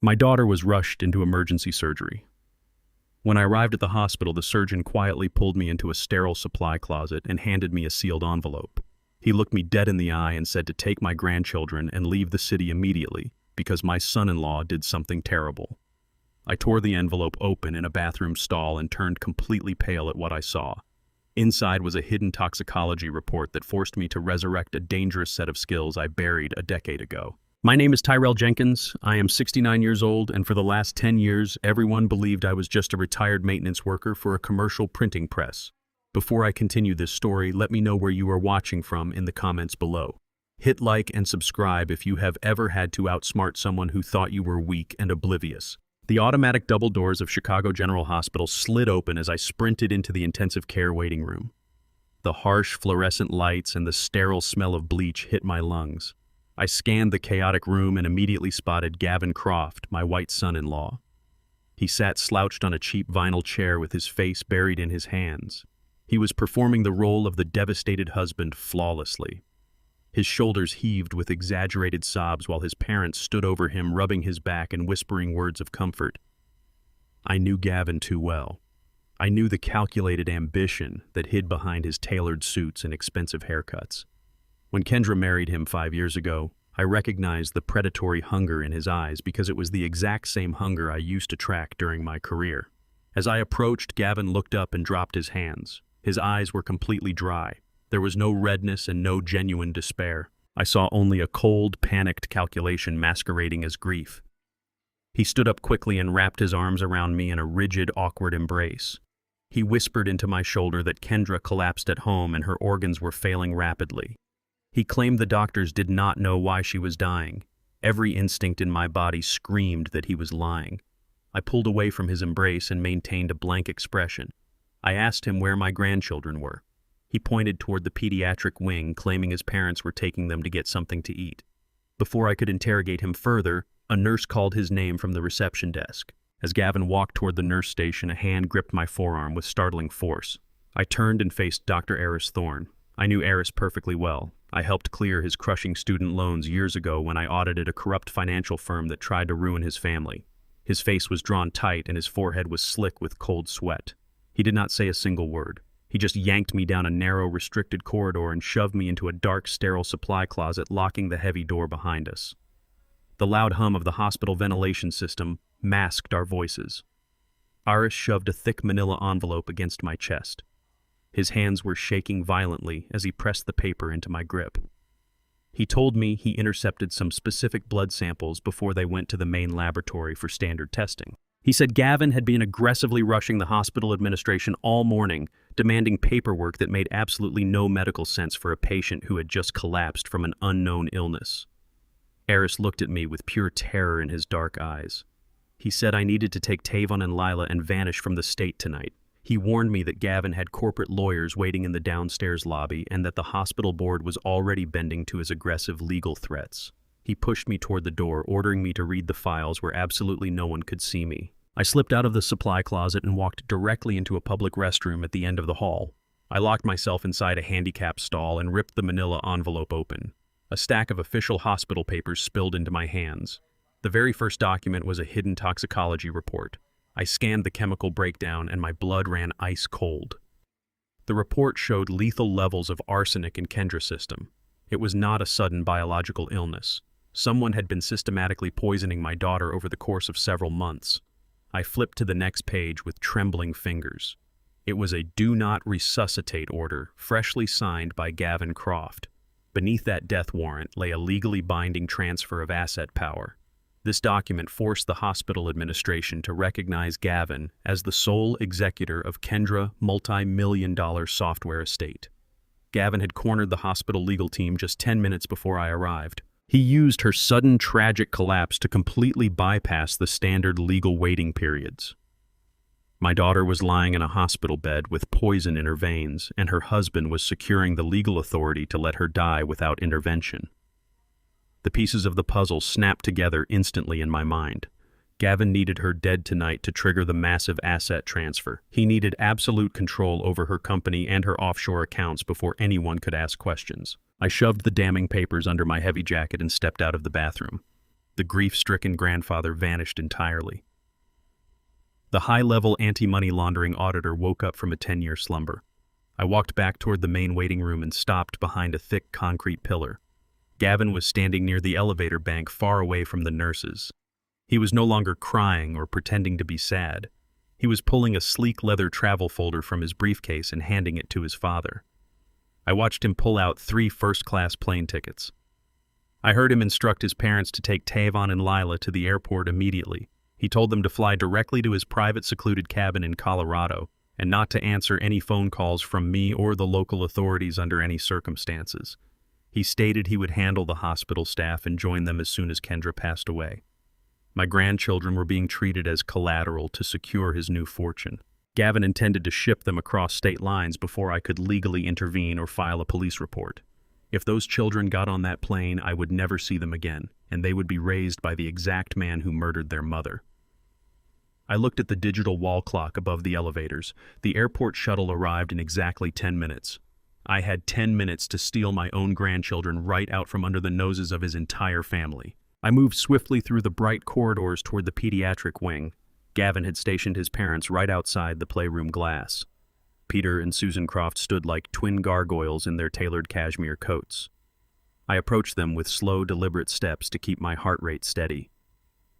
My daughter was rushed into emergency surgery. When I arrived at the hospital, the surgeon quietly pulled me into a sterile supply closet and handed me a sealed envelope. He looked me dead in the eye and said to take my grandchildren and leave the city immediately because my son-in-law did something terrible. I tore the envelope open in a bathroom stall and turned completely pale at what I saw. Inside was a hidden toxicology report that forced me to resurrect a dangerous set of skills I buried a decade ago. My name is Tyrell Jenkins. I am 69 years old, and for the last 10 years, everyone believed I was just a retired maintenance worker for a commercial printing press. Before I continue this story, let me know where you are watching from in the comments below. Hit like and subscribe if you have ever had to outsmart someone who thought you were weak and oblivious. The automatic double doors of Chicago General Hospital slid open as I sprinted into the intensive care waiting room. The harsh fluorescent lights and the sterile smell of bleach hit my lungs. I scanned the chaotic room and immediately spotted Gavin Croft, my white son-in-law. He sat slouched on a cheap vinyl chair with his face buried in his hands. He was performing the role of the devastated husband flawlessly. His shoulders heaved with exaggerated sobs while his parents stood over him, rubbing his back and whispering words of comfort. I knew Gavin too well. I knew the calculated ambition that hid behind his tailored suits and expensive haircuts. When Kendra married him 5 years ago, I recognized the predatory hunger in his eyes because it was the exact same hunger I used to track during my career. As I approached, Gavin looked up and dropped his hands. His eyes were completely dry. There was no redness and no genuine despair. I saw only a cold, panicked calculation masquerading as grief. He stood up quickly and wrapped his arms around me in a rigid, awkward embrace. He whispered into my shoulder that Kendra collapsed at home and her organs were failing rapidly. He claimed the doctors did not know why she was dying. Every instinct in my body screamed that he was lying. I pulled away from his embrace and maintained a blank expression. I asked him where my grandchildren were. He pointed toward the pediatric wing, claiming his parents were taking them to get something to eat. Before I could interrogate him further, a nurse called his name from the reception desk. As Gavin walked toward the nurse station, a hand gripped my forearm with startling force. I turned and faced Dr. Eris Thorne. I knew Eris perfectly well. I helped clear his crushing student loans years ago when I audited a corrupt financial firm that tried to ruin his family. His face was drawn tight and his forehead was slick with cold sweat. He did not say a single word. He just yanked me down a narrow, restricted corridor and shoved me into a dark, sterile supply closet, locking the heavy door behind us. The loud hum of the hospital ventilation system masked our voices. Eris shoved a thick manila envelope against my chest. His hands were shaking violently as he pressed the paper into my grip. He told me he intercepted some specific blood samples before they went to the main laboratory for standard testing. He said Gavin had been aggressively rushing the hospital administration all morning, demanding paperwork that made absolutely no medical sense for a patient who had just collapsed from an unknown illness. Eris looked at me with pure terror in his dark eyes. He said I needed to take Tavon and Lila and vanish from the state tonight. He warned me that Gavin had corporate lawyers waiting in the downstairs lobby and that the hospital board was already bending to his aggressive legal threats. He pushed me toward the door, ordering me to read the files where absolutely no one could see me. I slipped out of the supply closet and walked directly into a public restroom at the end of the hall. I locked myself inside a handicapped stall and ripped the manila envelope open. A stack of official hospital papers spilled into my hands. The very first document was a hidden toxicology report. I scanned the chemical breakdown and my blood ran ice cold. The report showed lethal levels of arsenic in Kendra's system. It was not a sudden biological illness. Someone had been systematically poisoning my daughter over the course of several months. I flipped to the next page with trembling fingers. It was a do not resuscitate order, freshly signed by Gavin Croft. Beneath that death warrant lay a legally binding transfer of asset power. This document forced the hospital administration to recognize Gavin as the sole executor of Kendra multi-million-dollar software estate. Gavin had cornered the hospital legal team just 10 minutes before I arrived. He used her sudden tragic collapse to completely bypass the standard legal waiting periods. My daughter was lying in a hospital bed with poison in her veins, and her husband was securing the legal authority to let her die without intervention. The pieces of the puzzle snapped together instantly in my mind. Gavin needed her dead tonight to trigger the massive asset transfer. He needed absolute control over her company and her offshore accounts before anyone could ask questions. I shoved the damning papers under my heavy jacket and stepped out of the bathroom. The grief-stricken grandfather vanished entirely. The high-level anti-money laundering auditor woke up from a 10-year slumber. I walked back toward the main waiting room and stopped behind a thick concrete pillar. Gavin was standing near the elevator bank, far away from the nurses. He was no longer crying or pretending to be sad. He was pulling a sleek leather travel folder from his briefcase and handing it to his father. I watched him pull out 3 first-class plane tickets. I heard him instruct his parents to take Tavon and Lila to the airport immediately. He told them to fly directly to his private secluded cabin in Colorado and not to answer any phone calls from me or the local authorities under any circumstances. He stated he would handle the hospital staff and join them as soon as Kendra passed away. My grandchildren were being treated as collateral to secure his new fortune. Gavin intended to ship them across state lines before I could legally intervene or file a police report. If those children got on that plane, I would never see them again, and they would be raised by the exact man who murdered their mother. I looked at the digital wall clock above the elevators. The airport shuttle arrived in exactly 10 minutes. I had 10 minutes to steal my own grandchildren right out from under the noses of his entire family. I moved swiftly through the bright corridors toward the pediatric wing. Gavin had stationed his parents right outside the playroom glass. Peter and Susan Croft stood like twin gargoyles in their tailored cashmere coats. I approached them with slow, deliberate steps to keep my heart rate steady.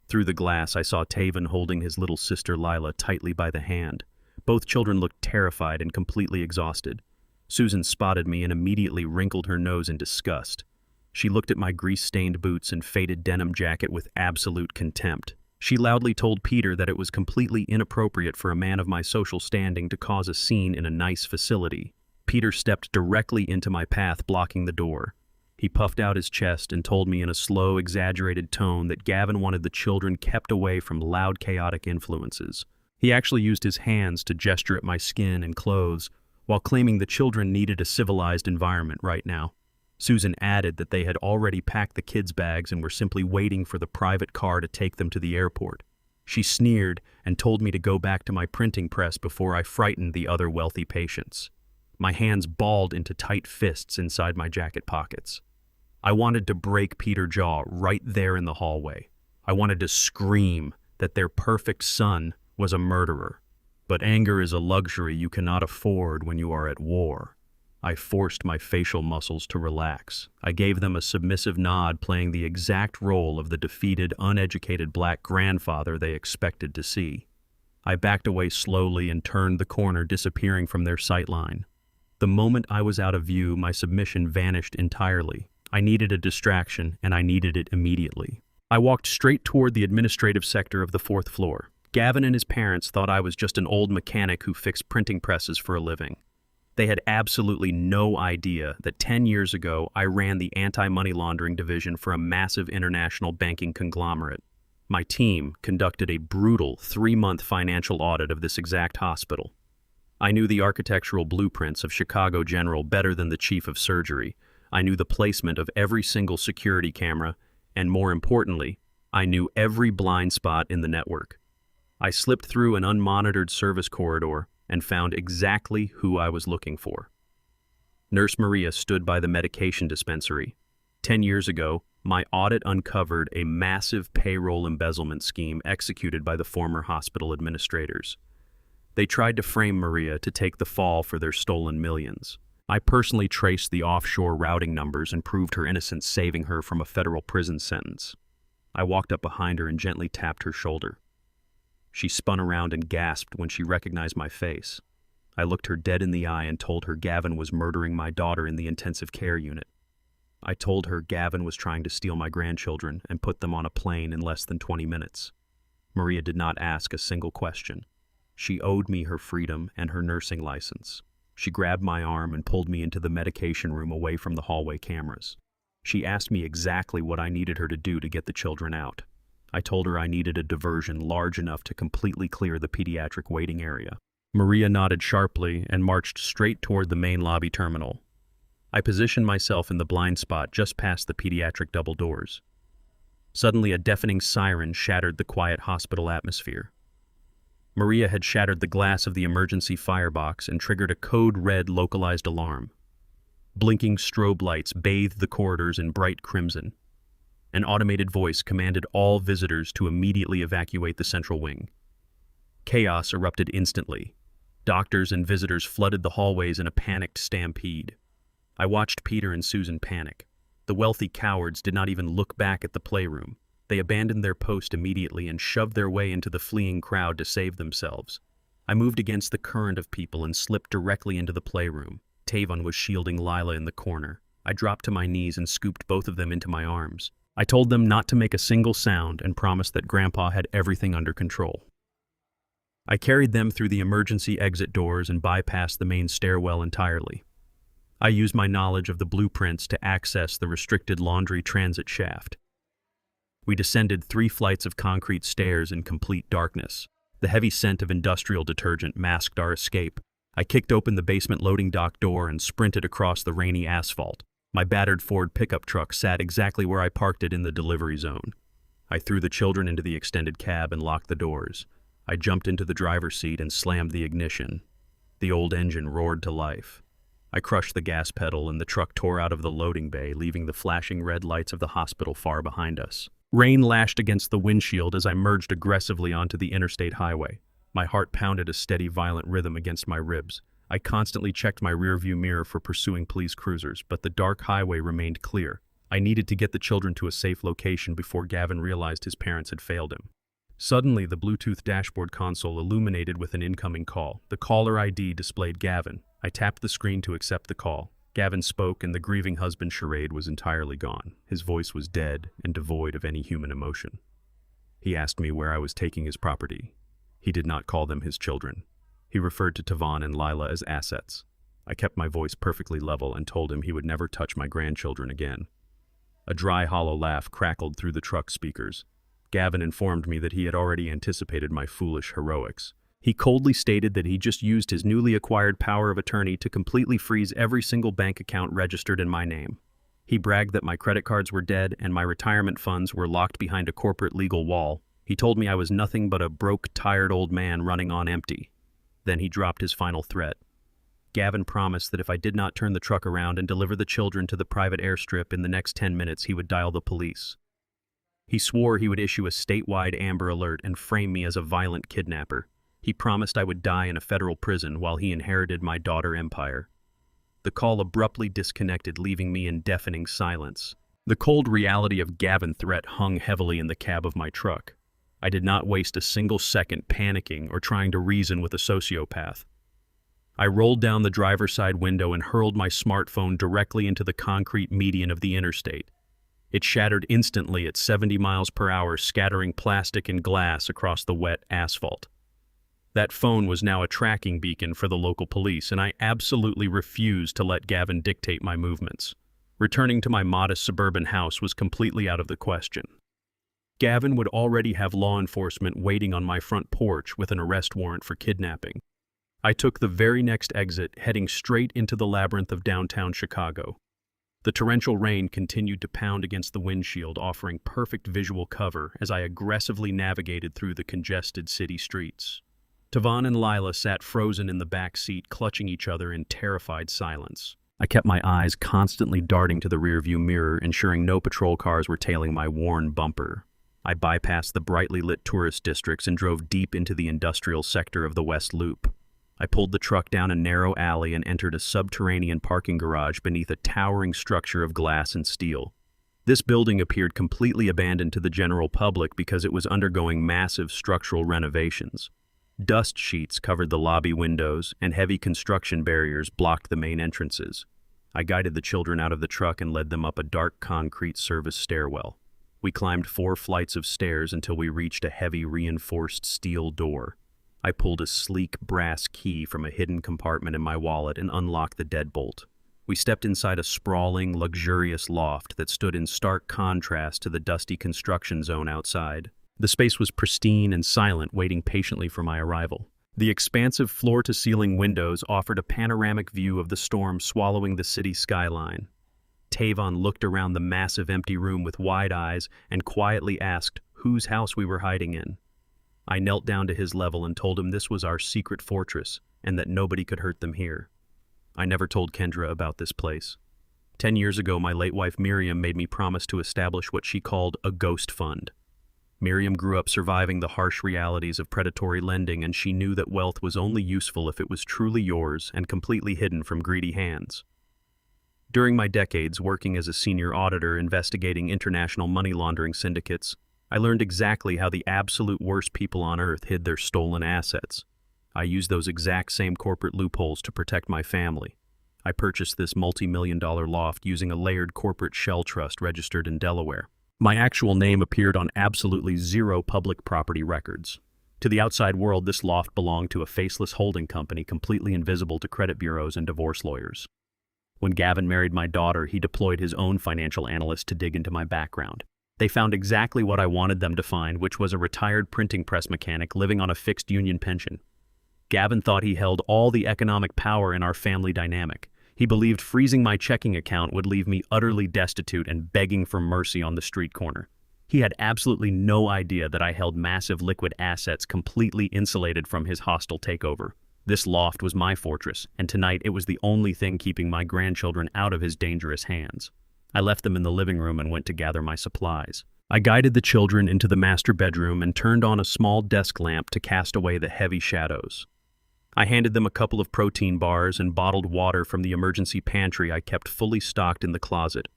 Through the glass, I saw Tavon holding his little sister Lila tightly by the hand. Both children looked terrified and completely exhausted. Susan spotted me and immediately wrinkled her nose in disgust. She looked at my grease-stained boots and faded denim jacket with absolute contempt. She loudly told Peter that it was completely inappropriate for a man of my social standing to cause a scene in a nice facility. Peter stepped directly into my path, blocking the door. He puffed out his chest and told me in a slow, exaggerated tone that Gavin wanted the children kept away from loud, chaotic influences. He actually used his hands to gesture at my skin and clothes, while claiming the children needed a civilized environment right now. Susan added that they had already packed the kids' bags and were simply waiting for the private car to take them to the airport. She sneered and told me to go back to my printing press before I frightened the other wealthy patients. My hands balled into tight fists inside my jacket pockets. I wanted to break Peter's jaw right there in the hallway. I wanted to scream that their perfect son was a murderer. But anger is a luxury you cannot afford when you are at war. I forced my facial muscles to relax. I gave them a submissive nod, playing the exact role of the defeated, uneducated black grandfather they expected to see. I backed away slowly and turned the corner, disappearing from their sight line. The moment I was out of view, my submission vanished entirely. I needed a distraction, and I needed it immediately. I walked straight toward the administrative sector of the 4th floor. Gavin and his parents thought I was just an old mechanic who fixed printing presses for a living. They had absolutely no idea that 10 years ago I ran the anti-money laundering division for a massive international banking conglomerate. My team conducted a brutal 3-month financial audit of this exact hospital. I knew the architectural blueprints of Chicago General better than the chief of surgery. I knew the placement of every single security camera, and more importantly, I knew every blind spot in the network. I slipped through an unmonitored service corridor and found exactly who I was looking for. Nurse Maria stood by the medication dispensary. 10 years ago, my audit uncovered a massive payroll embezzlement scheme executed by the former hospital administrators. They tried to frame Maria to take the fall for their stolen millions. I personally traced the offshore routing numbers and proved her innocence, saving her from a federal prison sentence. I walked up behind her and gently tapped her shoulder. She spun around and gasped when she recognized my face. I looked her dead in the eye and told her Gavin was murdering my daughter in the intensive care unit. I told her Gavin was trying to steal my grandchildren and put them on a plane in less than 20 minutes. Maria did not ask a single question. She owed me her freedom and her nursing license. She grabbed my arm and pulled me into the medication room away from the hallway cameras. She asked me exactly what I needed her to do to get the children out. I told her I needed a diversion large enough to completely clear the pediatric waiting area. Maria nodded sharply and marched straight toward the main lobby terminal. I positioned myself in the blind spot just past the pediatric double doors. Suddenly, a deafening siren shattered the quiet hospital atmosphere. Maria had shattered the glass of the emergency firebox and triggered a code-red localized alarm. Blinking strobe lights bathed the corridors in bright crimson. An automated voice commanded all visitors to immediately evacuate the central wing. Chaos erupted instantly. Doctors and visitors flooded the hallways in a panicked stampede. I watched Peter and Susan panic. The wealthy cowards did not even look back at the playroom. They abandoned their post immediately and shoved their way into the fleeing crowd to save themselves. I moved against the current of people and slipped directly into the playroom. Tavon was shielding Lila in the corner. I dropped to my knees and scooped both of them into my arms. I told them not to make a single sound and promised that Grandpa had everything under control. I carried them through the emergency exit doors and bypassed the main stairwell entirely. I used my knowledge of the blueprints to access the restricted laundry transit shaft. We descended 3 flights of concrete stairs in complete darkness. The heavy scent of industrial detergent masked our escape. I kicked open the basement loading dock door and sprinted across the rainy asphalt. My battered Ford pickup truck sat exactly where I parked it in the delivery zone. I threw the children into the extended cab and locked the doors. I jumped into the driver's seat and slammed the ignition. The old engine roared to life. I crushed the gas pedal and the truck tore out of the loading bay, leaving the flashing red lights of the hospital far behind us. Rain lashed against the windshield as I merged aggressively onto the interstate highway. My heart pounded a steady, violent rhythm against my ribs. I constantly checked my rearview mirror for pursuing police cruisers, but the dark highway remained clear. I needed to get the children to a safe location before Gavin realized his parents had failed him. Suddenly, the Bluetooth dashboard console illuminated with an incoming call. The caller ID displayed Gavin. I tapped the screen to accept the call. Gavin spoke, and the grieving husband charade was entirely gone. His voice was dead and devoid of any human emotion. He asked me where I was taking his property. He did not call them his children. He referred to Tavon and Lila as assets. I kept my voice perfectly level and told him he would never touch my grandchildren again. A dry, hollow laugh crackled through the truck speakers. Gavin informed me that he had already anticipated my foolish heroics. He coldly stated that he just used his newly acquired power of attorney to completely freeze every single bank account registered in my name. He bragged that my credit cards were dead and my retirement funds were locked behind a corporate legal wall. He told me I was nothing but a broke, tired old man running on empty. Then he dropped his final threat. Gavin promised that if I did not turn the truck around and deliver the children to the private airstrip in the next 10 minutes, he would dial the police. He swore he would issue a statewide Amber Alert and frame me as a violent kidnapper. He promised I would die in a federal prison while he inherited my daughter empire. The call abruptly disconnected, leaving me in deafening silence. The cold reality of Gavin's threat hung heavily in the cab of my truck. I did not waste a single second panicking or trying to reason with a sociopath. I rolled down the driver's side window and hurled my smartphone directly into the concrete median of the interstate. It shattered instantly at 70 miles per hour, scattering plastic and glass across the wet asphalt. That phone was now a tracking beacon for the local police, and I absolutely refused to let Gavin dictate my movements. Returning to my modest suburban house was completely out of the question. Gavin would already have law enforcement waiting on my front porch with an arrest warrant for kidnapping. I took the very next exit, heading straight into the labyrinth of downtown Chicago. The torrential rain continued to pound against the windshield, offering perfect visual cover as I aggressively navigated through the congested city streets. Tavon and Lila sat frozen in the back seat, clutching each other in terrified silence. I kept my eyes constantly darting to the rearview mirror, ensuring no patrol cars were tailing my worn bumper. I bypassed the brightly lit tourist districts and drove deep into the industrial sector of the West Loop. I pulled the truck down a narrow alley and entered a subterranean parking garage beneath a towering structure of glass and steel. This building appeared completely abandoned to the general public because it was undergoing massive structural renovations. Dust sheets covered the lobby windows, and heavy construction barriers blocked the main entrances. I guided the children out of the truck and led them up a dark concrete service stairwell. We climbed 4 flights of stairs until we reached a heavy reinforced steel door. I pulled a sleek brass key from a hidden compartment in my wallet and unlocked the deadbolt. We stepped inside a sprawling, luxurious loft that stood in stark contrast to the dusty construction zone outside. The space was pristine and silent, waiting patiently for my arrival. The expansive floor-to-ceiling windows offered a panoramic view of the storm swallowing the city skyline. Tavon looked around the massive empty room with wide eyes and quietly asked whose house we were hiding in. I knelt down to his level and told him this was our secret fortress and that nobody could hurt them here. I never told Kendra about this place. 10 years ago, my late wife Miriam made me promise to establish what she called a ghost fund. Miriam grew up surviving the harsh realities of predatory lending, and she knew that wealth was only useful if it was truly yours and completely hidden from greedy hands. During my decades working as a senior auditor investigating international money laundering syndicates, I learned exactly how the absolute worst people on earth hid their stolen assets. I used those exact same corporate loopholes to protect my family. I purchased this multi-million-dollar loft using a layered corporate shell trust registered in Delaware. My actual name appeared on absolutely zero public property records. To the outside world, this loft belonged to a faceless holding company completely invisible to credit bureaus and divorce lawyers. When Gavin married my daughter, he deployed his own financial analyst to dig into my background. They found exactly what I wanted them to find, which was a retired printing press mechanic living on a fixed union pension. Gavin thought he held all the economic power in our family dynamic. He believed freezing my checking account would leave me utterly destitute and begging for mercy on the street corner. He had absolutely no idea that I held massive liquid assets completely insulated from his hostile takeover. This loft was my fortress, and tonight it was the only thing keeping my grandchildren out of his dangerous hands. I left them in the living room and went to gather my supplies. I guided the children into the master bedroom and turned on a small desk lamp to cast away the heavy shadows. I handed them a couple of protein bars and bottled water from the emergency pantry I kept fully stocked in the closet.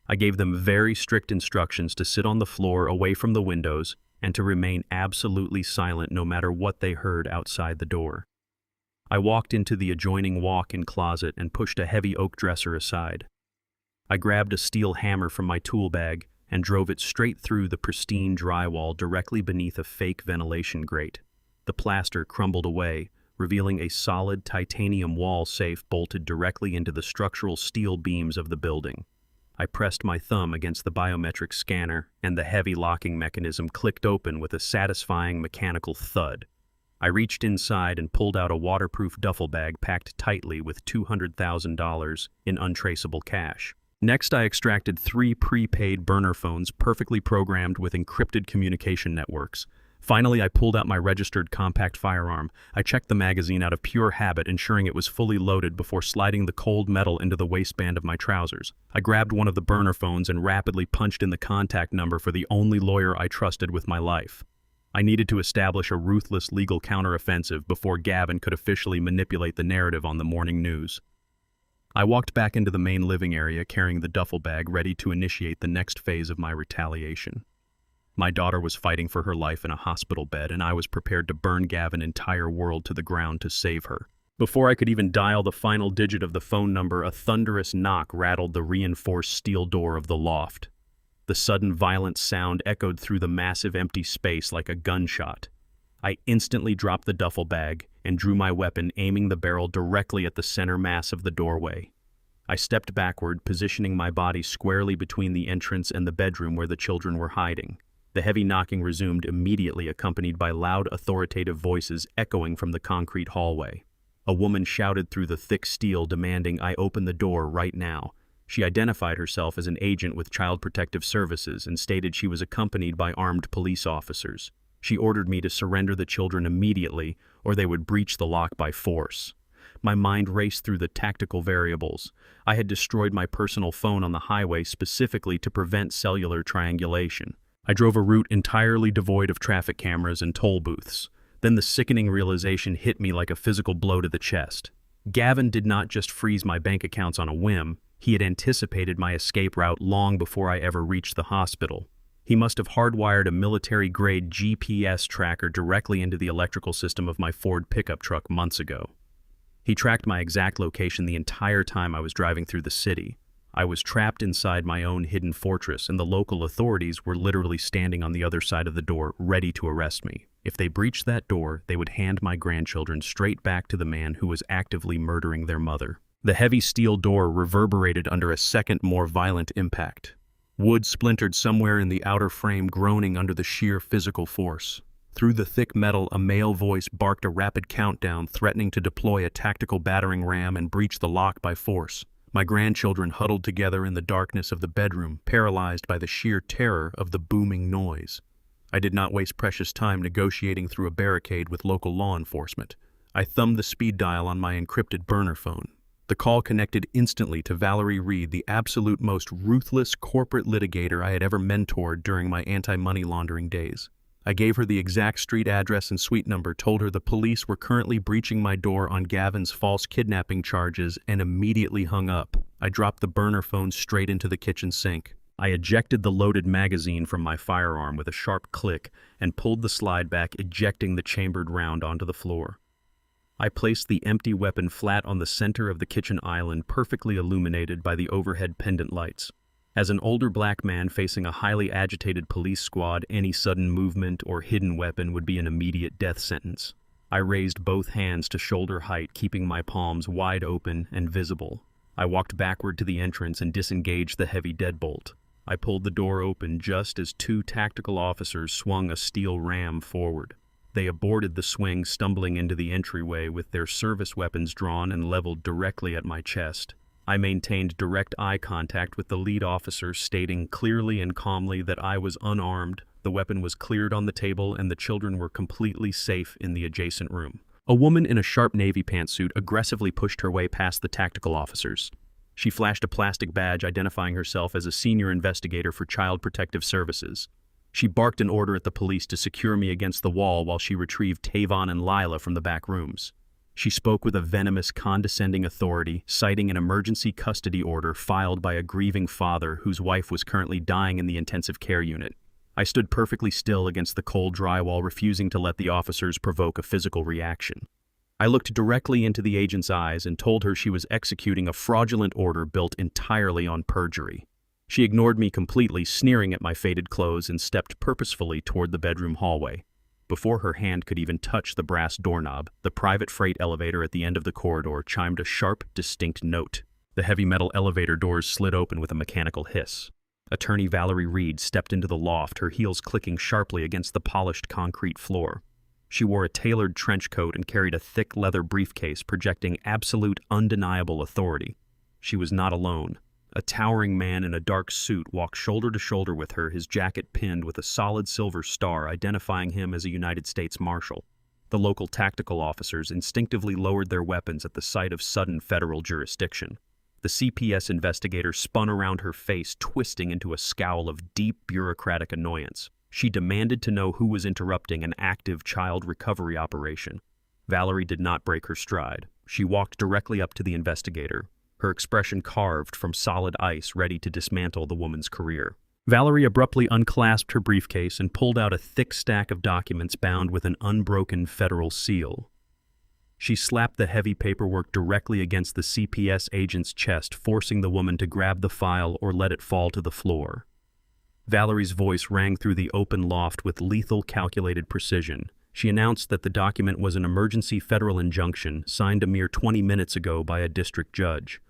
I gave them very strict instructions to sit on the floor away from the windows and to remain absolutely silent no matter what they heard outside the door. I walked into the adjoining walk-in closet and pushed a heavy oak dresser aside. I grabbed a steel hammer from my tool bag and drove it straight through the pristine drywall directly beneath a fake ventilation grate. The plaster crumbled away, revealing a solid titanium wall safe bolted directly into the structural steel beams of the building. I pressed my thumb against the biometric scanner, and the heavy locking mechanism clicked open with a satisfying mechanical thud. I reached inside and pulled out a waterproof duffel bag packed tightly with $200,000 in untraceable cash. Next, I extracted 3 prepaid burner phones perfectly programmed with encrypted communication networks. Finally, I pulled out my registered compact firearm. I checked the magazine out of pure habit, ensuring it was fully loaded before sliding the cold metal into the waistband of my trousers. I grabbed one of the burner phones and rapidly punched in the contact number for the only lawyer I trusted with my life. I needed to establish a ruthless legal counteroffensive before Gavin could officially manipulate the narrative on the morning news. I walked back into the main living area carrying the duffel bag, ready to initiate the next phase of my retaliation. My daughter was fighting for her life in a hospital bed, and I was prepared to burn Gavin's entire world to the ground to save her. Before I could even dial the final digit of the phone number, a thunderous knock rattled the reinforced steel door of the loft. The sudden violent sound echoed through the massive empty space like a gunshot. I instantly dropped the duffel bag and drew my weapon, aiming the barrel directly at the center mass of the doorway. I stepped backward, positioning my body squarely between the entrance and the bedroom where the children were hiding. The heavy knocking resumed immediately, accompanied by loud, authoritative voices echoing from the concrete hallway. A woman shouted through the thick steel, demanding I open the door right now. She identified herself as an agent with Child Protective Services and stated she was accompanied by armed police officers. She ordered me to surrender the children immediately, or they would breach the lock by force. My mind raced through the tactical variables. I had destroyed my personal phone on the highway specifically to prevent cellular triangulation. I drove a route entirely devoid of traffic cameras and toll booths. Then the sickening realization hit me like a physical blow to the chest. Gavin did not just freeze my bank accounts on a whim. He had anticipated my escape route long before I ever reached the hospital. He must have hardwired a military-grade GPS tracker directly into the electrical system of my Ford pickup truck months ago. He tracked my exact location the entire time I was driving through the city. I was trapped inside my own hidden fortress, and the local authorities were literally standing on the other side of the door, ready to arrest me. If they breached that door, they would hand my grandchildren straight back to the man who was actively murdering their mother. The heavy steel door reverberated under a second, more violent impact. Wood splintered somewhere in the outer frame, groaning under the sheer physical force. Through the thick metal, a male voice barked a rapid countdown, threatening to deploy a tactical battering ram and breach the lock by force. My grandchildren huddled together in the darkness of the bedroom, paralyzed by the sheer terror of the booming noise. I did not waste precious time negotiating through a barricade with local law enforcement. I thumbed the speed dial on my encrypted burner phone. The call connected instantly to Valerie Reed, the absolute most ruthless corporate litigator I had ever mentored during my anti-money laundering days. I gave her the exact street address and suite number, told her the police were currently breaching my door on Gavin's false kidnapping charges, and immediately hung up. I dropped the burner phone straight into the kitchen sink. I ejected the loaded magazine from my firearm with a sharp click and pulled the slide back, ejecting the chambered round onto the floor. I placed the empty weapon flat on the center of the kitchen island, perfectly illuminated by the overhead pendant lights. As an older black man facing a highly agitated police squad, any sudden movement or hidden weapon would be an immediate death sentence. I raised both hands to shoulder height, keeping my palms wide open and visible. I walked backward to the entrance and disengaged the heavy deadbolt. I pulled the door open just as two tactical officers swung a steel ram forward. They aborted the swing, stumbling into the entryway with their service weapons drawn and leveled directly at my chest. I maintained direct eye contact with the lead officer, stating clearly and calmly that I was unarmed, the weapon was cleared on the table, and the children were completely safe in the adjacent room. A woman in a sharp navy pantsuit aggressively pushed her way past the tactical officers. She flashed a plastic badge identifying herself as a senior investigator for Child Protective Services. She barked an order at the police to secure me against the wall while she retrieved Tavon and Lila from the back rooms. She spoke with a venomous, condescending authority, citing an emergency custody order filed by a grieving father whose wife was currently dying in the intensive care unit. I stood perfectly still against the cold drywall, refusing to let the officers provoke a physical reaction. I looked directly into the agent's eyes and told her she was executing a fraudulent order built entirely on perjury. She ignored me completely, sneering at my faded clothes, and stepped purposefully toward the bedroom hallway. Before her hand could even touch the brass doorknob, the private freight elevator at the end of the corridor chimed a sharp, distinct note. The heavy metal elevator doors slid open with a mechanical hiss. Attorney Valerie Reed stepped into the loft, her heels clicking sharply against the polished concrete floor. She wore a tailored trench coat and carried a thick leather briefcase projecting absolute, undeniable authority. She was not alone. A towering man in a dark suit walked shoulder to shoulder with her, his jacket pinned with a solid silver star identifying him as a United States Marshal. The local tactical officers instinctively lowered their weapons at the sight of sudden federal jurisdiction. The CPS investigator spun around her face, twisting into a scowl of deep bureaucratic annoyance. She demanded to know who was interrupting an active child recovery operation. Valerie did not break her stride. She walked directly up to the investigator, her expression carved from solid ice, ready to dismantle the woman's career. Valerie abruptly unclasped her briefcase and pulled out a thick stack of documents bound with an unbroken federal seal. She slapped the heavy paperwork directly against the CPS agent's chest, forcing the woman to grab the file or let it fall to the floor. Valerie's voice rang through the open loft with lethal, calculated precision. She announced that the document was an emergency federal injunction signed a mere 20 minutes ago by a district judge.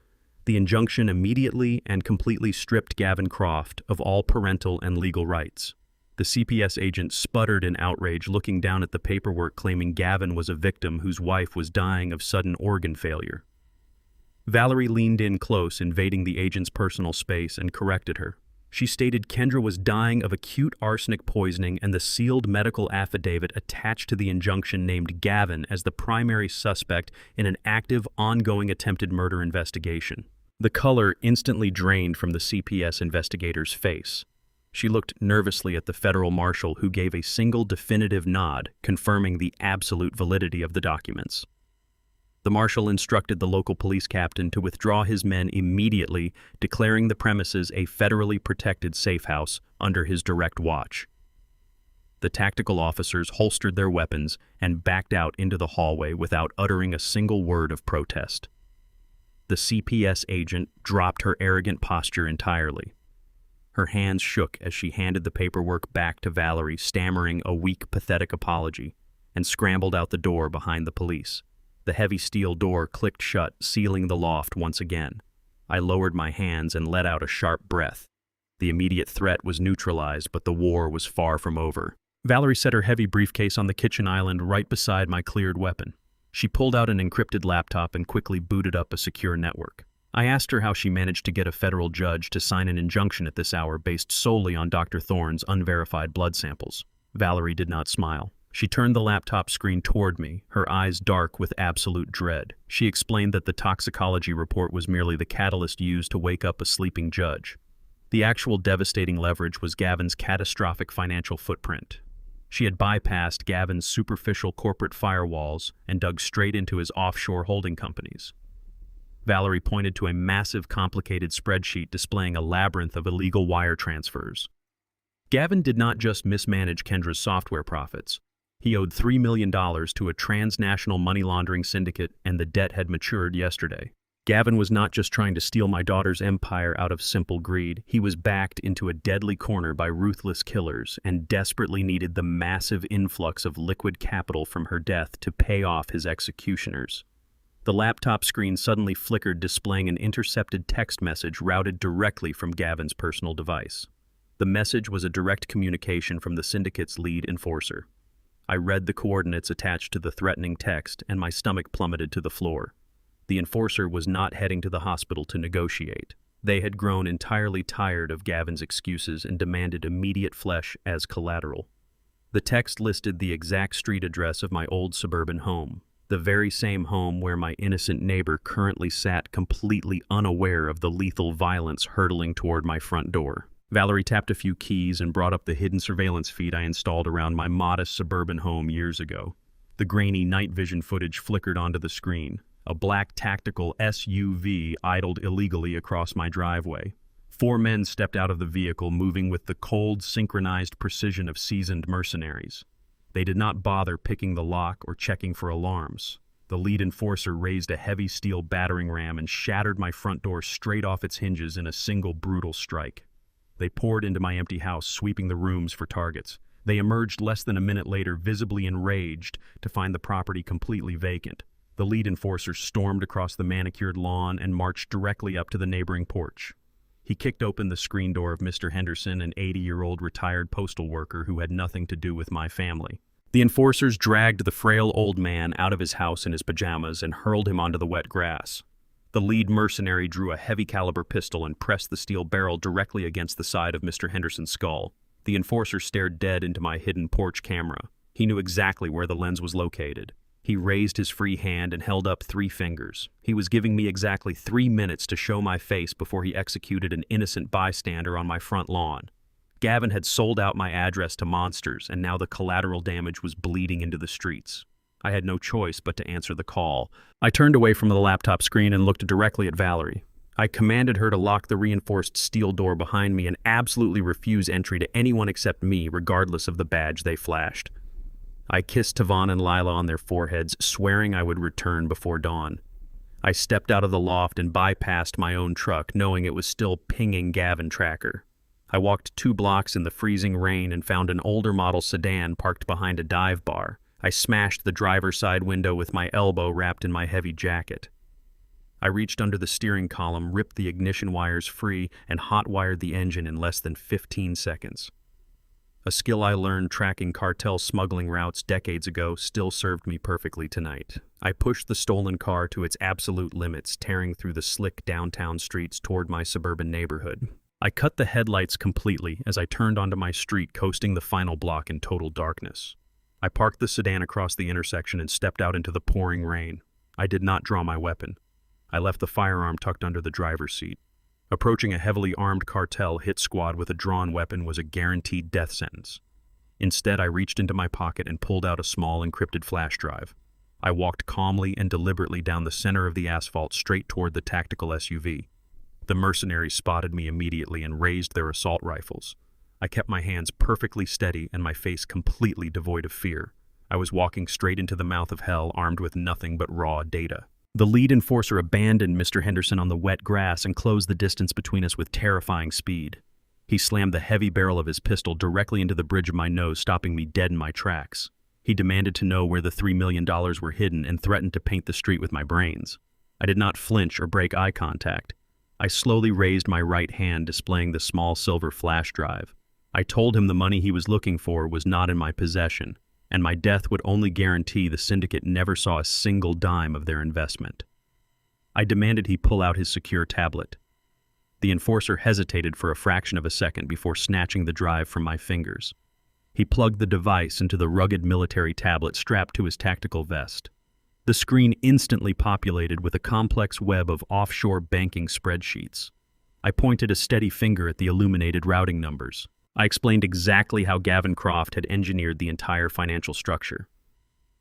The injunction immediately and completely stripped Gavin Croft of all parental and legal rights. The CPS agent sputtered in outrage, looking down at the paperwork, claiming Gavin was a victim whose wife was dying of sudden organ failure. Valerie leaned in close, invading the agent's personal space, and corrected her. She stated Kendra was dying of acute arsenic poisoning, and the sealed medical affidavit attached to the injunction named Gavin as the primary suspect in an active, ongoing attempted murder investigation. The color instantly drained from the CPS investigator's face. She looked nervously at the federal marshal, who gave a single definitive nod, confirming the absolute validity of the documents. The marshal instructed the local police captain to withdraw his men immediately, declaring the premises a federally protected safe house under his direct watch. The tactical officers holstered their weapons and backed out into the hallway without uttering a single word of protest. The CPS agent dropped her arrogant posture entirely. Her hands shook as she handed the paperwork back to Valerie, stammering a weak, pathetic apology, and scrambled out the door behind the police. The heavy steel door clicked shut, sealing the loft once again. I lowered my hands and let out a sharp breath. The immediate threat was neutralized, but the war was far from over. Valerie set her heavy briefcase on the kitchen island right beside my cleared weapon. She pulled out an encrypted laptop and quickly booted up a secure network. I asked her how she managed to get a federal judge to sign an injunction at this hour based solely on Dr. Thorne's unverified blood samples. Valerie did not smile. She turned the laptop screen toward me, her eyes dark with absolute dread. She explained that the toxicology report was merely the catalyst used to wake up a sleeping judge. The actual devastating leverage was Gavin's catastrophic financial footprint. She had bypassed Gavin's superficial corporate firewalls and dug straight into his offshore holding companies. Valerie pointed to a massive, complicated spreadsheet displaying a labyrinth of illegal wire transfers. Gavin did not just mismanage Kendra's software profits. He owed $3 million to a transnational money laundering syndicate, and the debt had matured yesterday. Gavin was not just trying to steal my daughter's empire out of simple greed. He was backed into a deadly corner by ruthless killers and desperately needed the massive influx of liquid capital from her death to pay off his executioners. The laptop screen suddenly flickered, displaying an intercepted text message routed directly from Gavin's personal device. The message was a direct communication from the syndicate's lead enforcer. I read the coordinates attached to the threatening text, and my stomach plummeted to the floor. The enforcer was not heading to the hospital to negotiate. They had grown entirely tired of Gavin's excuses and demanded immediate flesh as collateral. The text listed the exact street address of my old suburban home, the very same home where my innocent neighbor currently sat, completely unaware of the lethal violence hurtling toward my front door. Valerie tapped a few keys and brought up the hidden surveillance feed I installed around my modest suburban home years ago. The grainy night vision footage flickered onto the screen. A black tactical SUV idled illegally across my driveway. 4 men stepped out of the vehicle, moving with the cold, synchronized precision of seasoned mercenaries. They did not bother picking the lock or checking for alarms. The lead enforcer raised a heavy steel battering ram and shattered my front door straight off its hinges in a single brutal strike. They poured into my empty house, sweeping the rooms for targets. They emerged less than a minute later, visibly enraged, to find the property completely vacant. The lead enforcer stormed across the manicured lawn and marched directly up to the neighboring porch. He kicked open the screen door of Mr. Henderson, an 80-year-old retired postal worker who had nothing to do with my family. The enforcers dragged the frail old man out of his house in his pajamas and hurled him onto the wet grass. The lead mercenary drew a heavy-caliber pistol and pressed the steel barrel directly against the side of Mr. Henderson's skull. The enforcer stared dead into my hidden porch camera. He knew exactly where the lens was located. He raised his free hand and held up 3 fingers. He was giving me exactly 3 minutes to show my face before he executed an innocent bystander on my front lawn. Gavin had sold out my address to monsters, and now the collateral damage was bleeding into the streets. I had no choice but to answer the call. I turned away from the laptop screen and looked directly at Valerie. I commanded her to lock the reinforced steel door behind me and absolutely refuse entry to anyone except me, regardless of the badge they flashed. I kissed Tavon and Lila on their foreheads, swearing I would return before dawn. I stepped out of the loft and bypassed my own truck, knowing it was still pinging Gavin Tracker. I walked 2 blocks in the freezing rain and found an older model sedan parked behind a dive bar. I smashed the driver's side window with my elbow wrapped in my heavy jacket. I reached under the steering column, ripped the ignition wires free, and hot-wired the engine in less than 15 seconds. A skill I learned tracking cartel smuggling routes decades ago still served me perfectly tonight. I pushed the stolen car to its absolute limits, tearing through the slick downtown streets toward my suburban neighborhood. I cut the headlights completely as I turned onto my street, coasting the final block in total darkness. I parked the sedan across the intersection and stepped out into the pouring rain. I did not draw my weapon. I left the firearm tucked under the driver's seat. Approaching a heavily armed cartel hit squad with a drawn weapon was a guaranteed death sentence. Instead, I reached into my pocket and pulled out a small encrypted flash drive. I walked calmly and deliberately down the center of the asphalt straight toward the tactical SUV. The mercenaries spotted me immediately and raised their assault rifles. I kept my hands perfectly steady and my face completely devoid of fear. I was walking straight into the mouth of hell, armed with nothing but raw data. The lead enforcer abandoned Mr. Henderson on the wet grass and closed the distance between us with terrifying speed. He slammed the heavy barrel of his pistol directly into the bridge of my nose, stopping me dead in my tracks. He demanded to know where the $3 million were hidden and threatened to paint the street with my brains. I did not flinch or break eye contact. I slowly raised my right hand, displaying the small silver flash drive. I told him the money he was looking for was not in my possession, and my death would only guarantee the syndicate never saw a single dime of their investment. I demanded he pull out his secure tablet. The enforcer hesitated for a fraction of a second before snatching the drive from my fingers. He plugged the device into the rugged military tablet strapped to his tactical vest. The screen instantly populated with a complex web of offshore banking spreadsheets. I pointed a steady finger at the illuminated routing numbers. I explained exactly how Gavin Croft had engineered the entire financial structure.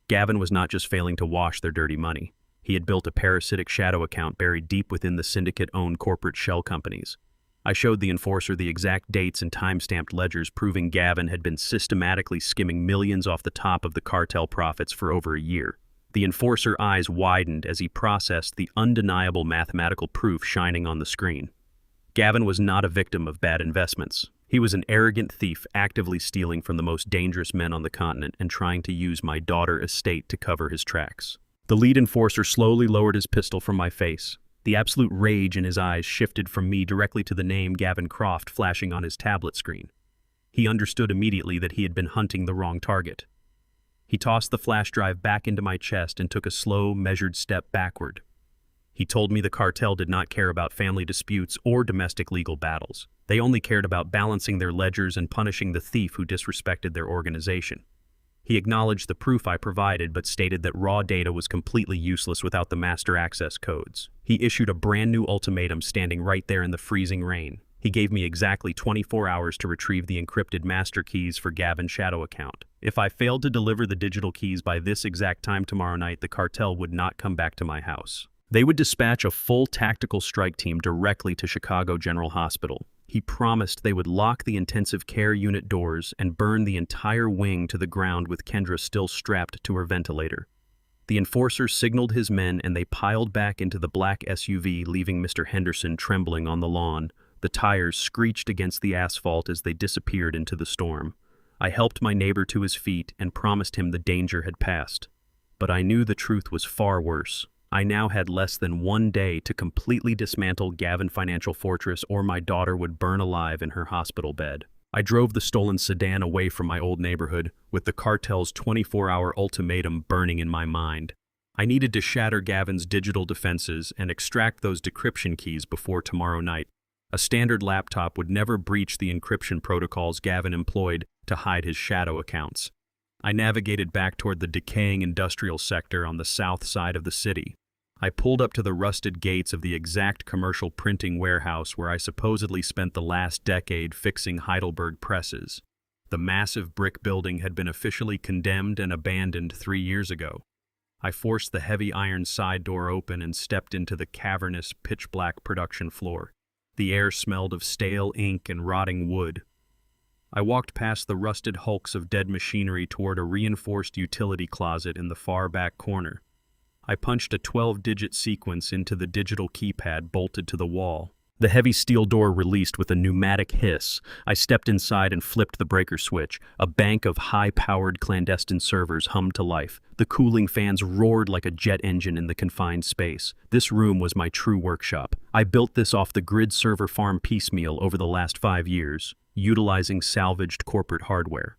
Gavin was not just failing to wash their dirty money. He had built a parasitic shadow account buried deep within the syndicate-owned corporate shell companies. I showed the enforcer the exact dates and time-stamped ledgers proving Gavin had been systematically skimming millions off the top of the cartel profits for over a year. The enforcer's eyes widened as he processed the undeniable mathematical proof shining on the screen. Gavin was not a victim of bad investments. He was an arrogant thief actively stealing from the most dangerous men on the continent and trying to use my daughter estate to cover his tracks. The lead enforcer slowly lowered his pistol from my face. The absolute rage in his eyes shifted from me directly to the name Gavin Croft flashing on his tablet screen. He understood immediately that he had been hunting the wrong target. He tossed the flash drive back into my chest and took a slow, measured step backward. He told me the cartel did not care about family disputes or domestic legal battles. They only cared about balancing their ledgers and punishing the thief who disrespected their organization. He acknowledged the proof I provided but stated that raw data was completely useless without the master access codes. He issued a brand new ultimatum standing right there in the freezing rain. He gave me exactly 24 hours to retrieve the encrypted master keys for Gavin's shadow account. If I failed to deliver the digital keys by this exact time tomorrow night, the cartel would not come back to my house. They would dispatch a full tactical strike team directly to Chicago General Hospital. He promised they would lock the intensive care unit doors and burn the entire wing to the ground with Kendra still strapped to her ventilator. The enforcer signaled his men and they piled back into the black SUV, leaving Mr. Henderson trembling on the lawn. The tires screeched against the asphalt as they disappeared into the storm. I helped my neighbor to his feet and promised him the danger had passed. But I knew the truth was far worse. I now had less than 1 day to completely dismantle Gavin Financial Fortress or my daughter would burn alive in her hospital bed. I drove the stolen sedan away from my old neighborhood, with the cartel's 24-hour ultimatum burning in my mind. I needed to shatter Gavin's digital defenses and extract those decryption keys before tomorrow night. A standard laptop would never breach the encryption protocols Gavin employed to hide his shadow accounts. I navigated back toward the decaying industrial sector on the south side of the city. I pulled up to the rusted gates of the exact commercial printing warehouse where I supposedly spent the last decade fixing Heidelberg presses. The massive brick building had been officially condemned and abandoned 3 years ago. I forced the heavy iron side door open and stepped into the cavernous, pitch-black production floor. The air smelled of stale ink and rotting wood. I walked past the rusted hulks of dead machinery toward a reinforced utility closet in the far back corner. I punched a 12-digit sequence into the digital keypad bolted to the wall. The heavy steel door released with a pneumatic hiss. I stepped inside and flipped the breaker switch. A bank of high-powered clandestine servers hummed to life. The cooling fans roared like a jet engine in the confined space. This room was my true workshop. I built this off the grid server farm piecemeal over the last 5 years, utilizing salvaged corporate hardware.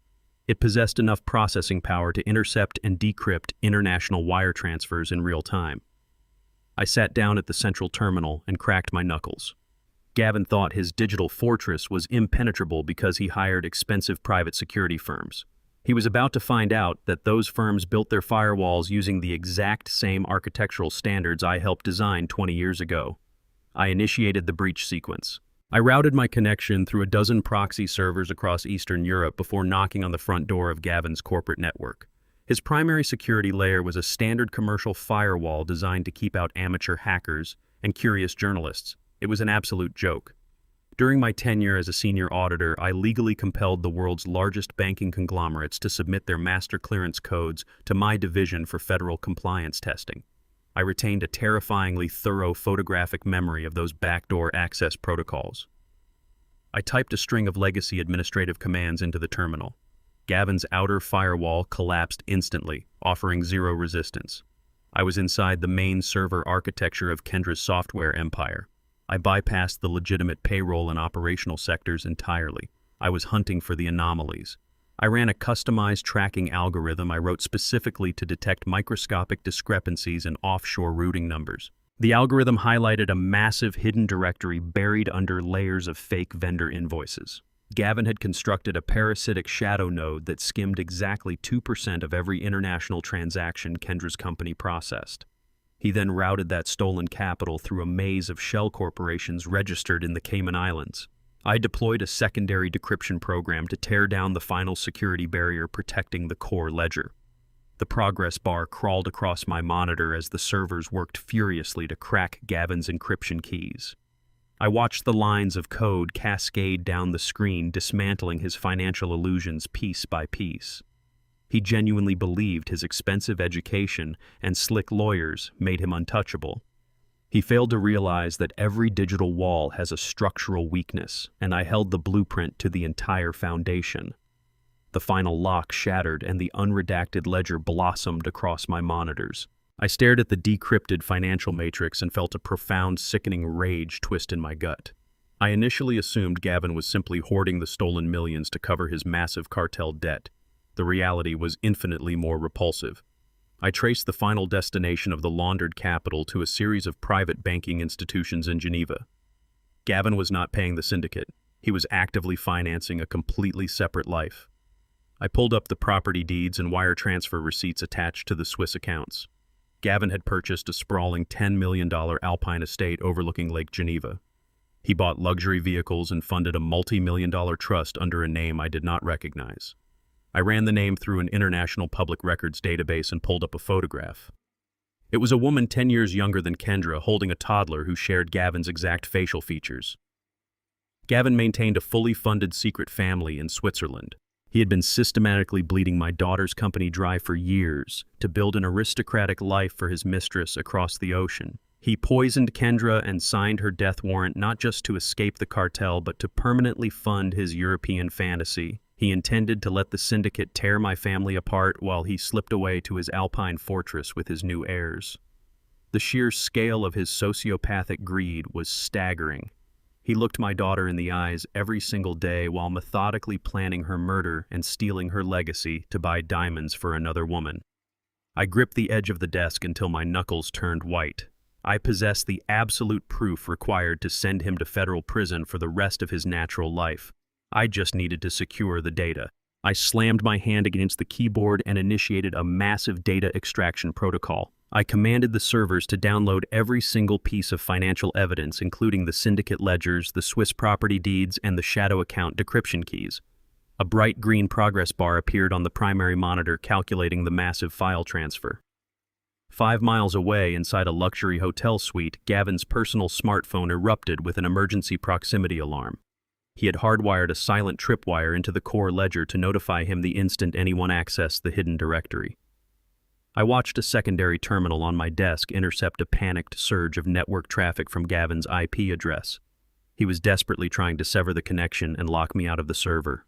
It possessed enough processing power to intercept and decrypt international wire transfers in real time. I sat down at the central terminal and cracked my knuckles. Gavin thought his digital fortress was impenetrable because he hired expensive private security firms. He was about to find out that those firms built their firewalls using the exact same architectural standards I helped design 20 years ago. I initiated the breach sequence. I routed my connection through a dozen proxy servers across Eastern Europe before knocking on the front door of Gavin's corporate network. His primary security layer was a standard commercial firewall designed to keep out amateur hackers and curious journalists. It was an absolute joke. During my tenure as a senior auditor, I legally compelled the world's largest banking conglomerates to submit their master clearance codes to my division for federal compliance testing. I retained a terrifyingly thorough photographic memory of those backdoor access protocols. I typed a string of legacy administrative commands into the terminal. Gavin's outer firewall collapsed instantly, offering zero resistance. I was inside the main server architecture of Kendra's software empire. I bypassed the legitimate payroll and operational sectors entirely. I was hunting for the anomalies. I ran a customized tracking algorithm I wrote specifically to detect microscopic discrepancies in offshore routing numbers. The algorithm highlighted a massive hidden directory buried under layers of fake vendor invoices. Gavin had constructed a parasitic shadow node that skimmed exactly 2% of every international transaction Kendra's company processed. He then routed that stolen capital through a maze of shell corporations registered in the Cayman Islands. I deployed a secondary decryption program to tear down the final security barrier protecting the core ledger. The progress bar crawled across my monitor as the servers worked furiously to crack Gavin's encryption keys. I watched the lines of code cascade down the screen, dismantling his financial illusions piece by piece. He genuinely believed his expensive education and slick lawyers made him untouchable. He failed to realize that every digital wall has a structural weakness, and I held the blueprint to the entire foundation. The final lock shattered and the unredacted ledger blossomed across my monitors. I stared at the decrypted financial matrix and felt a profound, sickening rage twist in my gut. I initially assumed Gavin was simply hoarding the stolen millions to cover his massive cartel debt. The reality was infinitely more repulsive. I traced the final destination of the laundered capital to a series of private banking institutions in Geneva. Gavin was not paying the syndicate. He was actively financing a completely separate life. I pulled up the property deeds and wire transfer receipts attached to the Swiss accounts. Gavin had purchased a sprawling $10 million alpine estate overlooking Lake Geneva. He bought luxury vehicles and funded a multi-million-dollar trust under a name I did not recognize. I ran the name through an international public records database and pulled up a photograph. It was a woman 10 years younger than Kendra holding a toddler who shared Gavin's exact facial features. Gavin maintained a fully funded secret family in Switzerland. He had been systematically bleeding my daughter's company dry for years to build an aristocratic life for his mistress across the ocean. He poisoned Kendra and signed her death warrant not just to escape the cartel but to permanently fund his European fantasy. He intended to let the syndicate tear my family apart while he slipped away to his alpine fortress with his new heirs. The sheer scale of his sociopathic greed was staggering. He looked my daughter in the eyes every single day while methodically planning her murder and stealing her legacy to buy diamonds for another woman. I gripped the edge of the desk until my knuckles turned white. I possessed the absolute proof required to send him to federal prison for the rest of his natural life. I just needed to secure the data. I slammed my hand against the keyboard and initiated a massive data extraction protocol. I commanded the servers to download every single piece of financial evidence, including the syndicate ledgers, the Swiss property deeds, and the shadow account decryption keys. A bright green progress bar appeared on the primary monitor calculating the massive file transfer. 5 miles away, inside a luxury hotel suite, Gavin's personal smartphone erupted with an emergency proximity alarm. He had hardwired a silent tripwire into the core ledger to notify him the instant anyone accessed the hidden directory. I watched a secondary terminal on my desk intercept a panicked surge of network traffic from Gavin's IP address. He was desperately trying to sever the connection and lock me out of the server.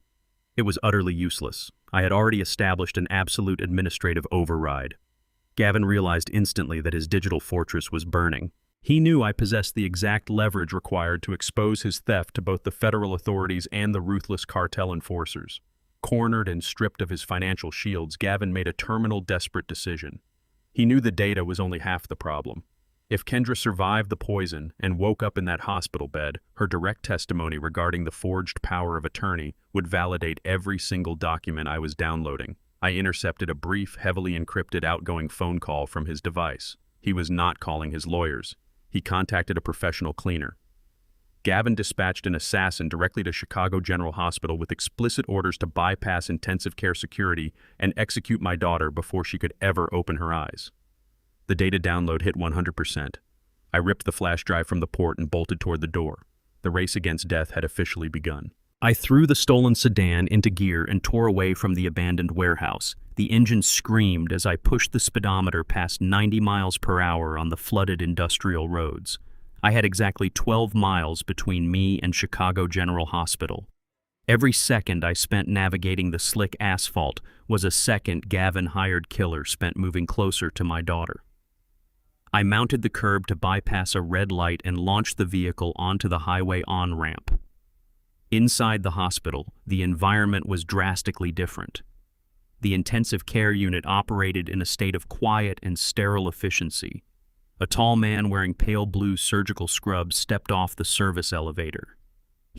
It was utterly useless. I had already established an absolute administrative override. Gavin realized instantly that his digital fortress was burning. He knew I possessed the exact leverage required to expose his theft to both the federal authorities and the ruthless cartel enforcers. Cornered and stripped of his financial shields, Gavin made a terminal, desperate decision. He knew the data was only half the problem. If Kendra survived the poison and woke up in that hospital bed, her direct testimony regarding the forged power of attorney would validate every single document I was downloading. I intercepted a brief, heavily encrypted outgoing phone call from his device. He was not calling his lawyers. He contacted a professional cleaner. Gavin dispatched an assassin directly to Chicago General Hospital with explicit orders to bypass intensive care security and execute my daughter before she could ever open her eyes. The data download hit 100%. I ripped the flash drive from the port and bolted toward the door. The race against death had officially begun. I threw the stolen sedan into gear and tore away from the abandoned warehouse. The engine screamed as I pushed the speedometer past 90 miles per hour on the flooded industrial roads. I had exactly 12 miles between me and Chicago General Hospital. Every second I spent navigating the slick asphalt was a second Gavin hired killer spent moving closer to my daughter. I mounted the curb to bypass a red light and launched the vehicle onto the highway on-ramp. Inside the hospital, the environment was drastically different. The intensive care unit operated in a state of quiet and sterile efficiency. A tall man wearing pale blue surgical scrubs stepped off the service elevator.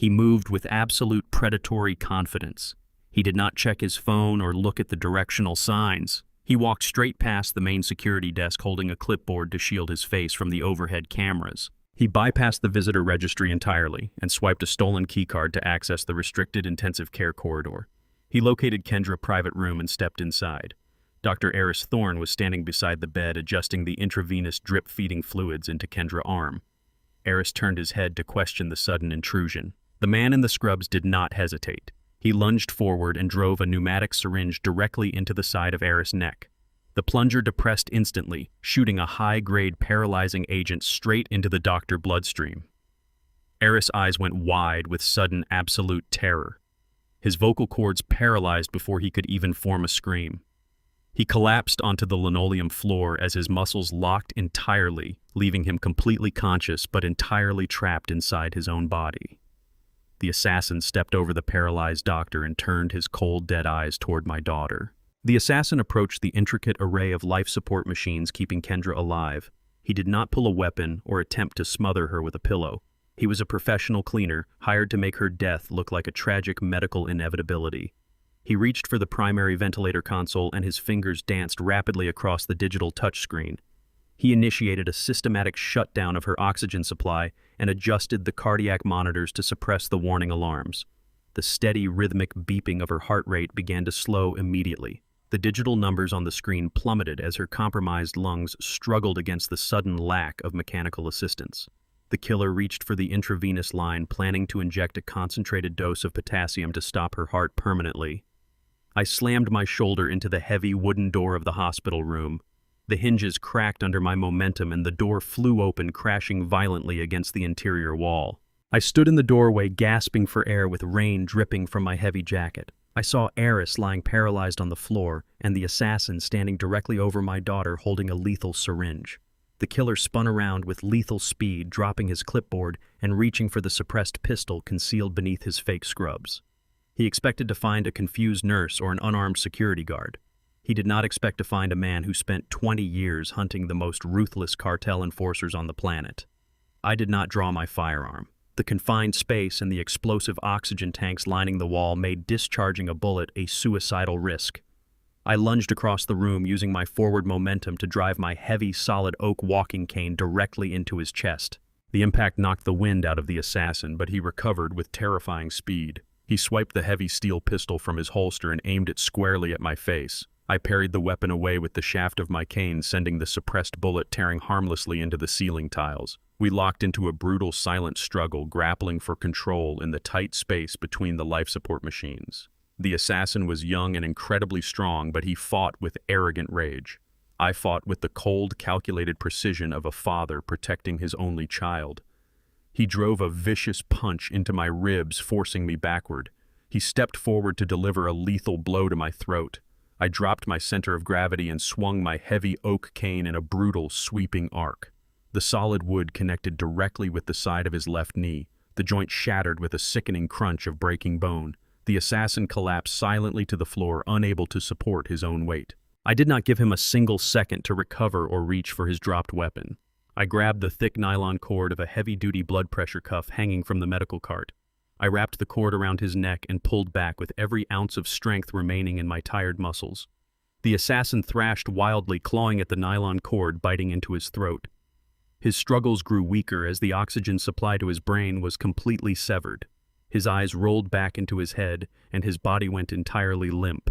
He moved with absolute predatory confidence. He did not check his phone or look at the directional signs. He walked straight past the main security desk holding a clipboard to shield his face from the overhead cameras. He bypassed the visitor registry entirely and swiped a stolen keycard to access the restricted intensive care corridor. He located Kendra's private room and stepped inside. Dr. Eris Thorne was standing beside the bed adjusting the intravenous drip-feeding fluids into Kendra's arm. Eris turned his head to question the sudden intrusion. The man in the scrubs did not hesitate. He lunged forward and drove a pneumatic syringe directly into the side of Eris' neck. The plunger depressed instantly, shooting a high-grade paralyzing agent straight into the doctor's bloodstream. Eris' eyes went wide with sudden absolute terror. His vocal cords paralyzed before he could even form a scream. He collapsed onto the linoleum floor as his muscles locked entirely, leaving him completely conscious but entirely trapped inside his own body. The assassin stepped over the paralyzed doctor and turned his cold, dead eyes toward my daughter. The assassin approached the intricate array of life support machines keeping Kendra alive. He did not pull a weapon or attempt to smother her with a pillow. He was a professional cleaner, hired to make her death look like a tragic medical inevitability. He reached for the primary ventilator console and his fingers danced rapidly across the digital touchscreen. He initiated a systematic shutdown of her oxygen supply and adjusted the cardiac monitors to suppress the warning alarms. The steady, rhythmic beeping of her heart rate began to slow immediately. The digital numbers on the screen plummeted as her compromised lungs struggled against the sudden lack of mechanical assistance. The killer reached for the intravenous line, planning to inject a concentrated dose of potassium to stop her heart permanently. I slammed my shoulder into the heavy wooden door of the hospital room. The hinges cracked under my momentum and the door flew open, crashing violently against the interior wall. I stood in the doorway, gasping for air with rain dripping from my heavy jacket. I saw Eris lying paralyzed on the floor and the assassin standing directly over my daughter holding a lethal syringe. The killer spun around with lethal speed, dropping his clipboard and reaching for the suppressed pistol concealed beneath his fake scrubs. He expected to find a confused nurse or an unarmed security guard. He did not expect to find a man who spent 20 years hunting the most ruthless cartel enforcers on the planet. I did not draw my firearm. The confined space and the explosive oxygen tanks lining the wall made discharging a bullet a suicidal risk. I lunged across the room using my forward momentum to drive my heavy, solid oak walking cane directly into his chest. The impact knocked the wind out of the assassin, but he recovered with terrifying speed. He swiped the heavy steel pistol from his holster and aimed it squarely at my face. I parried the weapon away with the shaft of my cane, sending the suppressed bullet tearing harmlessly into the ceiling tiles. We locked into a brutal, silent struggle, grappling for control in the tight space between the life support machines. The assassin was young and incredibly strong, but he fought with arrogant rage. I fought with the cold, calculated precision of a father protecting his only child. He drove a vicious punch into my ribs, forcing me backward. He stepped forward to deliver a lethal blow to my throat. I dropped my center of gravity and swung my heavy oak cane in a brutal, sweeping arc. The solid wood connected directly with the side of his left knee. The joint shattered with a sickening crunch of breaking bone. The assassin collapsed silently to the floor, unable to support his own weight. I did not give him a single second to recover or reach for his dropped weapon. I grabbed the thick nylon cord of a heavy-duty blood pressure cuff hanging from the medical cart. I wrapped the cord around his neck and pulled back with every ounce of strength remaining in my tired muscles. The assassin thrashed wildly, clawing at the nylon cord, biting into his throat. His struggles grew weaker as the oxygen supply to his brain was completely severed. His eyes rolled back into his head, and his body went entirely limp.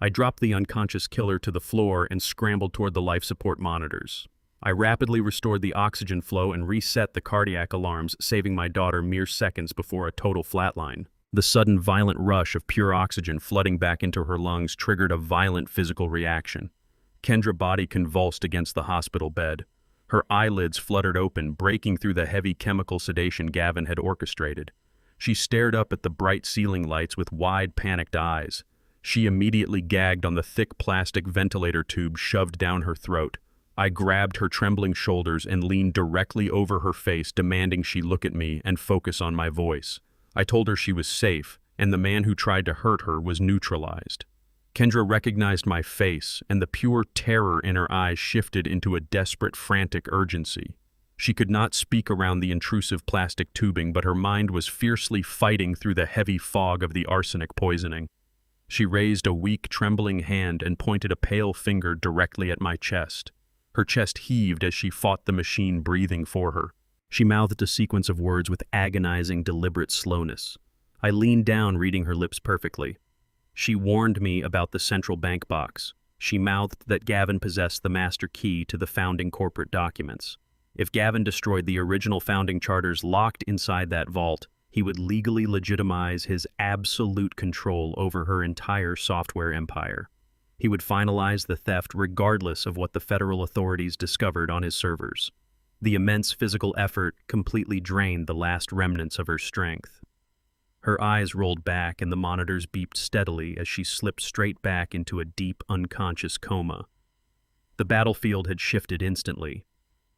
I dropped the unconscious killer to the floor and scrambled toward the life support monitors. I rapidly restored the oxygen flow and reset the cardiac alarms, saving my daughter mere seconds before a total flatline. The sudden violent rush of pure oxygen flooding back into her lungs triggered a violent physical reaction. Kendra's body convulsed against the hospital bed. Her eyelids fluttered open, breaking through the heavy chemical sedation Gavin had orchestrated. She stared up at the bright ceiling lights with wide, panicked eyes. She immediately gagged on the thick plastic ventilator tube shoved down her throat. I grabbed her trembling shoulders and leaned directly over her face, demanding she look at me and focus on my voice. I told her she was safe, and the man who tried to hurt her was neutralized. Kendra recognized my face, and the pure terror in her eyes shifted into a desperate, frantic urgency. She could not speak around the intrusive plastic tubing, but her mind was fiercely fighting through the heavy fog of the arsenic poisoning. She raised a weak, trembling hand and pointed a pale finger directly at my chest. Her chest heaved as she fought the machine breathing for her. She mouthed a sequence of words with agonizing, deliberate slowness. I leaned down, reading her lips perfectly. She warned me about the central bank box. She mouthed that Gavin possessed the master key to the founding corporate documents. If Gavin destroyed the original founding charters locked inside that vault, he would legally legitimize his absolute control over her entire software empire. He would finalize the theft regardless of what the federal authorities discovered on his servers. The immense physical effort completely drained the last remnants of her strength. Her eyes rolled back and the monitors beeped steadily as she slipped straight back into a deep, unconscious coma. The battlefield had shifted instantly.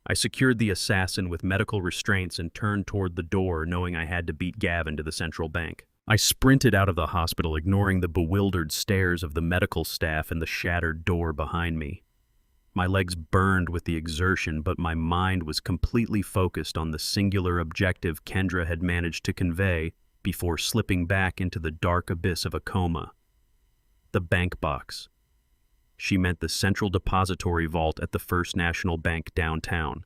I secured the assassin with medical restraints and turned toward the door, knowing I had to beat Gavin to the central bank. I sprinted out of the hospital, ignoring the bewildered stares of the medical staff and the shattered door behind me. My legs burned with the exertion, but my mind was completely focused on the singular objective Kendra had managed to convey before slipping back into the dark abyss of a coma. The bank box. She meant the central depository vault at the First National Bank downtown.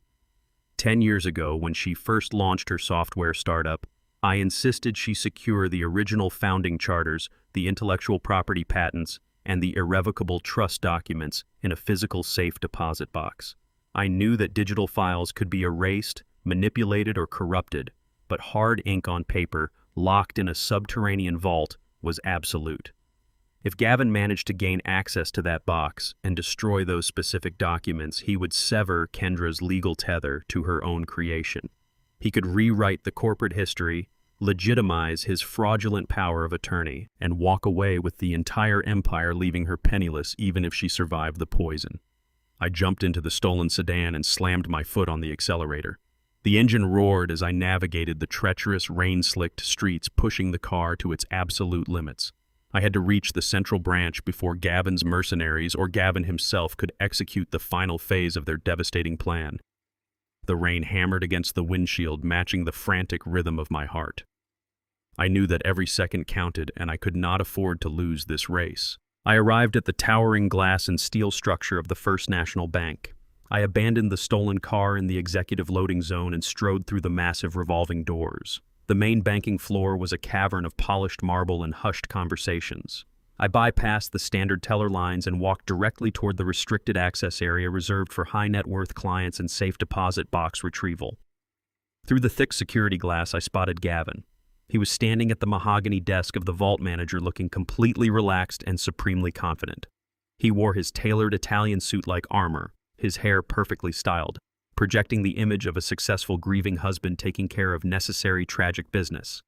10 years ago, when she first launched her software startup, I insisted she secure the original founding charters, the intellectual property patents, and the irrevocable trust documents in a physical safe deposit box. I knew that digital files could be erased, manipulated, or corrupted, but hard ink on paper, locked in a subterranean vault, was absolute. If Gavin managed to gain access to that box and destroy those specific documents, he would sever Kendra's legal tether to her own creation. He could rewrite the corporate history, legitimize his fraudulent power of attorney, and walk away with the entire empire, leaving her penniless even if she survived the poison. I jumped into the stolen sedan and slammed my foot on the accelerator. The engine roared as I navigated the treacherous, rain-slicked streets, pushing the car to its absolute limits. I had to reach the central branch before Gavin's mercenaries or Gavin himself could execute the final phase of their devastating plan. The rain hammered against the windshield, matching the frantic rhythm of my heart. I knew that every second counted, and I could not afford to lose this race. I arrived at the towering glass and steel structure of the First National Bank. I abandoned the stolen car in the executive loading zone and strode through the massive revolving doors. The main banking floor was a cavern of polished marble and hushed conversations. I bypassed the standard teller lines and walked directly toward the restricted access area reserved for high-net-worth clients and safe deposit box retrieval. Through the thick security glass, I spotted Gavin. He was standing at the mahogany desk of the vault manager, looking completely relaxed and supremely confident. He wore his tailored Italian suit-like armor, his hair perfectly styled, projecting the image of a successful grieving husband taking care of necessary tragic business.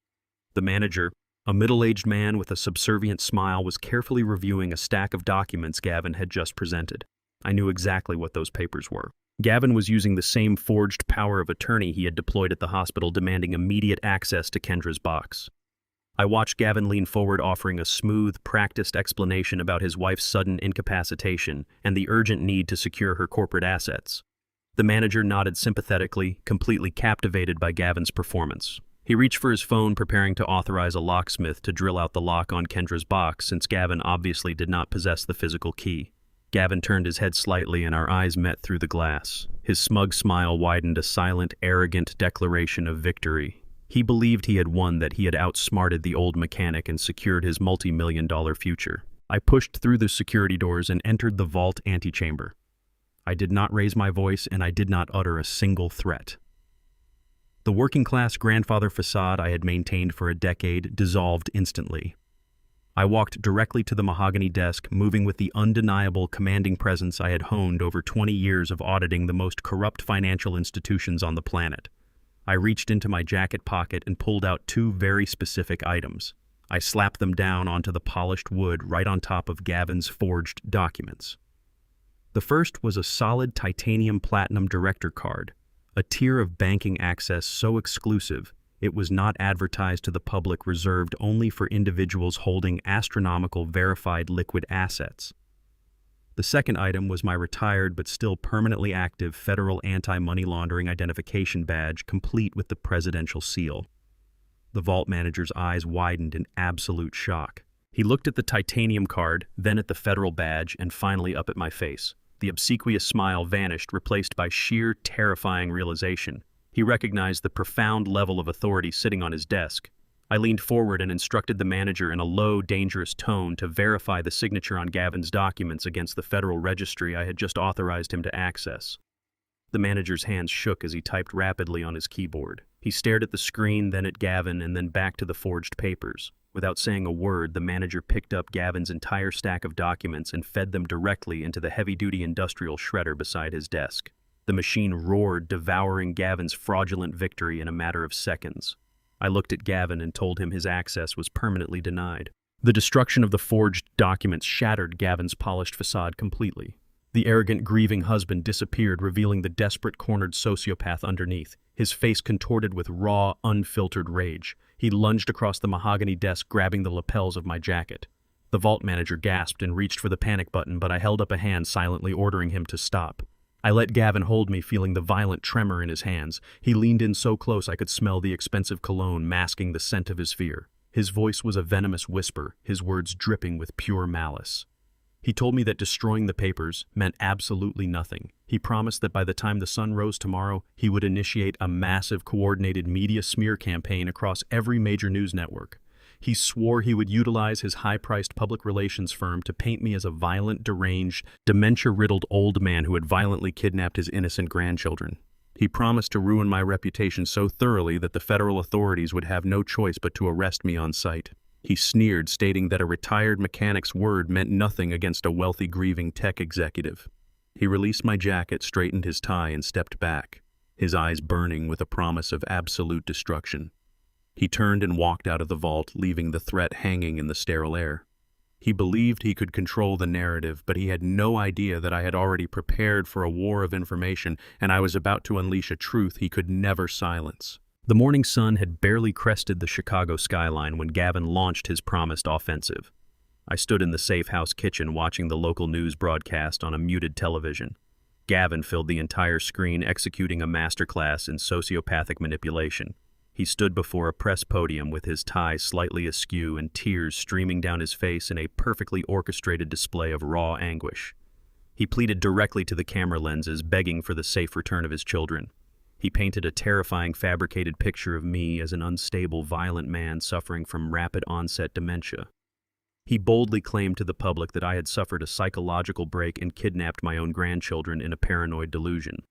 The manager, a middle-aged man with a subservient smile, was carefully reviewing a stack of documents Gavin had just presented. I knew exactly what those papers were. Gavin was using the same forged power of attorney he had deployed at the hospital, demanding immediate access to Kendra's box. I watched Gavin lean forward, offering a smooth, practiced explanation about his wife's sudden incapacitation and the urgent need to secure her corporate assets. The manager nodded sympathetically, completely captivated by Gavin's performance. He reached for his phone, preparing to authorize a locksmith to drill out the lock on Kendra's box, since Gavin obviously did not possess the physical key. Gavin turned his head slightly and our eyes met through the glass. His smug smile widened a silent, arrogant declaration of victory. He believed he had won, that he had outsmarted the old mechanic and secured his multi-million-dollar future. I pushed through the security doors and entered the vault antechamber. I did not raise my voice, and I did not utter a single threat. The working-class grandfather facade I had maintained for a decade dissolved instantly. I walked directly to the mahogany desk, moving with the undeniable commanding presence I had honed over 20 years of auditing the most corrupt financial institutions on the planet. I reached into my jacket pocket and pulled out two very specific items. I slapped them down onto the polished wood right on top of Gavin's forged documents. The first was a solid titanium platinum director card, a tier of banking access so exclusive it was not advertised to the public, reserved only for individuals holding astronomical verified liquid assets. The second item was my retired but still permanently active federal anti-money laundering identification badge, complete with the presidential seal. The vault manager's eyes widened in absolute shock. He looked at the titanium card, then at the federal badge, and finally up at my face. The obsequious smile vanished, replaced by sheer, terrifying realization. He recognized the profound level of authority sitting on his desk. I leaned forward and instructed the manager in a low, dangerous tone to verify the signature on Gavin's documents against the federal registry I had just authorized him to access. The manager's hands shook as he typed rapidly on his keyboard. He stared at the screen, then at Gavin, and then back to the forged papers. Without saying a word, the manager picked up Gavin's entire stack of documents and fed them directly into the heavy-duty industrial shredder beside his desk. The machine roared, devouring Gavin's fraudulent victory in a matter of seconds. I looked at Gavin and told him his access was permanently denied. The destruction of the forged documents shattered Gavin's polished facade completely. The arrogant, grieving husband disappeared, revealing the desperate, cornered sociopath underneath, his face contorted with raw, unfiltered rage. He lunged across the mahogany desk, grabbing the lapels of my jacket. The vault manager gasped and reached for the panic button, but I held up a hand, silently ordering him to stop. I let Gavin hold me, feeling the violent tremor in his hands. He leaned in so close I could smell the expensive cologne masking the scent of his fear. His voice was a venomous whisper, his words dripping with pure malice. He told me that destroying the papers meant absolutely nothing. He promised that by the time the sun rose tomorrow, he would initiate a massive coordinated media smear campaign across every major news network. He swore he would utilize his high-priced public relations firm to paint me as a violent, deranged, dementia-riddled old man who had violently kidnapped his innocent grandchildren. He promised to ruin my reputation so thoroughly that the federal authorities would have no choice but to arrest me on sight. He sneered, stating that a retired mechanic's word meant nothing against a wealthy, grieving tech executive. He released my jacket, straightened his tie, and stepped back, his eyes burning with a promise of absolute destruction. He turned and walked out of the vault, leaving the threat hanging in the sterile air. He believed he could control the narrative, but he had no idea that I had already prepared for a war of information, and I was about to unleash a truth he could never silence. The morning sun had barely crested the Chicago skyline when Gavin launched his promised offensive. I stood in the safe house kitchen watching the local news broadcast on a muted television. Gavin filled the entire screen, executing a masterclass in sociopathic manipulation. He stood before a press podium with his tie slightly askew and tears streaming down his face in a perfectly orchestrated display of raw anguish. He pleaded directly to the camera lenses, begging for the safe return of his children. He painted a terrifying fabricated picture of me as an unstable, violent man suffering from rapid-onset dementia. He boldly claimed to the public that I had suffered a psychological break and kidnapped my own grandchildren in a paranoid delusion.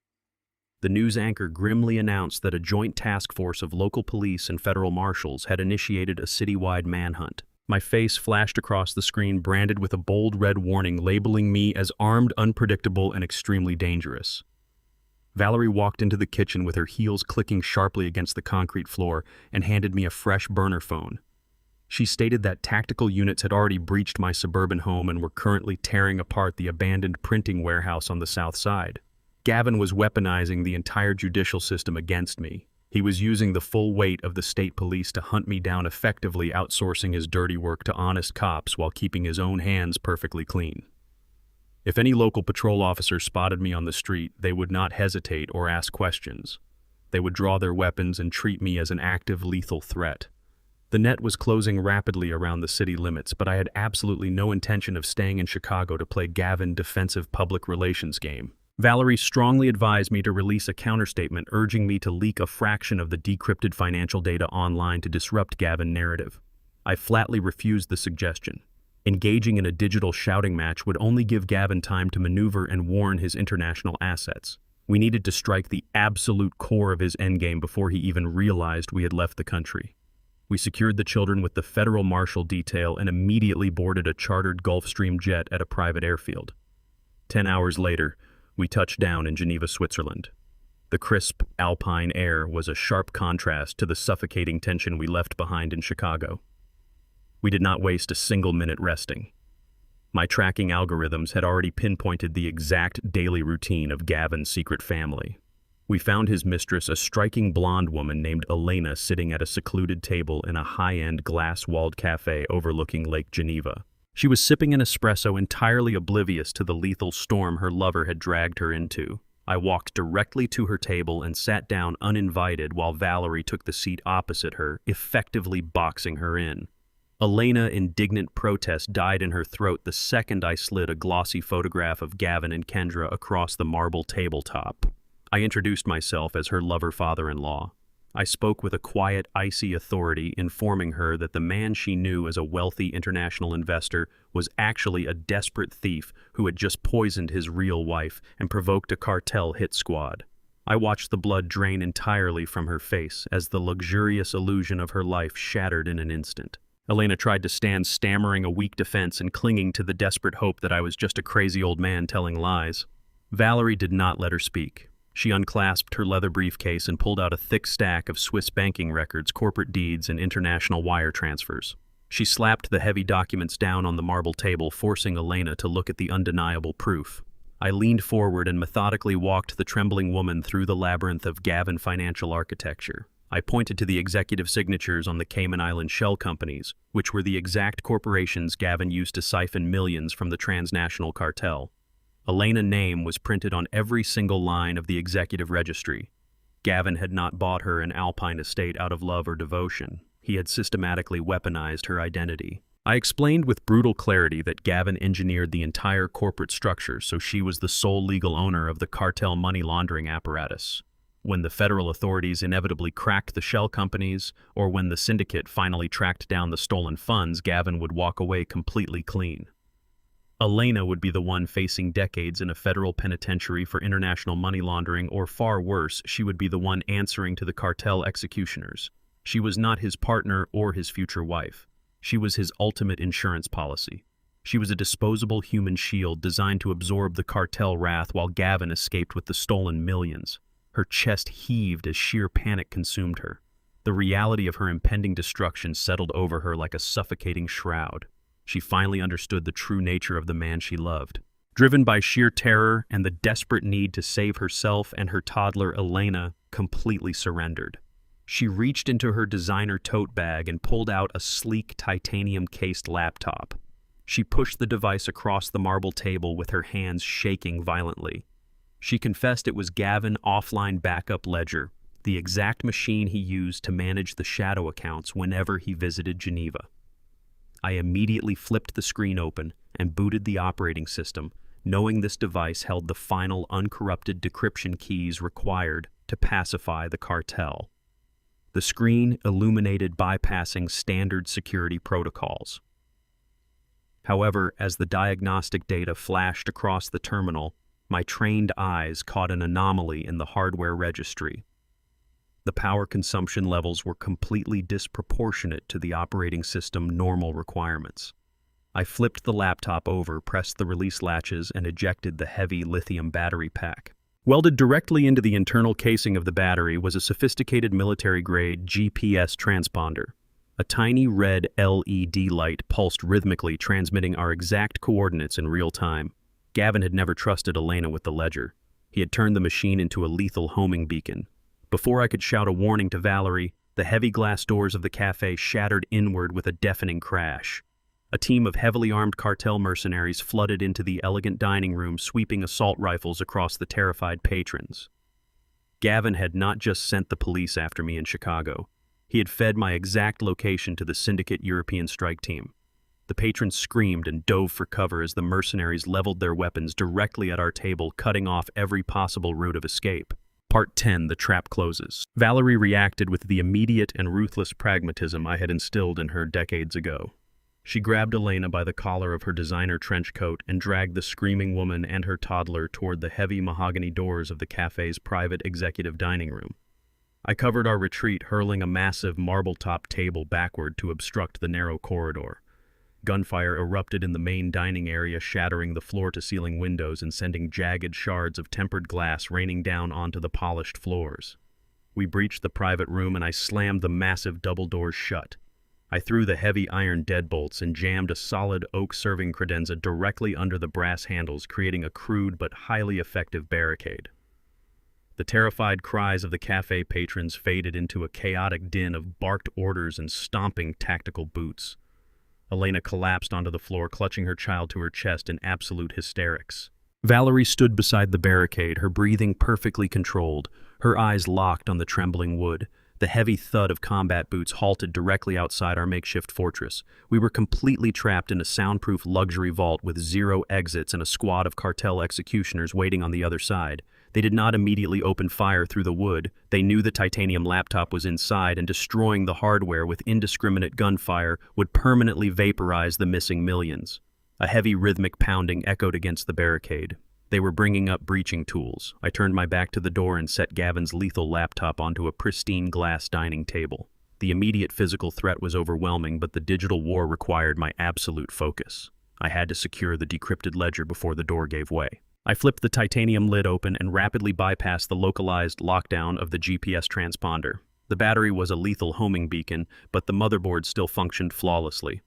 The news anchor grimly announced that a joint task force of local police and federal marshals had initiated a citywide manhunt. My face flashed across the screen, branded with a bold red warning labeling me as armed, unpredictable, and extremely dangerous. Valerie walked into the kitchen with her heels clicking sharply against the concrete floor and handed me a fresh burner phone. She stated that tactical units had already breached my suburban home and were currently tearing apart the abandoned printing warehouse on the south side. Gavin was weaponizing the entire judicial system against me. He was using the full weight of the state police to hunt me down, effectively outsourcing his dirty work to honest cops while keeping his own hands perfectly clean. If any local patrol officer spotted me on the street, they would not hesitate or ask questions. They would draw their weapons and treat me as an active, lethal threat. The net was closing rapidly around the city limits, but I had absolutely no intention of staying in Chicago to play Gavin defensive public relations game. Valerie strongly advised me to release a counterstatement urging me to leak a fraction of the decrypted financial data online to disrupt Gavin's narrative. I flatly refused the suggestion. Engaging in a digital shouting match would only give Gavin time to maneuver and warn his international assets. We needed to strike the absolute core of his endgame before he even realized we had left the country. We secured the children with the federal marshal detail and immediately boarded a chartered Gulfstream jet at a private airfield. 10 hours later, we touched down in Geneva, Switzerland. The crisp, alpine air was a sharp contrast to the suffocating tension we left behind in Chicago. We did not waste a single minute resting. My tracking algorithms had already pinpointed the exact daily routine of Gavin's secret family. We found his mistress, a striking blonde woman named Elena, sitting at a secluded table in a high-end glass-walled cafe overlooking Lake Geneva. She was sipping an espresso, entirely oblivious to the lethal storm her lover had dragged her into. I walked directly to her table and sat down uninvited while Valerie took the seat opposite her, effectively boxing her in. Elena, indignant protest died in her throat the second I slid a glossy photograph of Gavin and Kendra across the marble tabletop. I introduced myself as her lover father-in-law. I spoke with a quiet, icy authority, informing her that the man she knew as a wealthy international investor was actually a desperate thief who had just poisoned his real wife and provoked a cartel hit squad. I watched the blood drain entirely from her face as the luxurious illusion of her life shattered in an instant. Elena tried to stand, stammering a weak defense and clinging to the desperate hope that I was just a crazy old man telling lies. Valerie did not let her speak. She unclasped her leather briefcase and pulled out a thick stack of Swiss banking records, corporate deeds, and international wire transfers. She slapped the heavy documents down on the marble table, forcing Elena to look at the undeniable proof. I leaned forward and methodically walked the trembling woman through the labyrinth of Gavin financial architecture. I pointed to the executive signatures on the Cayman Island shell companies, which were the exact corporations Gavin used to siphon millions from the transnational cartel. Elena's name was printed on every single line of the executive registry. Gavin had not bought her an alpine estate out of love or devotion. He had systematically weaponized her identity. I explained with brutal clarity that Gavin engineered the entire corporate structure so she was the sole legal owner of the cartel money laundering apparatus. When the federal authorities inevitably cracked the shell companies, or when the syndicate finally tracked down the stolen funds, Gavin would walk away completely clean. Elena would be the one facing decades in a federal penitentiary for international money laundering, or far worse, she would be the one answering to the cartel executioners. She was not his partner or his future wife. She was his ultimate insurance policy. She was a disposable human shield designed to absorb the cartel wrath while Gavin escaped with the stolen millions. Her chest heaved as sheer panic consumed her. The reality of her impending destruction settled over her like a suffocating shroud. She finally understood the true nature of the man she loved. Driven by sheer terror and the desperate need to save herself and her toddler, Elena completely surrendered. She reached into her designer tote bag and pulled out a sleek titanium-cased laptop. She pushed the device across the marble table with her hands shaking violently. She confessed it was Gavin's offline backup ledger, the exact machine he used to manage the shadow accounts whenever he visited Geneva. I immediately flipped the screen open and booted the operating system, knowing this device held the final uncorrupted decryption keys required to pacify the cartel. The screen illuminated bypassing standard security protocols. However, as the diagnostic data flashed across the terminal, my trained eyes caught an anomaly in the hardware registry. The power consumption levels were completely disproportionate to the operating system normal requirements. I flipped the laptop over, pressed the release latches, and ejected the heavy lithium battery pack. Welded directly into the internal casing of the battery was a sophisticated military-grade GPS transponder. A tiny red LED light pulsed rhythmically, transmitting our exact coordinates in real time. Gavin had never trusted Elena with the ledger. He had turned the machine into a lethal homing beacon. Before I could shout a warning to Valerie, the heavy glass doors of the cafe shattered inward with a deafening crash. A team of heavily armed cartel mercenaries flooded into the elegant dining room, sweeping assault rifles across the terrified patrons. Gavin had not just sent the police after me in Chicago. He had fed my exact location to the syndicate European strike team. The patrons screamed and dove for cover as the mercenaries leveled their weapons directly at our table, cutting off every possible route of escape. Part 10, The Trap Closes. Valerie reacted with the immediate and ruthless pragmatism I had instilled in her decades ago. She grabbed Elena by the collar of her designer trench coat and dragged the screaming woman and her toddler toward the heavy mahogany doors of the cafe's private executive dining room. I covered our retreat, hurling a massive marble-top table backward to obstruct the narrow corridor. Gunfire erupted in the main dining area, shattering the floor-to-ceiling windows and sending jagged shards of tempered glass raining down onto the polished floors. We breached the private room and I slammed the massive double doors shut. I threw the heavy iron deadbolts and jammed a solid oak serving credenza directly under the brass handles, creating a crude but highly effective barricade. The terrified cries of the cafe patrons faded into a chaotic din of barked orders and stomping tactical boots. Elena collapsed onto the floor, clutching her child to her chest in absolute hysterics. Valerie stood beside the barricade, her breathing perfectly controlled, her eyes locked on the trembling wood. The heavy thud of combat boots halted directly outside our makeshift fortress. We were completely trapped in a soundproof luxury vault with 0 exits and a squad of cartel executioners waiting on the other side. They did not immediately open fire through the wood. They knew the titanium laptop was inside, and destroying the hardware with indiscriminate gunfire would permanently vaporize the missing millions. A heavy rhythmic pounding echoed against the barricade. They were bringing up breaching tools. I turned my back to the door and set Gavin's lethal laptop onto a pristine glass dining table. The immediate physical threat was overwhelming, but the digital war required my absolute focus. I had to secure the decrypted ledger before the door gave way. I flipped the titanium lid open and rapidly bypassed the localized lockdown of the GPS transponder. The battery was a lethal homing beacon, but the motherboard still functioned flawlessly.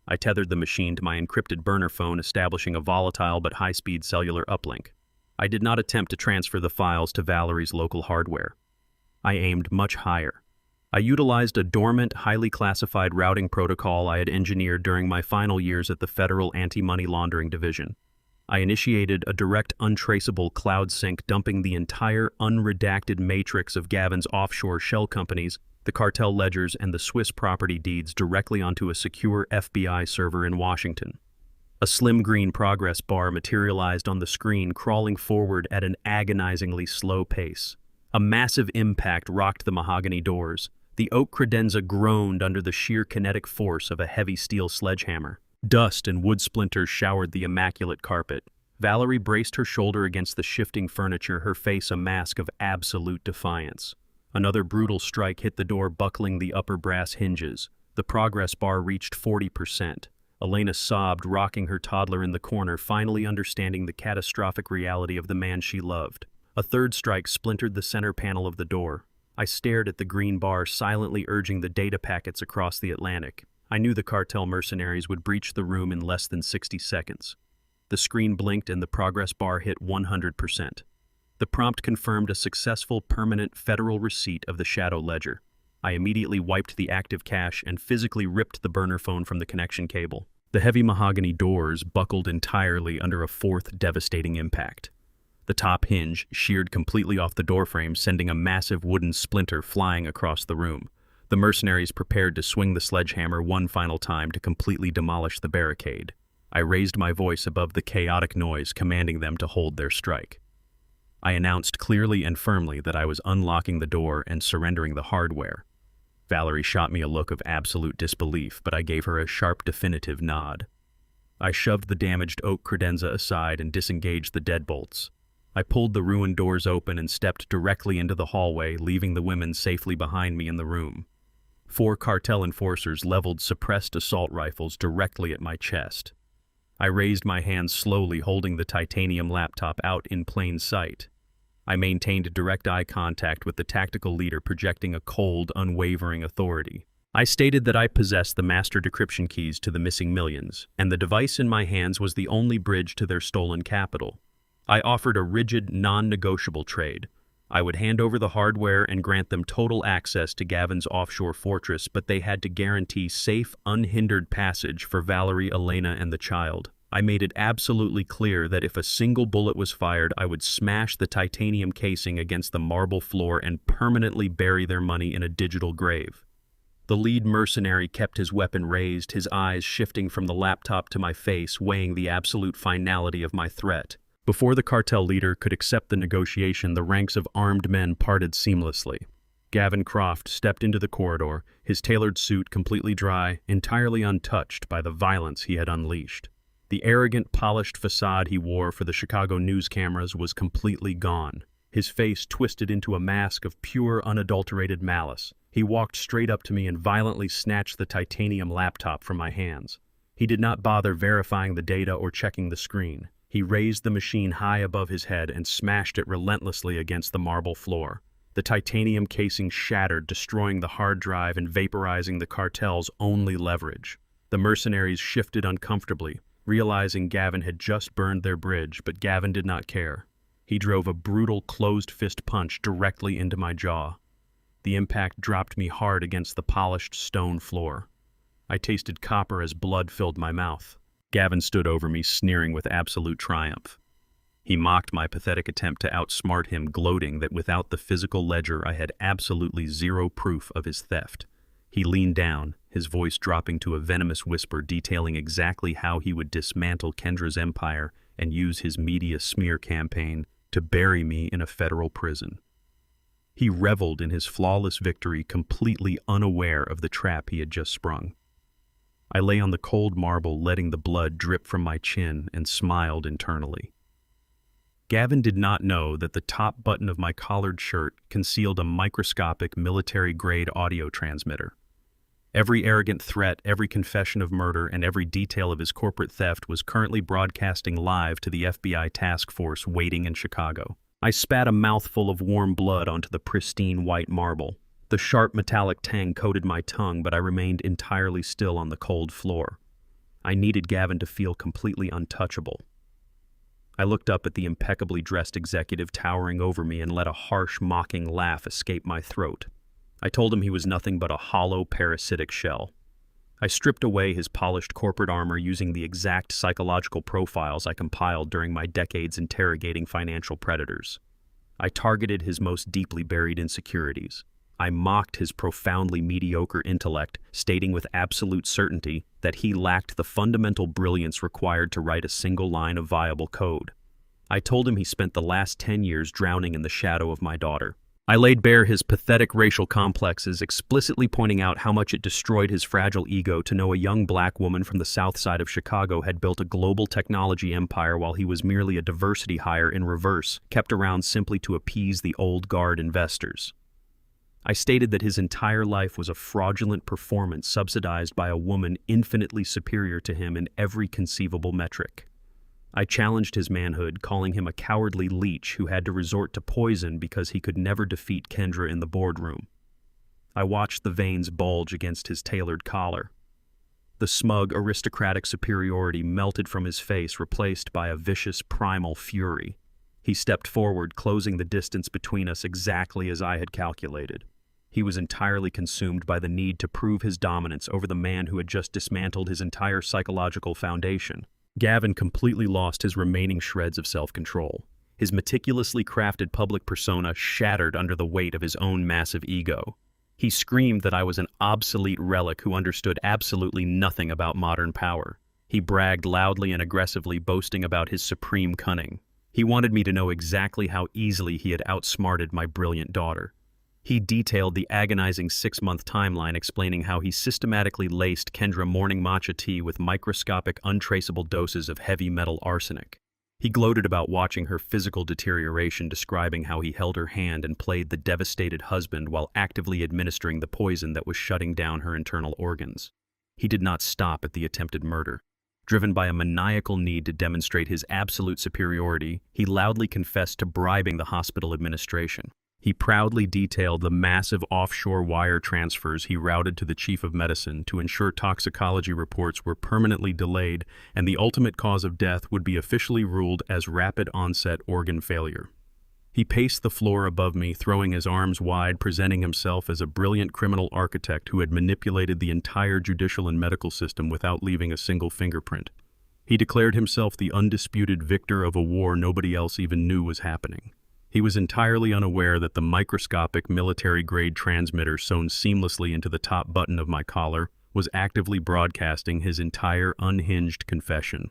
I tethered the machine to my encrypted burner phone, establishing a volatile but high-speed cellular uplink. I did not attempt to transfer the files to Valerie's local hardware. I aimed much higher. I utilized a dormant, highly classified routing protocol I had engineered during my final years at the Federal Anti-Money Laundering Division. I initiated a direct, untraceable cloud sync, dumping the entire unredacted matrix of Gavin's offshore shell companies, the cartel ledgers, and the Swiss property deeds directly onto a secure FBI server in Washington. A slim green progress bar materialized on the screen, crawling forward at an agonizingly slow pace. A massive impact rocked the mahogany doors. The oak credenza groaned under the sheer kinetic force of a heavy steel sledgehammer. Dust and wood splinters showered the immaculate carpet. Valerie braced her shoulder against the shifting furniture, her face a mask of absolute defiance. Another brutal strike hit the door, buckling the upper brass hinges. The progress bar reached 40%. Elena sobbed, rocking her toddler in the corner, finally understanding the catastrophic reality of the man she loved. A third strike splintered the center panel of the door. I stared at the green bar, silently urging the data packets across the Atlantic. I knew the cartel mercenaries would breach the room in less than 60 seconds. The screen blinked and the progress bar hit 100%. The prompt confirmed a successful permanent federal receipt of the shadow ledger. I immediately wiped the active cache and physically ripped the burner phone from the connection cable. The heavy mahogany doors buckled entirely under a fourth devastating impact. The top hinge sheared completely off the doorframe, sending a massive wooden splinter flying across the room. The mercenaries prepared to swing the sledgehammer one final time to completely demolish the barricade. I raised my voice above the chaotic noise, commanding them to hold their strike. I announced clearly and firmly that I was unlocking the door and surrendering the hardware. Valerie shot me a look of absolute disbelief, but I gave her a sharp, definitive nod. I shoved the damaged oak credenza aside and disengaged the deadbolts. I pulled the ruined doors open and stepped directly into the hallway, leaving the women safely behind me in the room. 4 cartel enforcers leveled suppressed assault rifles directly at my chest. I raised my hands slowly, holding the titanium laptop out in plain sight. I maintained direct eye contact with the tactical leader, projecting a cold, unwavering authority. I stated that I possessed the master decryption keys to the missing millions, and the device in my hands was the only bridge to their stolen capital. I offered a rigid, non-negotiable trade. I would hand over the hardware and grant them total access to Gavin's offshore fortress, but they had to guarantee safe, unhindered passage for Valerie, Elena, and the child. I made it absolutely clear that if a single bullet was fired, I would smash the titanium casing against the marble floor and permanently bury their money in a digital grave. The lead mercenary kept his weapon raised, his eyes shifting from the laptop to my face, weighing the absolute finality of my threat. Before the cartel leader could accept the negotiation, the ranks of armed men parted seamlessly. Gavin Croft stepped into the corridor, his tailored suit completely dry, entirely untouched by the violence he had unleashed. The arrogant, polished facade he wore for the Chicago news cameras was completely gone. His face twisted into a mask of pure, unadulterated malice. He walked straight up to me and violently snatched the titanium laptop from my hands. He did not bother verifying the data or checking the screen. He raised the machine high above his head and smashed it relentlessly against the marble floor. The titanium casing shattered, destroying the hard drive and vaporizing the cartel's only leverage. The mercenaries shifted uncomfortably, realizing Gavin had just burned their bridge, but Gavin did not care. He drove a brutal closed-fist punch directly into my jaw. The impact dropped me hard against the polished stone floor. I tasted copper as blood filled my mouth. Gavin stood over me, sneering with absolute triumph. He mocked my pathetic attempt to outsmart him, gloating that without the physical ledger I had absolutely zero proof of his theft. He leaned down, his voice dropping to a venomous whisper detailing exactly how he would dismantle Kendra's empire and use his media smear campaign to bury me in a federal prison. He reveled in his flawless victory, completely unaware of the trap he had just sprung. I lay on the cold marble, letting the blood drip from my chin, and smiled internally. Gavin did not know that the top button of my collared shirt concealed a microscopic military-grade audio transmitter. Every arrogant threat, every confession of murder, and every detail of his corporate theft was currently broadcasting live to the FBI task force waiting in Chicago. I spat a mouthful of warm blood onto the pristine white marble. The sharp metallic tang coated my tongue, but I remained entirely still on the cold floor. I needed Gavin to feel completely untouchable. I looked up at the impeccably dressed executive towering over me and let a harsh, mocking laugh escape my throat. I told him he was nothing but a hollow, parasitic shell. I stripped away his polished corporate armor using the exact psychological profiles I compiled during my decades interrogating financial predators. I targeted his most deeply buried insecurities. I mocked his profoundly mediocre intellect, stating with absolute certainty that he lacked the fundamental brilliance required to write a single line of viable code. I told him he spent the last 10 years drowning in the shadow of my daughter. I laid bare his pathetic racial complexes, explicitly pointing out how much it destroyed his fragile ego to know a young black woman from the south side of Chicago had built a global technology empire while he was merely a diversity hire in reverse, kept around simply to appease the old guard investors. I stated that his entire life was a fraudulent performance subsidized by a woman infinitely superior to him in every conceivable metric. I challenged his manhood, calling him a cowardly leech who had to resort to poison because he could never defeat Kendra in the boardroom. I watched the veins bulge against his tailored collar. The smug, aristocratic superiority melted from his face, replaced by a vicious, primal fury. He stepped forward, closing the distance between us exactly as I had calculated. He was entirely consumed by the need to prove his dominance over the man who had just dismantled his entire psychological foundation. Gavin completely lost his remaining shreds of self-control. His meticulously crafted public persona shattered under the weight of his own massive ego. He screamed that I was an obsolete relic who understood absolutely nothing about modern power. He bragged loudly and aggressively, boasting about his supreme cunning. He wanted me to know exactly how easily he had outsmarted my brilliant daughter. He detailed the agonizing 6-month timeline, explaining how he systematically laced Kendra morning matcha tea with microscopic, untraceable doses of heavy metal arsenic. He gloated about watching her physical deterioration, describing how he held her hand and played the devastated husband while actively administering the poison that was shutting down her internal organs. He did not stop at the attempted murder. Driven by a maniacal need to demonstrate his absolute superiority, he loudly confessed to bribing the hospital administration. He proudly detailed the massive offshore wire transfers he routed to the chief of medicine to ensure toxicology reports were permanently delayed and the ultimate cause of death would be officially ruled as rapid onset organ failure. He paced the floor above me, throwing his arms wide, presenting himself as a brilliant criminal architect who had manipulated the entire judicial and medical system without leaving a single fingerprint. He declared himself the undisputed victor of a war nobody else even knew was happening. He was entirely unaware that the microscopic military-grade transmitter sewn seamlessly into the top button of my collar was actively broadcasting his entire unhinged confession.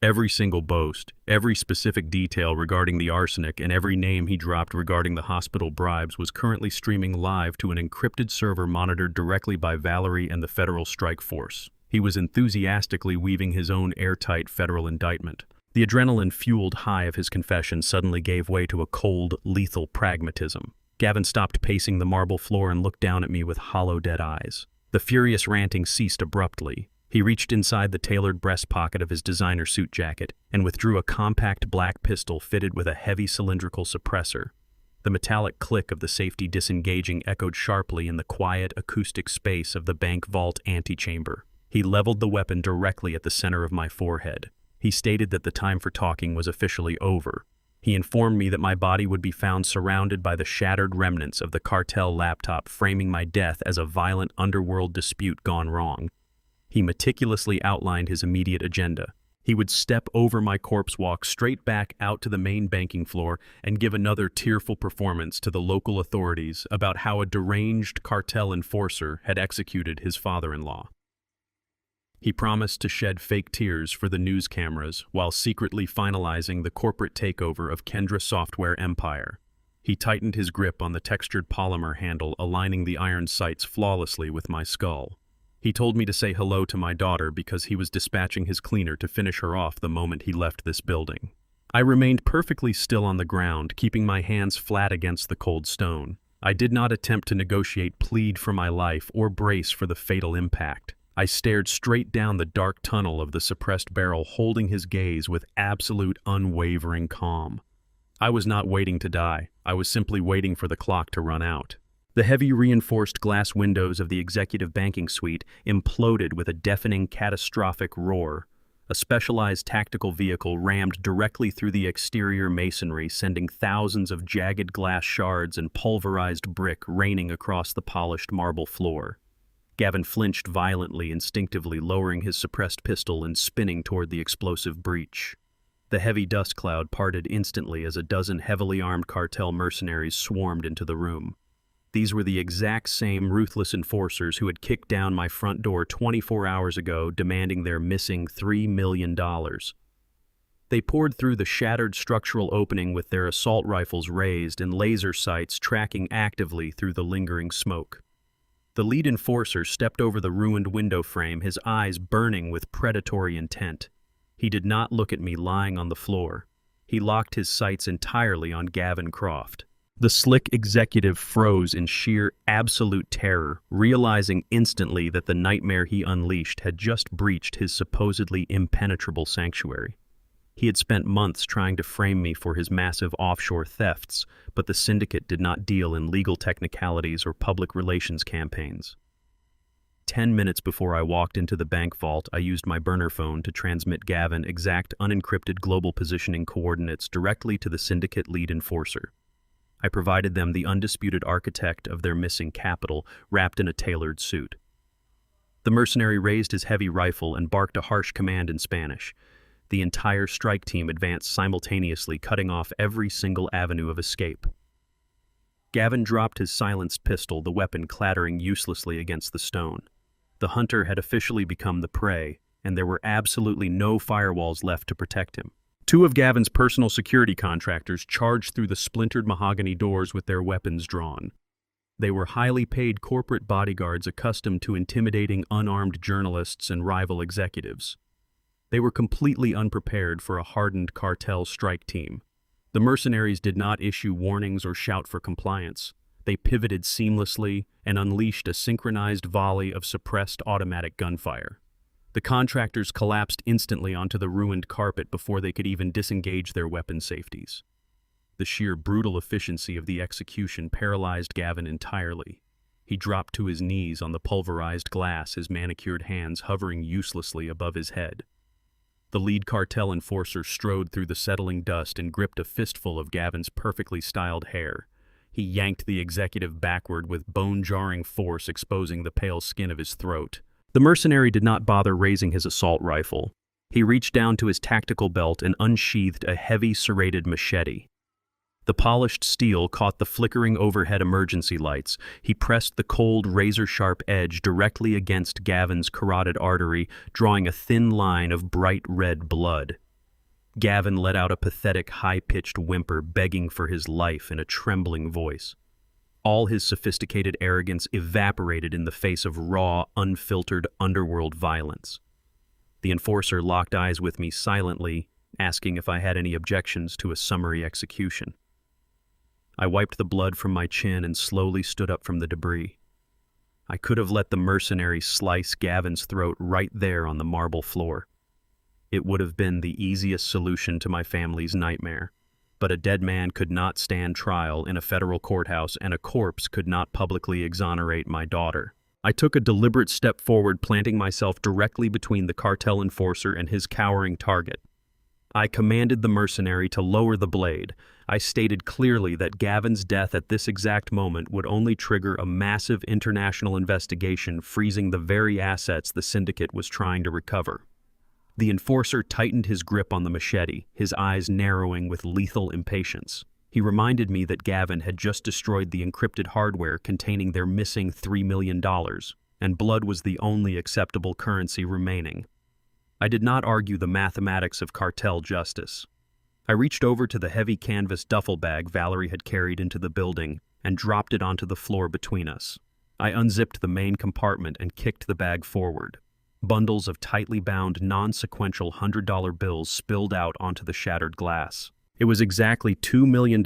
Every single boast, every specific detail regarding the arsenic, and every name he dropped regarding the hospital bribes was currently streaming live to an encrypted server monitored directly by Valerie and the Federal Strike Force. He was enthusiastically weaving his own airtight federal indictment. The adrenaline-fueled high of his confession suddenly gave way to a cold, lethal pragmatism. Gavin stopped pacing the marble floor and looked down at me with hollow, dead eyes. The furious ranting ceased abruptly. He reached inside the tailored breast pocket of his designer suit jacket and withdrew a compact black pistol fitted with a heavy cylindrical suppressor. The metallic click of the safety disengaging echoed sharply in the quiet, acoustic space of the bank vault antechamber. He leveled the weapon directly at the center of my forehead. He stated that the time for talking was officially over. He informed me that my body would be found surrounded by the shattered remnants of the cartel laptop, framing my death as a violent underworld dispute gone wrong. He meticulously outlined his immediate agenda. He would step over my corpse, walk straight back out to the main banking floor, and give another tearful performance to the local authorities about how a deranged cartel enforcer had executed his father-in-law. He promised to shed fake tears for the news cameras while secretly finalizing the corporate takeover of Kendra Software Empire. He tightened his grip on the textured polymer handle, aligning the iron sights flawlessly with my skull. He told me to say hello to my daughter because he was dispatching his cleaner to finish her off the moment he left this building. I remained perfectly still on the ground, keeping my hands flat against the cold stone. I did not attempt to negotiate, plead for my life, or brace for the fatal impact. I stared straight down the dark tunnel of the suppressed barrel, holding his gaze with absolute unwavering calm. I was not waiting to die. I was simply waiting for the clock to run out. The heavy reinforced glass windows of the executive banking suite imploded with a deafening, catastrophic roar. A specialized tactical vehicle rammed directly through the exterior masonry, sending thousands of jagged glass shards and pulverized brick raining across the polished marble floor. Gavin flinched violently, instinctively lowering his suppressed pistol and spinning toward the explosive breach. The heavy dust cloud parted instantly as a dozen heavily armed cartel mercenaries swarmed into the room. These were the exact same ruthless enforcers who had kicked down my front door 24 hours ago, demanding their missing $3 million. They poured through the shattered structural opening with their assault rifles raised and laser sights tracking actively through the lingering smoke. The lead enforcer stepped over the ruined window frame, his eyes burning with predatory intent. He did not look at me lying on the floor. He locked his sights entirely on Gavin Croft. The slick executive froze in sheer, absolute terror, realizing instantly that the nightmare he unleashed had just breached his supposedly impenetrable sanctuary. He had spent months trying to frame me for his massive offshore thefts, but the syndicate did not deal in legal technicalities or public relations campaigns. 10 minutes before I walked into the bank vault, I used my burner phone to transmit Gavin exact unencrypted global positioning coordinates directly to the syndicate lead enforcer. I provided them the undisputed architect of their missing capital, wrapped in a tailored suit. The mercenary raised his heavy rifle and barked a harsh command in Spanish. The entire strike team advanced simultaneously, cutting off every single avenue of escape. Gavin dropped his silenced pistol, the weapon clattering uselessly against the stone. The hunter had officially become the prey, and there were absolutely no firewalls left to protect him. Two of Gavin's personal security contractors charged through the splintered mahogany doors with their weapons drawn. They were highly paid corporate bodyguards accustomed to intimidating unarmed journalists and rival executives. They were completely unprepared for a hardened cartel strike team. The mercenaries did not issue warnings or shout for compliance. They pivoted seamlessly and unleashed a synchronized volley of suppressed automatic gunfire. The contractors collapsed instantly onto the ruined carpet before they could even disengage their weapon safeties. The sheer brutal efficiency of the execution paralyzed Gavin entirely. He dropped to his knees on the pulverized glass, his manicured hands hovering uselessly above his head. The lead cartel enforcer strode through the settling dust and gripped a fistful of Gavin's perfectly styled hair. He yanked the executive backward with bone-jarring force, exposing the pale skin of his throat. The mercenary did not bother raising his assault rifle. He reached down to his tactical belt and unsheathed a heavy serrated machete. The polished steel caught the flickering overhead emergency lights. He pressed the cold, razor-sharp edge directly against Gavin's carotid artery, drawing a thin line of bright red blood. Gavin let out a pathetic, high-pitched whimper, begging for his life in a trembling voice. All his sophisticated arrogance evaporated in the face of raw, unfiltered underworld violence. The enforcer locked eyes with me silently, asking if I had any objections to a summary execution. I wiped the blood from my chin and slowly stood up from the debris. I could have let the mercenary slice Gavin's throat right there on the marble floor. It would have been the easiest solution to my family's nightmare. But a dead man could not stand trial in a federal courthouse, and a corpse could not publicly exonerate my daughter. I took a deliberate step forward, planting myself directly between the cartel enforcer and his cowering target. I commanded the mercenary to lower the blade. I stated clearly that Gavin's death at this exact moment would only trigger a massive international investigation, freezing the very assets the syndicate was trying to recover. The enforcer tightened his grip on the machete, his eyes narrowing with lethal impatience. He reminded me that Gavin had just destroyed the encrypted hardware containing their missing $3 million, and blood was the only acceptable currency remaining. I did not argue the mathematics of cartel justice. I reached over to the heavy canvas duffel bag Valerie had carried into the building and dropped it onto the floor between us. I unzipped the main compartment and kicked the bag forward. Bundles of tightly bound, non-sequential $100 bills spilled out onto the shattered glass. It was exactly $2 million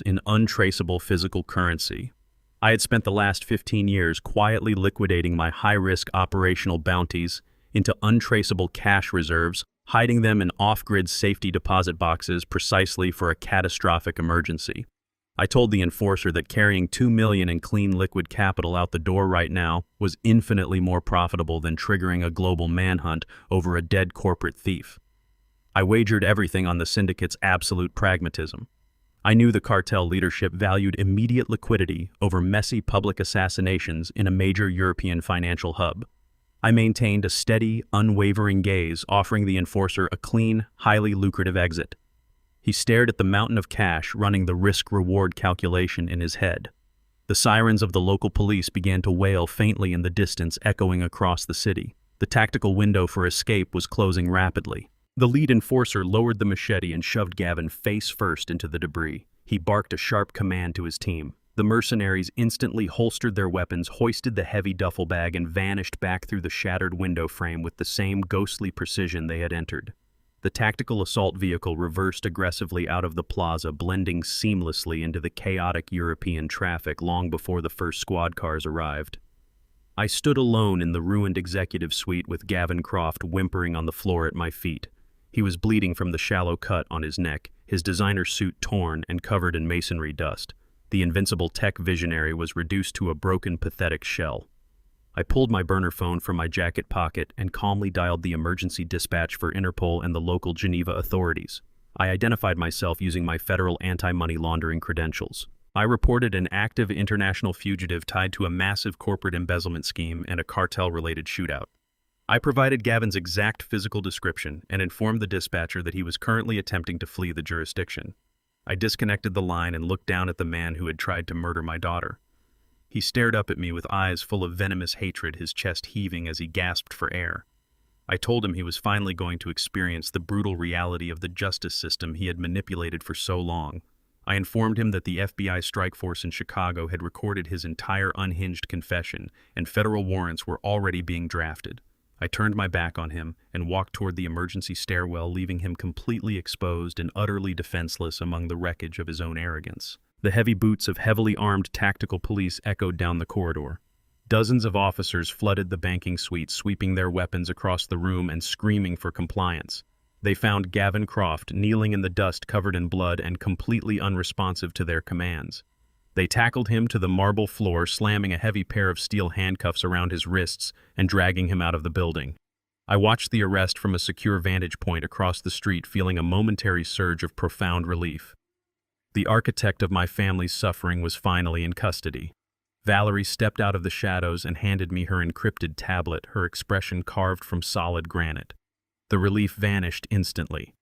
in untraceable physical currency. I had spent the last 15 years quietly liquidating my high-risk operational bounties into untraceable cash reserves, hiding them in off-grid safety deposit boxes precisely for a catastrophic emergency. I told the enforcer that carrying $2 million in clean liquid capital out the door right now was infinitely more profitable than triggering a global manhunt over a dead corporate thief. I wagered everything on the syndicate's absolute pragmatism. I knew the cartel leadership valued immediate liquidity over messy public assassinations in a major European financial hub. I maintained a steady, unwavering gaze, offering the enforcer a clean, highly lucrative exit. He stared at the mountain of cash running the risk-reward calculation in his head. The sirens of the local police began to wail faintly in the distance, echoing across the city. The tactical window for escape was closing rapidly. The lead enforcer lowered the machete and shoved Gavin face first into the debris. He barked a sharp command to his team. The mercenaries instantly holstered their weapons, hoisted the heavy duffel bag, and vanished back through the shattered window frame with the same ghostly precision they had entered. The tactical assault vehicle reversed aggressively out of the plaza, blending seamlessly into the chaotic European traffic long before the first squad cars arrived. I stood alone in the ruined executive suite with Gavin Croft whimpering on the floor at my feet. He was bleeding from the shallow cut on his neck, his designer suit torn and covered in masonry dust. The invincible tech visionary was reduced to a broken, pathetic shell. I pulled my burner phone from my jacket pocket and calmly dialed the emergency dispatch for Interpol and the local Geneva authorities. I identified myself using my federal anti-money laundering credentials. I reported an active international fugitive tied to a massive corporate embezzlement scheme and a cartel-related shootout. I provided Gavin's exact physical description and informed the dispatcher that he was currently attempting to flee the jurisdiction. I disconnected the line and looked down at the man who had tried to murder my daughter. He stared up at me with eyes full of venomous hatred, his chest heaving as he gasped for air. I told him he was finally going to experience the brutal reality of the justice system he had manipulated for so long. I informed him that the FBI strike force in Chicago had recorded his entire unhinged confession, and federal warrants were already being drafted. I turned my back on him and walked toward the emergency stairwell, leaving him completely exposed and utterly defenseless among the wreckage of his own arrogance. The heavy boots of heavily armed tactical police echoed down the corridor. Dozens of officers flooded the banking suite, sweeping their weapons across the room and screaming for compliance. They found Gavin Croft kneeling in the dust covered in blood and completely unresponsive to their commands. They tackled him to the marble floor, slamming a heavy pair of steel handcuffs around his wrists and dragging him out of the building. I watched the arrest from a secure vantage point across the street, feeling a momentary surge of profound relief. The architect of my family's suffering was finally in custody. Valerie stepped out of the shadows and handed me her encrypted tablet, her expression carved from solid granite. The relief vanished instantly.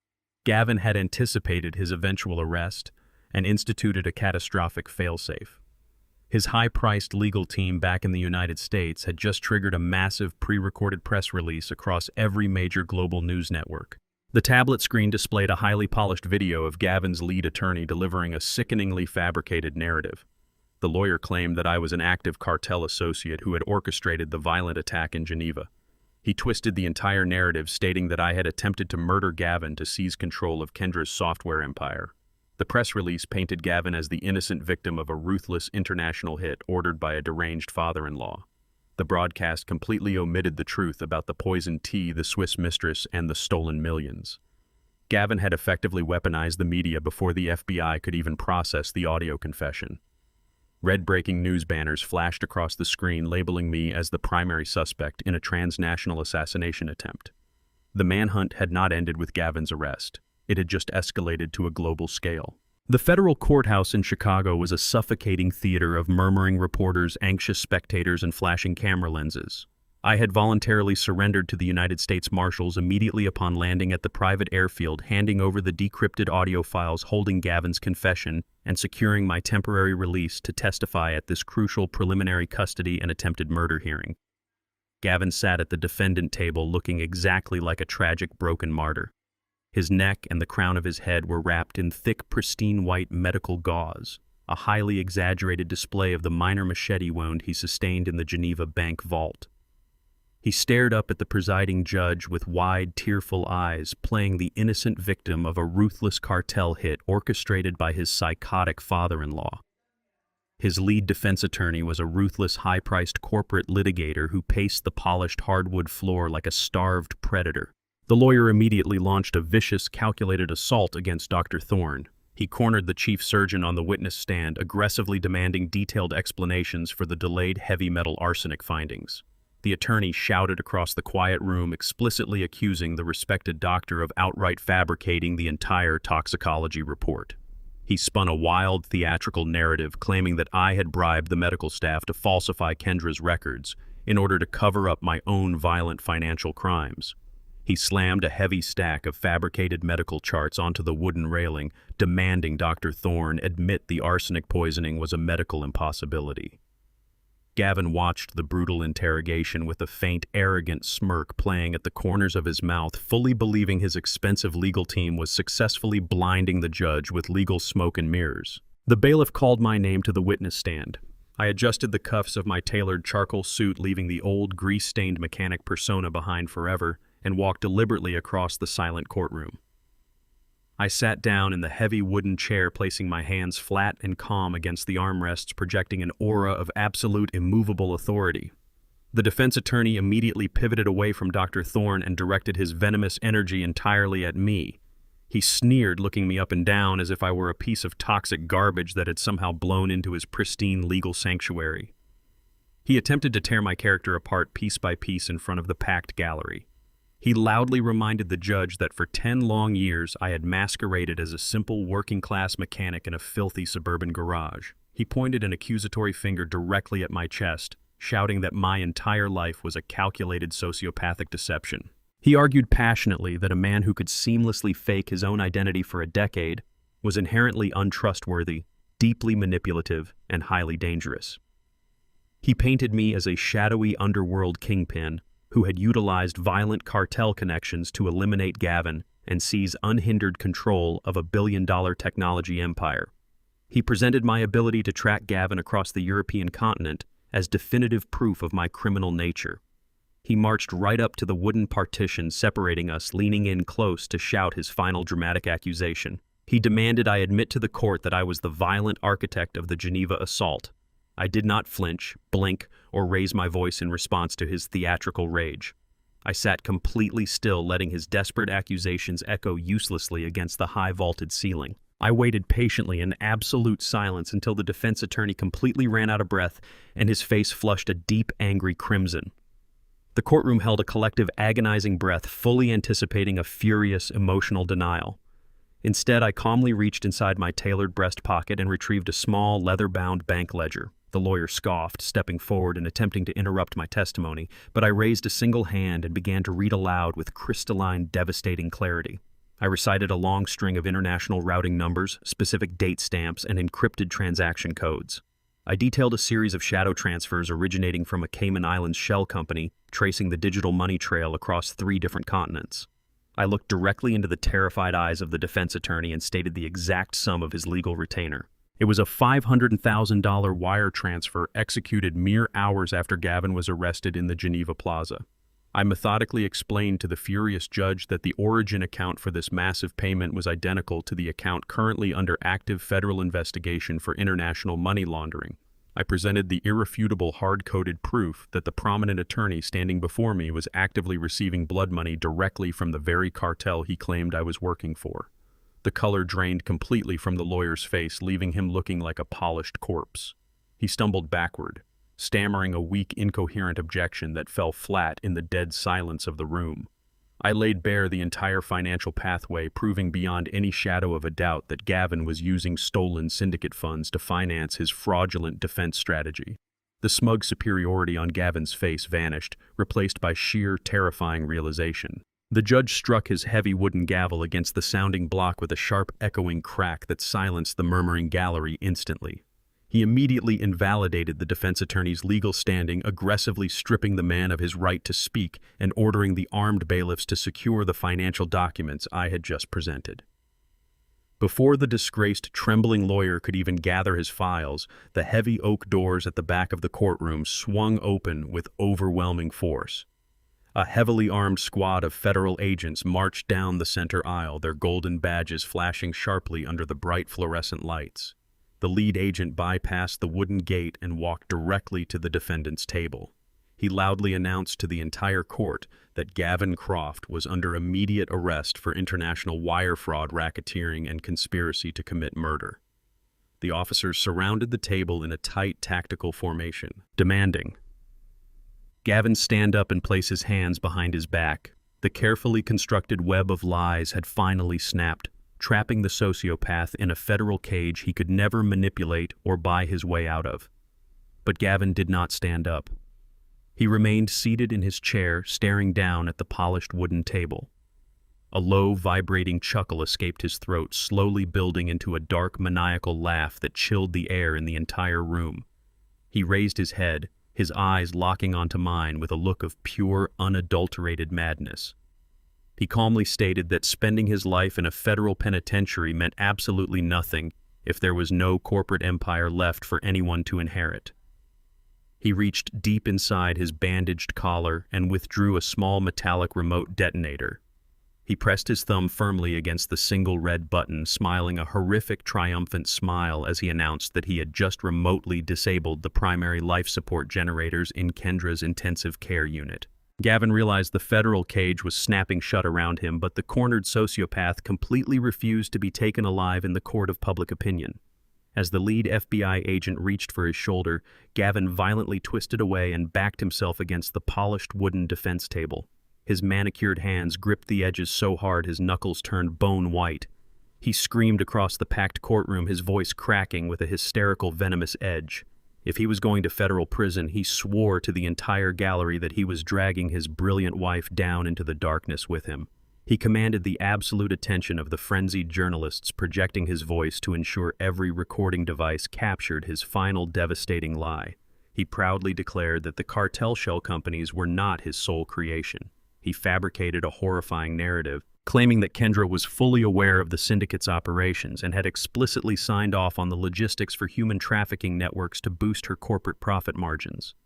Gavin had anticipated his eventual arrest and instituted a catastrophic failsafe. His high-priced legal team back in the United States had just triggered a massive pre-recorded press release across every major global news network. The tablet screen displayed a highly polished video of Gavin's lead attorney delivering a sickeningly fabricated narrative. The lawyer claimed that I was an active cartel associate who had orchestrated the violent attack in Geneva. He twisted the entire narrative, stating that I had attempted to murder Gavin to seize control of Kendra's software empire. The press release painted Gavin as the innocent victim of a ruthless international hit ordered by a deranged father-in-law. The broadcast completely omitted the truth about the poisoned tea, the Swiss mistress, and the stolen millions. Gavin had effectively weaponized the media before the FBI could even process the audio confession. Red breaking news banners flashed across the screen, labeling me as the primary suspect in a transnational assassination attempt. The manhunt had not ended with Gavin's arrest. It had just escalated to a global scale. The federal courthouse in Chicago was a suffocating theater of murmuring reporters, anxious spectators, and flashing camera lenses. I had voluntarily surrendered to the United States Marshals immediately upon landing at the private airfield, handing over the decrypted audio files holding Gavin's confession and securing my temporary release to testify at this crucial preliminary custody and attempted murder hearing. Gavin sat at the defendant table looking exactly like a tragic broken martyr. His neck and the crown of his head were wrapped in thick, pristine white medical gauze, a highly exaggerated display of the minor machete wound he sustained in the Geneva bank vault. He stared up at the presiding judge with wide, tearful eyes, playing the innocent victim of a ruthless cartel hit orchestrated by his psychotic father-in-law. His lead defense attorney was a ruthless, high-priced corporate litigator who paced the polished hardwood floor like a starved predator. The lawyer immediately launched a vicious, calculated assault against Dr. Thorne. He cornered the chief surgeon on the witness stand, aggressively demanding detailed explanations for the delayed heavy metal arsenic findings. The attorney shouted across the quiet room, explicitly accusing the respected doctor of outright fabricating the entire toxicology report. He spun a wild, theatrical narrative claiming that I had bribed the medical staff to falsify Kendra's records in order to cover up my own violent financial crimes. He slammed a heavy stack of fabricated medical charts onto the wooden railing, demanding Dr. Thorne admit the arsenic poisoning was a medical impossibility. Gavin watched the brutal interrogation with a faint, arrogant smirk playing at the corners of his mouth, fully believing his expensive legal team was successfully blinding the judge with legal smoke and mirrors. The bailiff called my name to the witness stand. I adjusted the cuffs of my tailored charcoal suit, leaving the old, grease-stained mechanic persona behind forever, and walked deliberately across the silent courtroom. I sat down in the heavy wooden chair, placing my hands flat and calm against the armrests, projecting an aura of absolute immovable authority. The defense attorney immediately pivoted away from Dr. Thorne and directed his venomous energy entirely at me. He sneered, looking me up and down as if I were a piece of toxic garbage that had somehow blown into his pristine legal sanctuary. He attempted to tear my character apart piece by piece in front of the packed gallery. He loudly reminded the judge that for 10 long years I had masqueraded as a simple working-class mechanic in a filthy suburban garage. He pointed an accusatory finger directly at my chest, shouting that my entire life was a calculated sociopathic deception. He argued passionately that a man who could seamlessly fake his own identity for a decade was inherently untrustworthy, deeply manipulative, and highly dangerous. He painted me as a shadowy underworld kingpin who had utilized violent cartel connections to eliminate Gavin and seize unhindered control of a billion-dollar technology empire. He presented my ability to track Gavin across the European continent as definitive proof of my criminal nature. He marched right up to the wooden partition separating us, leaning in close to shout his final dramatic accusation. He demanded I admit to the court that I was the violent architect of the Geneva assault. I did not flinch, blink, or raise my voice in response to his theatrical rage. I sat completely still, letting his desperate accusations echo uselessly against the high-vaulted ceiling. I waited patiently in absolute silence until the defense attorney completely ran out of breath and his face flushed a deep, angry crimson. The courtroom held a collective, agonizing breath, fully anticipating a furious, emotional denial. Instead, I calmly reached inside my tailored breast pocket and retrieved a small, leather-bound bank ledger. The lawyer scoffed, stepping forward and attempting to interrupt my testimony, but I raised a single hand and began to read aloud with crystalline, devastating clarity. I recited a long string of international routing numbers, specific date stamps, and encrypted transaction codes. I detailed a series of shadow transfers originating from a Cayman Islands shell company, tracing the digital money trail across 3 different continents. I looked directly into the terrified eyes of the defense attorney and stated the exact sum of his legal retainer. It was a $500,000 wire transfer executed mere hours after Gavin was arrested in the Geneva Plaza. I methodically explained to the furious judge that the origin account for this massive payment was identical to the account currently under active federal investigation for international money laundering. I presented the irrefutable hard-coded proof that the prominent attorney standing before me was actively receiving blood money directly from the very cartel he claimed I was working for. The color drained completely from the lawyer's face, leaving him looking like a polished corpse. He stumbled backward, stammering a weak, incoherent objection that fell flat in the dead silence of the room. I laid bare the entire financial pathway, proving beyond any shadow of a doubt that Gavin was using stolen syndicate funds to finance his fraudulent defense strategy. The smug superiority on Gavin's face vanished, replaced by sheer, terrifying realization. The judge struck his heavy wooden gavel against the sounding block with a sharp, echoing crack that silenced the murmuring gallery instantly. He immediately invalidated the defense attorney's legal standing, aggressively stripping the man of his right to speak and ordering the armed bailiffs to secure the financial documents I had just presented. Before the disgraced, trembling lawyer could even gather his files, the heavy oak doors at the back of the courtroom swung open with overwhelming force. A heavily armed squad of federal agents marched down the center aisle, their golden badges flashing sharply under the bright fluorescent lights. The lead agent bypassed the wooden gate and walked directly to the defendant's table. He loudly announced to the entire court that Gavin Croft was under immediate arrest for international wire fraud, racketeering, and conspiracy to commit murder. The officers surrounded the table in a tight tactical formation, demanding Gavin stand up and place his hands behind his back. The carefully constructed web of lies had finally snapped, trapping the sociopath in a federal cage he could never manipulate or buy his way out of. But Gavin did not stand up. He remained seated in his chair, staring down at the polished wooden table. A low, vibrating chuckle escaped his throat, slowly building into a dark, maniacal laugh that chilled the air in the entire room. He raised his head, his eyes locking onto mine with a look of pure, unadulterated madness. He calmly stated that spending his life in a federal penitentiary meant absolutely nothing if there was no corporate empire left for anyone to inherit. He reached deep inside his bandaged collar and withdrew a small metallic remote detonator. He pressed his thumb firmly against the single red button, smiling a horrific, triumphant smile as he announced that he had just remotely disabled the primary life support generators in Kendra's intensive care unit. Gavin realized the federal cage was snapping shut around him, but the cornered sociopath completely refused to be taken alive in the court of public opinion. As the lead FBI agent reached for his shoulder, Gavin violently twisted away and backed himself against the polished wooden defense table. His manicured hands gripped the edges so hard his knuckles turned bone white. He screamed across the packed courtroom, his voice cracking with a hysterical, venomous edge. If he was going to federal prison, he swore to the entire gallery that he was dragging his brilliant wife down into the darkness with him. He commanded the absolute attention of the frenzied journalists, projecting his voice to ensure every recording device captured his final devastating lie. He proudly declared that the cartel shell companies were not his sole creation. He fabricated a horrifying narrative, claiming that Kendra was fully aware of the syndicate's operations and had explicitly signed off on the logistics for human trafficking networks to boost her corporate profit margins.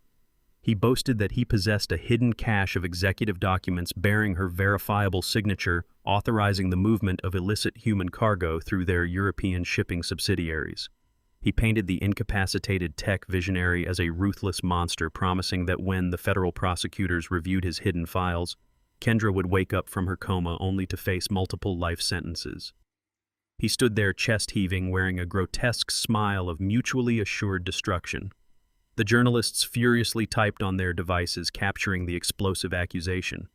He boasted that he possessed a hidden cache of executive documents bearing her verifiable signature, authorizing the movement of illicit human cargo through their European shipping subsidiaries. He painted the incapacitated tech visionary as a ruthless monster, promising that when the federal prosecutors reviewed his hidden files, Kendra would wake up from her coma only to face multiple life sentences. He stood there chest-heaving, wearing a grotesque smile of mutually assured destruction. The journalists furiously typed on their devices, capturing the explosive accusation.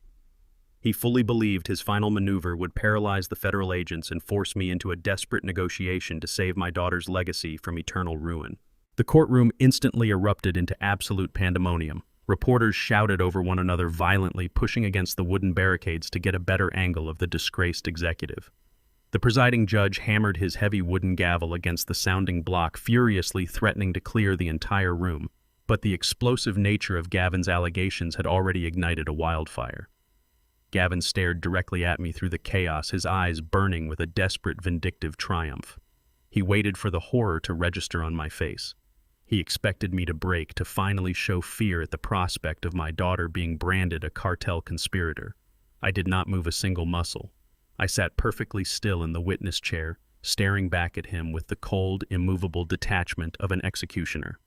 He fully believed his final maneuver would paralyze the federal agents and force me into a desperate negotiation to save my daughter's legacy from eternal ruin. The courtroom instantly erupted into absolute pandemonium. Reporters shouted over one another violently, pushing against the wooden barricades to get a better angle of the disgraced executive. The presiding judge hammered his heavy wooden gavel against the sounding block, furiously threatening to clear the entire room. But the explosive nature of Gavin's allegations had already ignited a wildfire. Gavin stared directly at me through the chaos, his eyes burning with a desperate, vindictive triumph. He waited for the horror to register on my face. He expected me to break, to finally show fear at the prospect of my daughter being branded a cartel conspirator. I did not move a single muscle. I sat perfectly still in the witness chair, staring back at him with the cold, immovable detachment of an executioner.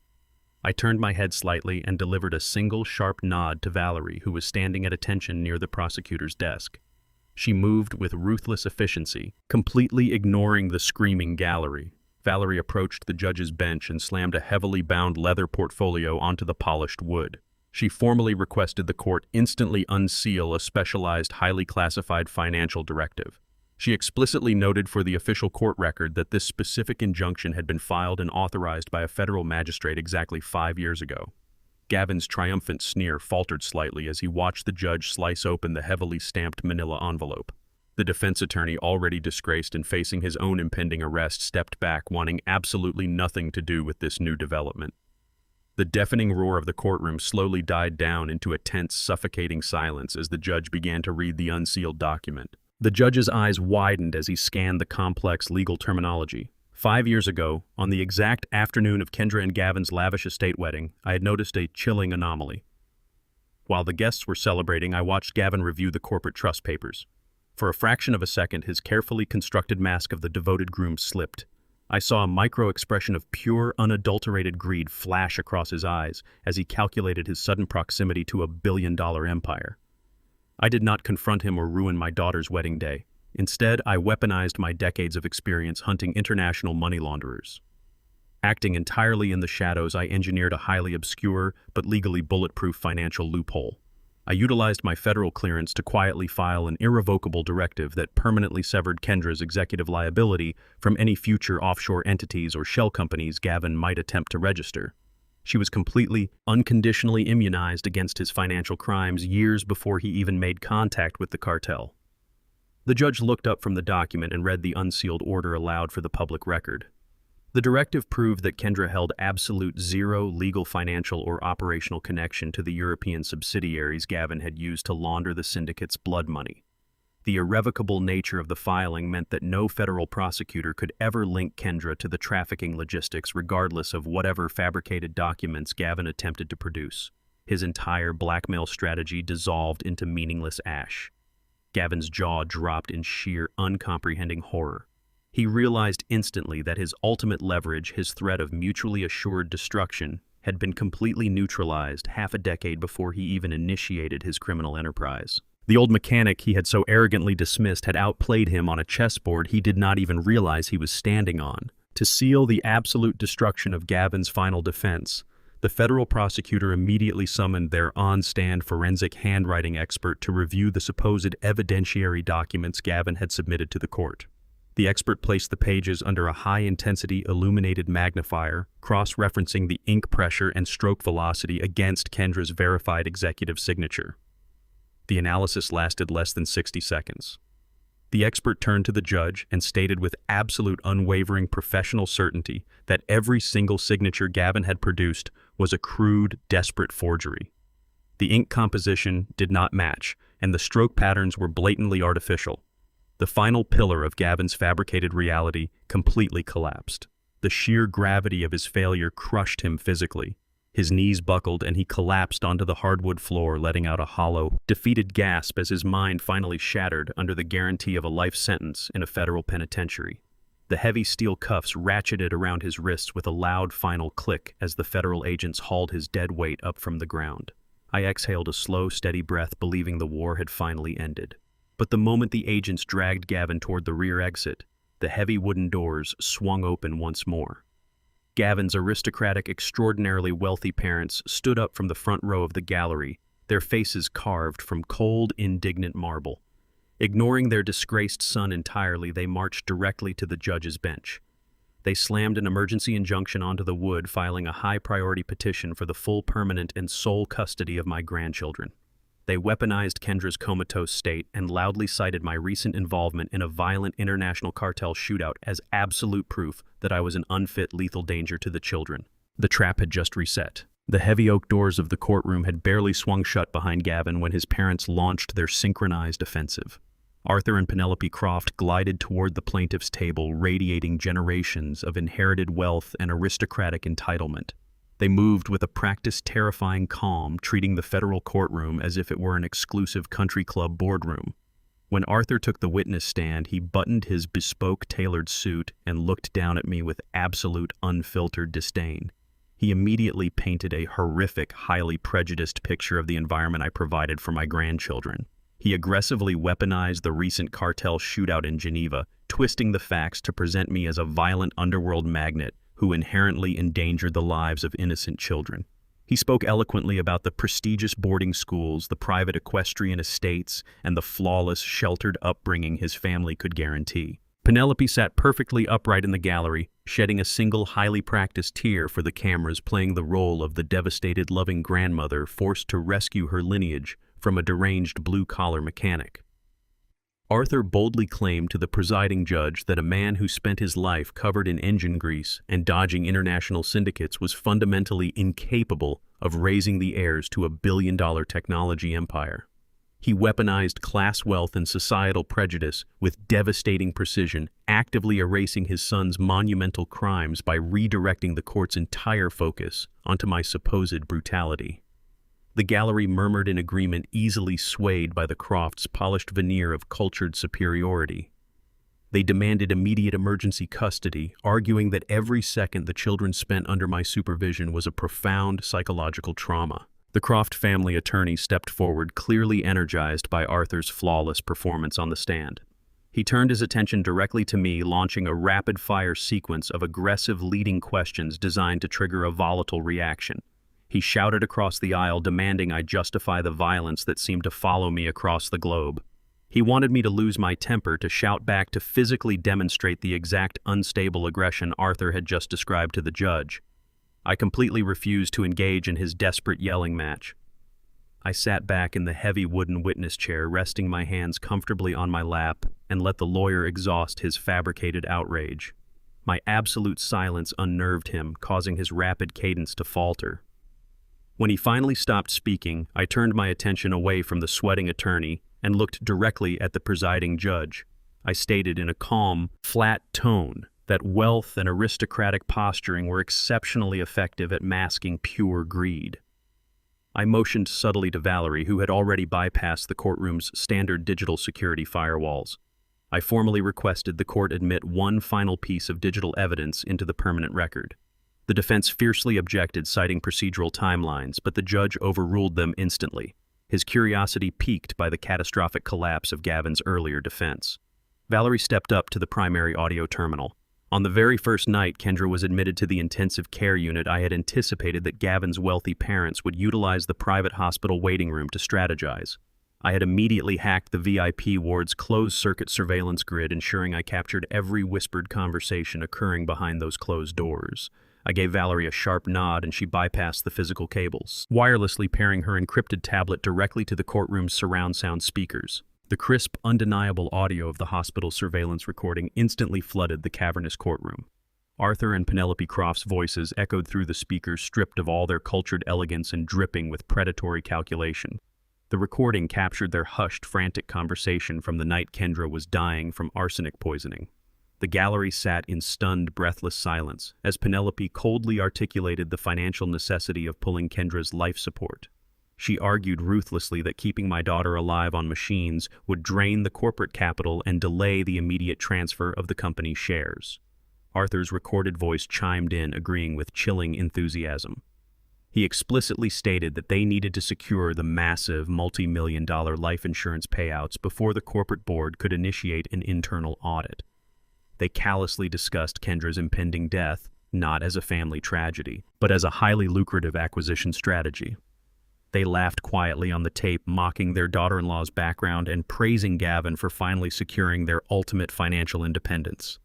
I turned my head slightly and delivered a single sharp nod to Valerie, who was standing at attention near the prosecutor's desk. She moved with ruthless efficiency, completely ignoring the screaming gallery. Valerie approached the judge's bench and slammed a heavily bound leather portfolio onto the polished wood. She formally requested the court instantly unseal a specialized, highly classified financial directive. She explicitly noted for the official court record that this specific injunction had been filed and authorized by a federal magistrate exactly 5 years ago. Gavin's triumphant sneer faltered slightly as he watched the judge slice open the heavily stamped manila envelope. The defense attorney, already disgraced and facing his own impending arrest, stepped back, wanting absolutely nothing to do with this new development. The deafening roar of the courtroom slowly died down into a tense, suffocating silence as the judge began to read the unsealed document. The judge's eyes widened as he scanned the complex legal terminology. 5 years ago, on the exact afternoon of Kendra and Gavin's lavish estate wedding, I had noticed a chilling anomaly. While the guests were celebrating, I watched Gavin review the corporate trust papers. For a fraction of a second, his carefully constructed mask of the devoted groom slipped. I saw a micro-expression of pure, unadulterated greed flash across his eyes as he calculated his sudden proximity to a billion-dollar empire. I did not confront him or ruin my daughter's wedding day. Instead, I weaponized my decades of experience hunting international money launderers. Acting entirely in the shadows, I engineered a highly obscure but legally bulletproof financial loophole. I utilized my federal clearance to quietly file an irrevocable directive that permanently severed Kendra's executive liability from any future offshore entities or shell companies Gavin might attempt to register. She was completely, unconditionally immunized against his financial crimes years before he even made contact with the cartel. The judge looked up from the document and read the unsealed order aloud for the public record. The directive proved that Kendra held absolute zero legal, financial, or operational connection to the European subsidiaries Gavin had used to launder the syndicate's blood money. The irrevocable nature of the filing meant that no federal prosecutor could ever link Kendra to the trafficking logistics, regardless of whatever fabricated documents Gavin attempted to produce. His entire blackmail strategy dissolved into meaningless ash. Gavin's jaw dropped in sheer, uncomprehending horror. He realized instantly that his ultimate leverage, his threat of mutually assured destruction, had been completely neutralized half a decade before he even initiated his criminal enterprise. The old mechanic he had so arrogantly dismissed had outplayed him on a chessboard he did not even realize he was standing on. To seal the absolute destruction of Gavin's final defense, the federal prosecutor immediately summoned their on-stand forensic handwriting expert to review the supposed evidentiary documents Gavin had submitted to the court. The expert placed the pages under a high-intensity illuminated magnifier, cross-referencing the ink pressure and stroke velocity against Kendra's verified executive signature. The analysis lasted less than 60 seconds. The expert turned to the judge and stated with absolute unwavering professional certainty that every single signature Gavin had produced was a crude, desperate forgery. The ink composition did not match, and the stroke patterns were blatantly artificial. The final pillar of Gavin's fabricated reality completely collapsed. The sheer gravity of his failure crushed him physically. His knees buckled and he collapsed onto the hardwood floor, letting out a hollow, defeated gasp as his mind finally shattered under the guarantee of a life sentence in a federal penitentiary. The heavy steel cuffs ratcheted around his wrists with a loud final click as the federal agents hauled his dead weight up from the ground. I exhaled a slow, steady breath, believing the war had finally ended. But the moment the agents dragged Gavin toward the rear exit, the heavy wooden doors swung open once more. Gavin's aristocratic, extraordinarily wealthy parents stood up from the front row of the gallery, their faces carved from cold, indignant marble. Ignoring their disgraced son entirely, they marched directly to the judge's bench. They slammed an emergency injunction onto the wood, filing a high-priority petition for the full, permanent, and sole custody of my grandchildren. They weaponized Kendra's comatose state and loudly cited my recent involvement in a violent international cartel shootout as absolute proof that I was an unfit, lethal danger to the children. The trap had just reset. The heavy oak doors of the courtroom had barely swung shut behind Gavin when his parents launched their synchronized offensive. Arthur and Penelope Croft glided toward the plaintiff's table, radiating generations of inherited wealth and aristocratic entitlement. They moved with a practiced, terrifying calm, treating the federal courtroom as if it were an exclusive country club boardroom. When Arthur took the witness stand, he buttoned his bespoke, tailored suit and looked down at me with absolute, unfiltered disdain. He immediately painted a horrific, highly prejudiced picture of the environment I provided for my grandchildren. He aggressively weaponized the recent cartel shootout in Geneva, twisting the facts to present me as a violent underworld magnate who inherently endangered the lives of innocent children. He spoke eloquently about the prestigious boarding schools, the private equestrian estates, and the flawless, sheltered upbringing his family could guarantee. Penelope sat perfectly upright in the gallery, shedding a single highly practiced tear for the cameras, playing the role of the devastated, loving grandmother forced to rescue her lineage from a deranged blue-collar mechanic. Arthur boldly claimed to the presiding judge that a man who spent his life covered in engine grease and dodging international syndicates was fundamentally incapable of raising the heirs to a billion-dollar technology empire. He weaponized class wealth and societal prejudice with devastating precision, actively erasing his son's monumental crimes by redirecting the court's entire focus onto my supposed brutality. The gallery murmured in agreement, easily swayed by the Crofts' polished veneer of cultured superiority. They demanded immediate emergency custody, arguing that every second the children spent under my supervision was a profound psychological trauma. The Croft family attorney stepped forward, clearly energized by Arthur's flawless performance on the stand. He turned his attention directly to me, launching a rapid-fire sequence of aggressive leading questions designed to trigger a volatile reaction. He shouted across the aisle, demanding I justify the violence that seemed to follow me across the globe. He wanted me to lose my temper, to shout back, to physically demonstrate the exact unstable aggression Arthur had just described to the judge. I completely refused to engage in his desperate yelling match. I sat back in the heavy wooden witness chair, resting my hands comfortably on my lap, and let the lawyer exhaust his fabricated outrage. My absolute silence unnerved him, causing his rapid cadence to falter. When he finally stopped speaking, I turned my attention away from the sweating attorney and looked directly at the presiding judge. I stated in a calm, flat tone that wealth and aristocratic posturing were exceptionally effective at masking pure greed. I motioned subtly to Valerie, who had already bypassed the courtroom's standard digital security firewalls. I formally requested the court admit one final piece of digital evidence into the permanent record. The defense fiercely objected, citing procedural timelines, but the judge overruled them instantly, his curiosity piqued by the catastrophic collapse of Gavin's earlier defense. Valerie stepped up to the primary audio terminal. On the very first night Kendra was admitted to the intensive care unit, I had anticipated that Gavin's wealthy parents would utilize the private hospital waiting room to strategize. I had immediately hacked the VIP ward's closed-circuit surveillance grid, ensuring I captured every whispered conversation occurring behind those closed doors. I gave Valerie a sharp nod, and she bypassed the physical cables, wirelessly pairing her encrypted tablet directly to the courtroom's surround sound speakers. The crisp, undeniable audio of the hospital surveillance recording instantly flooded the cavernous courtroom. Arthur and Penelope Croft's voices echoed through the speakers, stripped of all their cultured elegance and dripping with predatory calculation. The recording captured their hushed, frantic conversation from the night Kendra was dying from arsenic poisoning. The gallery sat in stunned, breathless silence as Penelope coldly articulated the financial necessity of pulling Kendra's life support. She argued ruthlessly that keeping my daughter alive on machines would drain the corporate capital and delay the immediate transfer of the company's shares. Arthur's recorded voice chimed in, agreeing with chilling enthusiasm. He explicitly stated that they needed to secure the massive multi-million-dollar life insurance payouts before the corporate board could initiate an internal audit. They callously discussed Kendra's impending death, not as a family tragedy, but as a highly lucrative acquisition strategy. They laughed quietly on the tape, mocking their daughter-in-law's background and praising Gavin for finally securing their ultimate financial independence.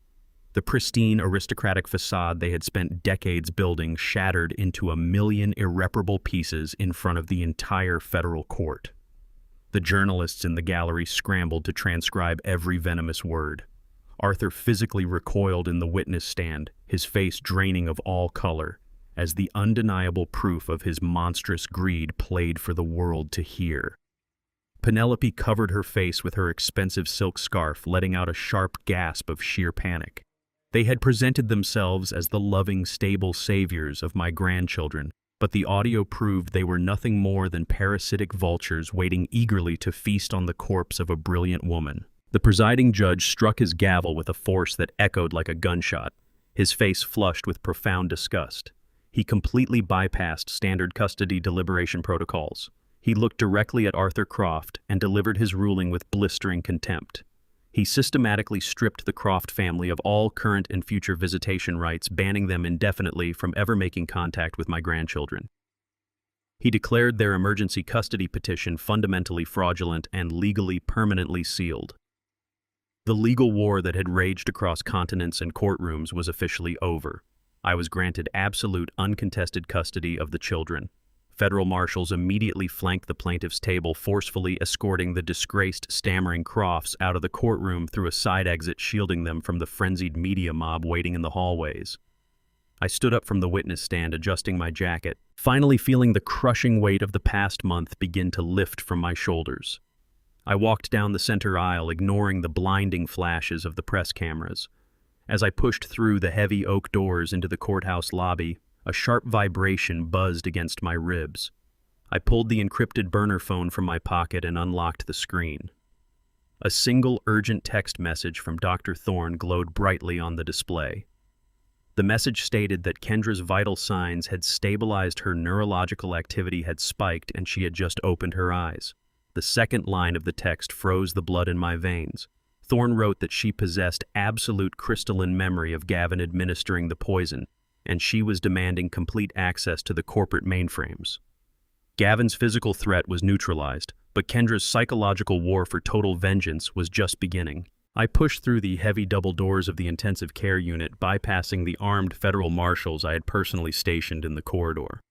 The pristine, aristocratic facade they had spent decades building shattered into a million irreparable pieces in front of the entire federal court. The journalists in the gallery scrambled to transcribe every venomous word. Arthur physically recoiled in the witness stand, his face draining of all color, as the undeniable proof of his monstrous greed played for the world to hear. Penelope covered her face with her expensive silk scarf, letting out a sharp gasp of sheer panic. They had presented themselves as the loving, stable saviors of my grandchildren, but the audio proved they were nothing more than parasitic vultures waiting eagerly to feast on the corpse of a brilliant woman. The presiding judge struck his gavel with a force that echoed like a gunshot, his face flushed with profound disgust. He completely bypassed standard custody deliberation protocols. He looked directly at Arthur Croft and delivered his ruling with blistering contempt. He systematically stripped the Croft family of all current and future visitation rights, banning them indefinitely from ever making contact with my grandchildren. He declared their emergency custody petition fundamentally fraudulent and legally permanently sealed. The legal war that had raged across continents and courtrooms was officially over. I was granted absolute, uncontested custody of the children. Federal marshals immediately flanked the plaintiff's table, forcefully escorting the disgraced, stammering Crofts out of the courtroom through a side exit, shielding them from the frenzied media mob waiting in the hallways. I stood up from the witness stand, adjusting my jacket, finally feeling the crushing weight of the past month begin to lift from my shoulders. I walked down the center aisle, ignoring the blinding flashes of the press cameras. As I pushed through the heavy oak doors into the courthouse lobby, a sharp vibration buzzed against my ribs. I pulled the encrypted burner phone from my pocket and unlocked the screen. A single urgent text message from Dr. Thorne glowed brightly on the display. The message stated that Kendra's vital signs had stabilized, her neurological activity had spiked, and she had just opened her eyes. The second line of the text froze the blood in my veins. Thorne wrote that she possessed absolute crystalline memory of Gavin administering the poison, and she was demanding complete access to the corporate mainframes. Gavin's physical threat was neutralized, but Kendra's psychological war for total vengeance was just beginning. I pushed through the heavy double doors of the intensive care unit, bypassing the armed federal marshals I had personally stationed in the corridor.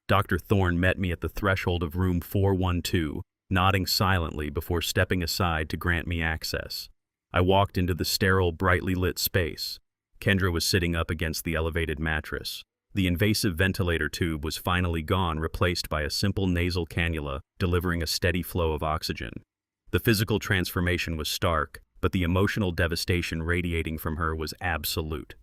Dr. Thorne met me at the threshold of room 412, nodding silently before stepping aside to grant me access. I walked into the sterile, brightly lit space. Kendra was sitting up against the elevated mattress. The invasive ventilator tube was finally gone, replaced by a simple nasal cannula delivering a steady flow of oxygen. The physical transformation was stark, but the emotional devastation radiating from her was absolute.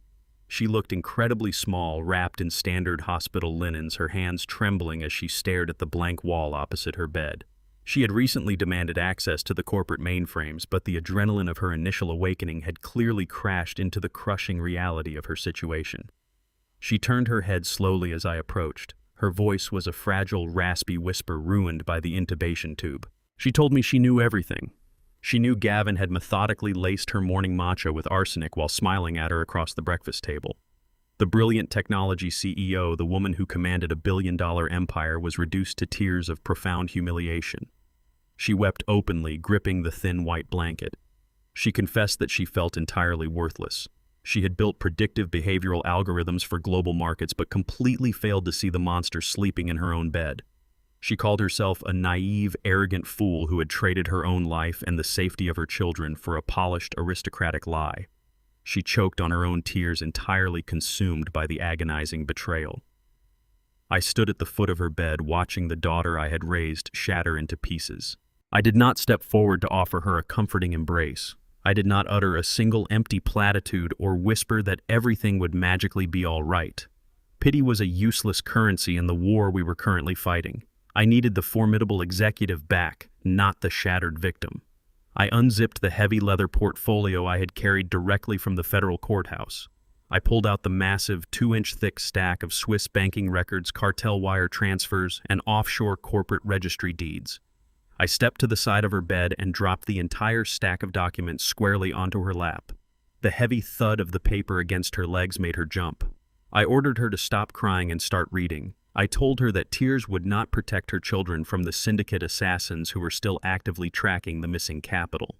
She looked incredibly small, wrapped in standard hospital linens, her hands trembling as she stared at the blank wall opposite her bed. She had recently demanded access to the corporate mainframes, but the adrenaline of her initial awakening had clearly crashed into the crushing reality of her situation. She turned her head slowly as I approached. Her voice was a fragile, raspy whisper ruined by the intubation tube. She told me she knew everything. She knew Gavin had methodically laced her morning matcha with arsenic while smiling at her across the breakfast table. The brilliant technology CEO, the woman who commanded a billion-dollar empire, was reduced to tears of profound humiliation. She wept openly, gripping the thin white blanket. She confessed that she felt entirely worthless. She had built predictive behavioral algorithms for global markets, but completely failed to see the monster sleeping in her own bed. She called herself a naive, arrogant fool who had traded her own life and the safety of her children for a polished, aristocratic lie. She choked on her own tears, entirely consumed by the agonizing betrayal. I stood at the foot of her bed, watching the daughter I had raised shatter into pieces. I did not step forward to offer her a comforting embrace. I did not utter a single empty platitude or whisper that everything would magically be all right. Pity was a useless currency in the war we were currently fighting. I needed the formidable executive back, not the shattered victim. I unzipped the heavy leather portfolio I had carried directly from the federal courthouse. I pulled out the massive 2-inch thick stack of Swiss banking records, cartel wire transfers, and offshore corporate registry deeds. I stepped to the side of her bed and dropped the entire stack of documents squarely onto her lap. The heavy thud of the paper against her legs made her jump. I ordered her to stop crying and start reading. I told her that tears would not protect her children from the syndicate assassins who were still actively tracking the missing capital.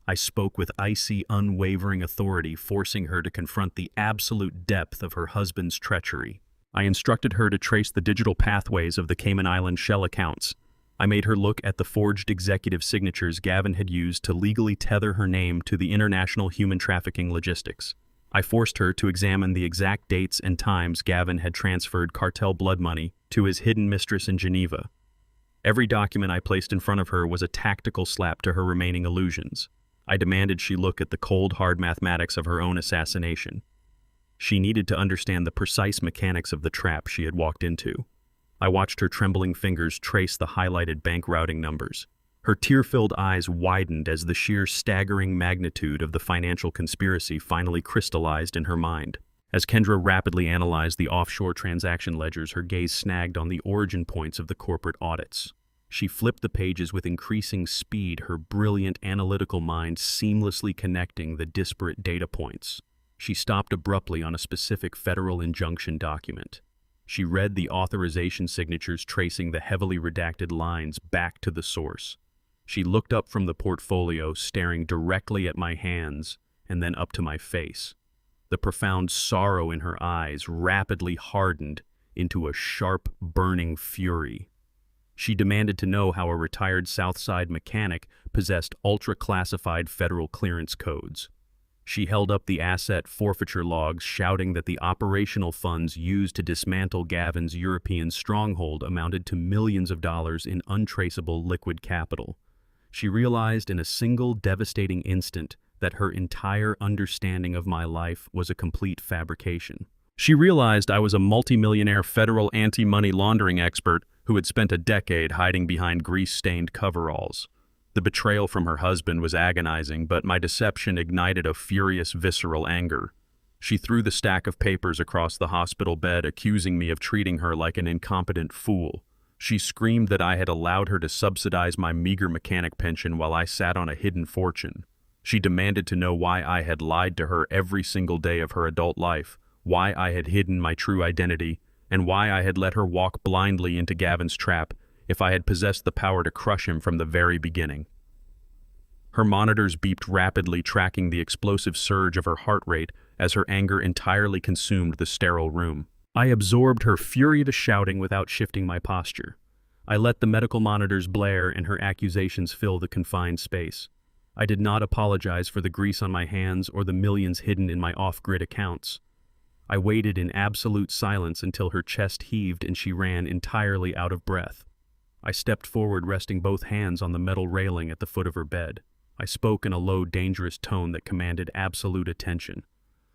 I spoke with icy, unwavering authority, forcing her to confront the absolute depth of her husband's treachery. I instructed her to trace the digital pathways of the Cayman Island shell accounts. I made her look at the forged executive signatures Gavin had used to legally tether her name to the international human trafficking logistics. I forced her to examine the exact dates and times Gavin had transferred cartel blood money to his hidden mistress in Geneva. Every document I placed in front of her was a tactical slap to her remaining illusions. I demanded she look at the cold, hard mathematics of her own assassination. She needed to understand the precise mechanics of the trap she had walked into. I watched her trembling fingers trace the highlighted bank routing numbers. Her tear-filled eyes widened as the sheer staggering magnitude of the financial conspiracy finally crystallized in her mind. As Kendra rapidly analyzed the offshore transaction ledgers, her gaze snagged on the origin points of the corporate audits. She flipped the pages with increasing speed, her brilliant analytical mind seamlessly connecting the disparate data points. She stopped abruptly on a specific federal injunction document. She read the authorization signatures tracing the heavily redacted lines back to the source. She looked up from the portfolio, staring directly at my hands and then up to my face. The profound sorrow in her eyes rapidly hardened into a sharp, burning fury. She demanded to know how a retired Southside mechanic possessed ultra-classified federal clearance codes. She held up the asset forfeiture logs, shouting that the operational funds used to dismantle Gavin's European stronghold amounted to millions of dollars in untraceable liquid capital. She realized in a single devastating instant that her entire understanding of my life was a complete fabrication. She realized I was a multimillionaire federal anti-money laundering expert who had spent a decade hiding behind grease-stained coveralls. The betrayal from her husband was agonizing, but my deception ignited a furious, visceral anger. She threw the stack of papers across the hospital bed, accusing me of treating her like an incompetent fool. She screamed that I had allowed her to subsidize my meager mechanic pension while I sat on a hidden fortune. She demanded to know why I had lied to her every single day of her adult life, why I had hidden my true identity, and why I had let her walk blindly into Gavin's trap if I had possessed the power to crush him from the very beginning. Her monitors beeped rapidly, tracking the explosive surge of her heart rate as her anger entirely consumed the sterile room. I absorbed her furious shouting without shifting my posture. I let the medical monitors blare and her accusations fill the confined space. I did not apologize for the grease on my hands or the millions hidden in my off-grid accounts. I waited in absolute silence until her chest heaved and she ran entirely out of breath. I stepped forward, resting both hands on the metal railing at the foot of her bed. I spoke in a low, dangerous tone that commanded absolute attention.